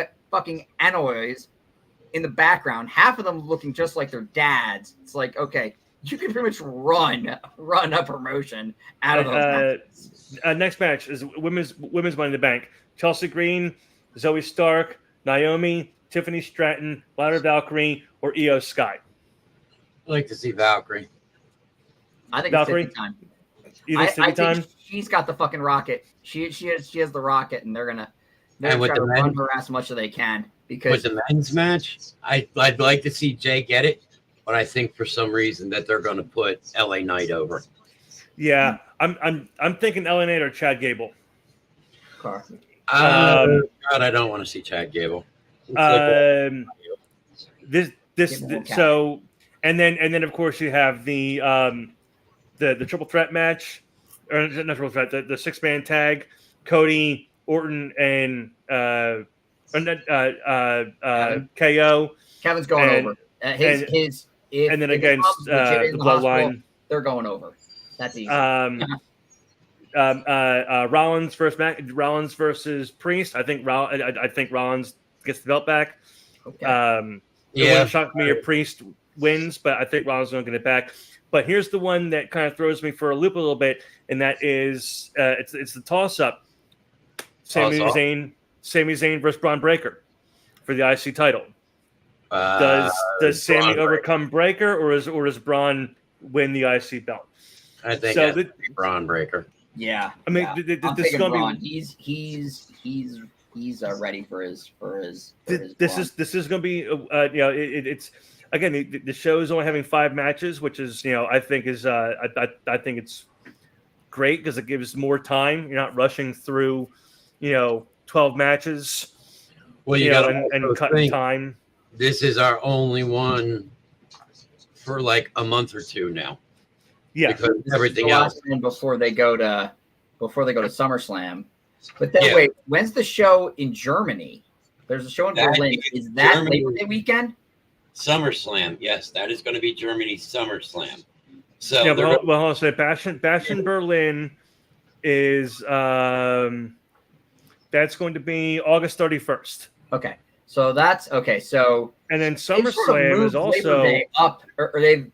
Anoys in the background, half of them looking just like their dads. It's like, okay, you can pretty much run a promotion out of those matches. Next match is women's Money in the Bank. Chelsea Green, Zoe Stark, Naomi, Tiffany Stratton, Ladder Valkyrie, or Io Sky. I'd like to see Valkyrie. I think Valkyrie? it's 50 time. I think she's got the fucking rocket. She has the rocket, and they're gonna try to run her ass as much as they can. Because with the men's match, I'd like to see Jay get it, but I think for some reason that they're going to put LA Knight over. Yeah, I'm thinking LA Knight or Chad Gable. God, I don't want to see Chad Gable. So, and then of course you have the triple threat match, or not triple threat, the 6-man tag, Cody, Orton, and KO. Kevin's going over. And then against the Bloodline, they're going over. That's easy. Rollins versus Priest. I think Rollins gets the belt back. Okay. It wouldn't shock me if Priest wins, but I think Rollins is going to get it back. But here's the one that kind of throws me for a loop a little bit, and that is it's the toss-up. Sami Zayn versus Braun Breaker for the IC title. Does Sami overcome Breaker, or does Braun win the IC belt? I think it's Braun Breaker. Yeah, I mean, this is going to be. He's ready for his. This is going to be. It's again the show is only having 5 matches, which is I think it's great because it gives more time. You're not rushing through 12 matches. Well, you got and cutting time. This is our only one for like a month or two now. Yeah, because everything else before they go to SummerSlam. But then wait, when's the show in Germany? There's a show in Berlin. Is that Labor Day weekend? SummerSlam, yes, that is going to be Germany's SummerSlam. So yeah, I'll say Bash in Berlin is That's going to be August 31st. Okay. So that's okay. So and then they've sort of SummerSlam moved is also Labor Day up, or they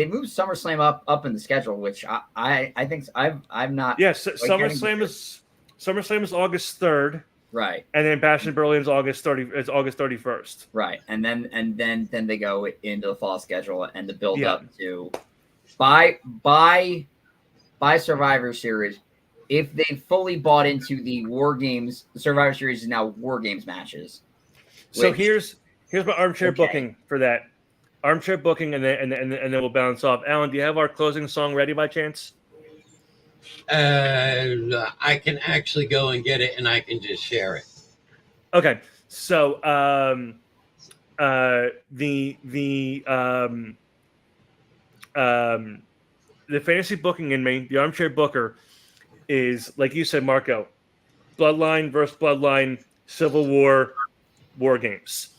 moved SummerSlam up in the schedule, which I think I'm not. Yes, SummerSlam is August 3rd. Right. And then Bash in Berlin is August 31st. Right. And then they go into the fall schedule and the build up to by Survivor Series. If they fully bought into the War Games, the Survivor Series is now War Games matches. So here's my armchair booking for that. Armchair booking, and then we'll bounce off. Alan, do you have our closing song ready by chance? I can actually go and get it, and I can just share it. Okay. So the fantasy booking in me, the armchair booker, is like you said, Marco. Bloodline versus Bloodline, Civil War, War Games.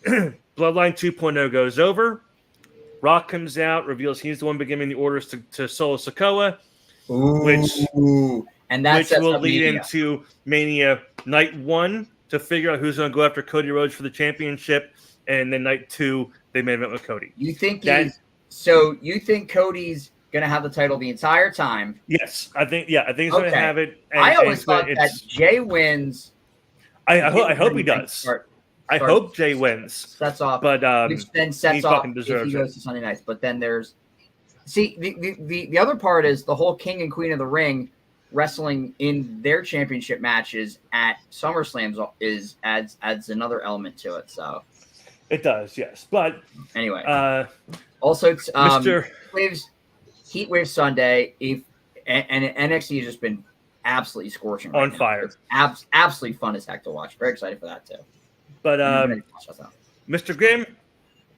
Bloodline 2.0 goes over. Rock comes out, reveals he's the one giving the orders to Solo Sikoa, which will lead into Mania Night 1 to figure out who's going to go after Cody Rhodes for the championship, and then Night 2 they main event with Cody. You think you think Cody's going to have the title the entire time? Yes, I think he's going to have it. I always thought that Jay wins. I hope he does. I hope Jay wins. That's off, but which then sets off if he goes to Sunday nights. But then there's the other part is the whole King and Queen of the Ring wrestling in their championship matches at SummerSlam adds another element to it. So it does, yes. But anyway, also it's Heatwave Sunday. And NXT has just been absolutely scorching on fire. It's absolutely fun as heck to watch. Very excited for that too. But Mr. Grimm,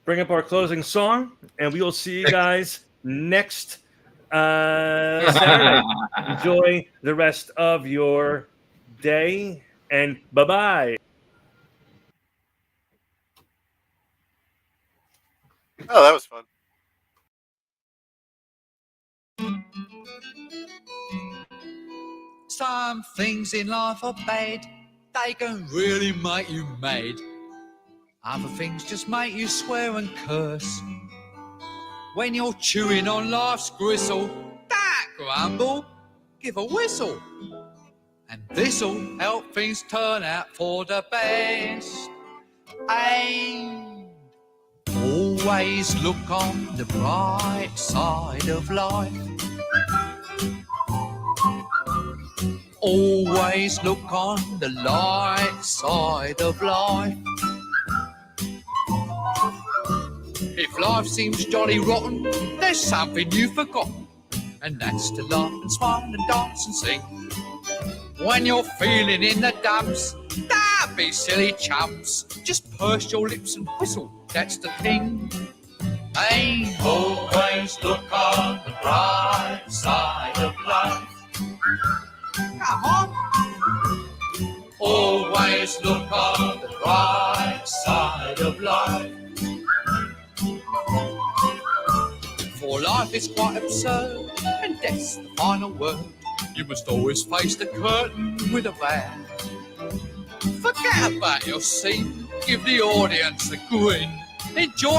bring up our closing song, and we will see you guys next Saturday. Enjoy the rest of your day, and bye-bye. Oh, that was fun. Some things in life are bad. They can really make you mad. Other things just make you swear and curse. When you're chewing on life's gristle, don't grumble, give a whistle. And this'll help things turn out for the best. And always look on the bright side of life. Always look on the light side of life. If life seems jolly rotten, there's something you've forgotten, and that's to laugh and smile and dance and sing. When you're feeling in the dumps, don't be silly chumps. Just purse your lips and whistle, that's the thing. Hey, always look on the bright side of life. Come on. Always look on the bright side of life. For life is quite absurd, and death's the final word. You must always face the curtain with a bow. Forget about your scene, give the audience a grin. Enjoy.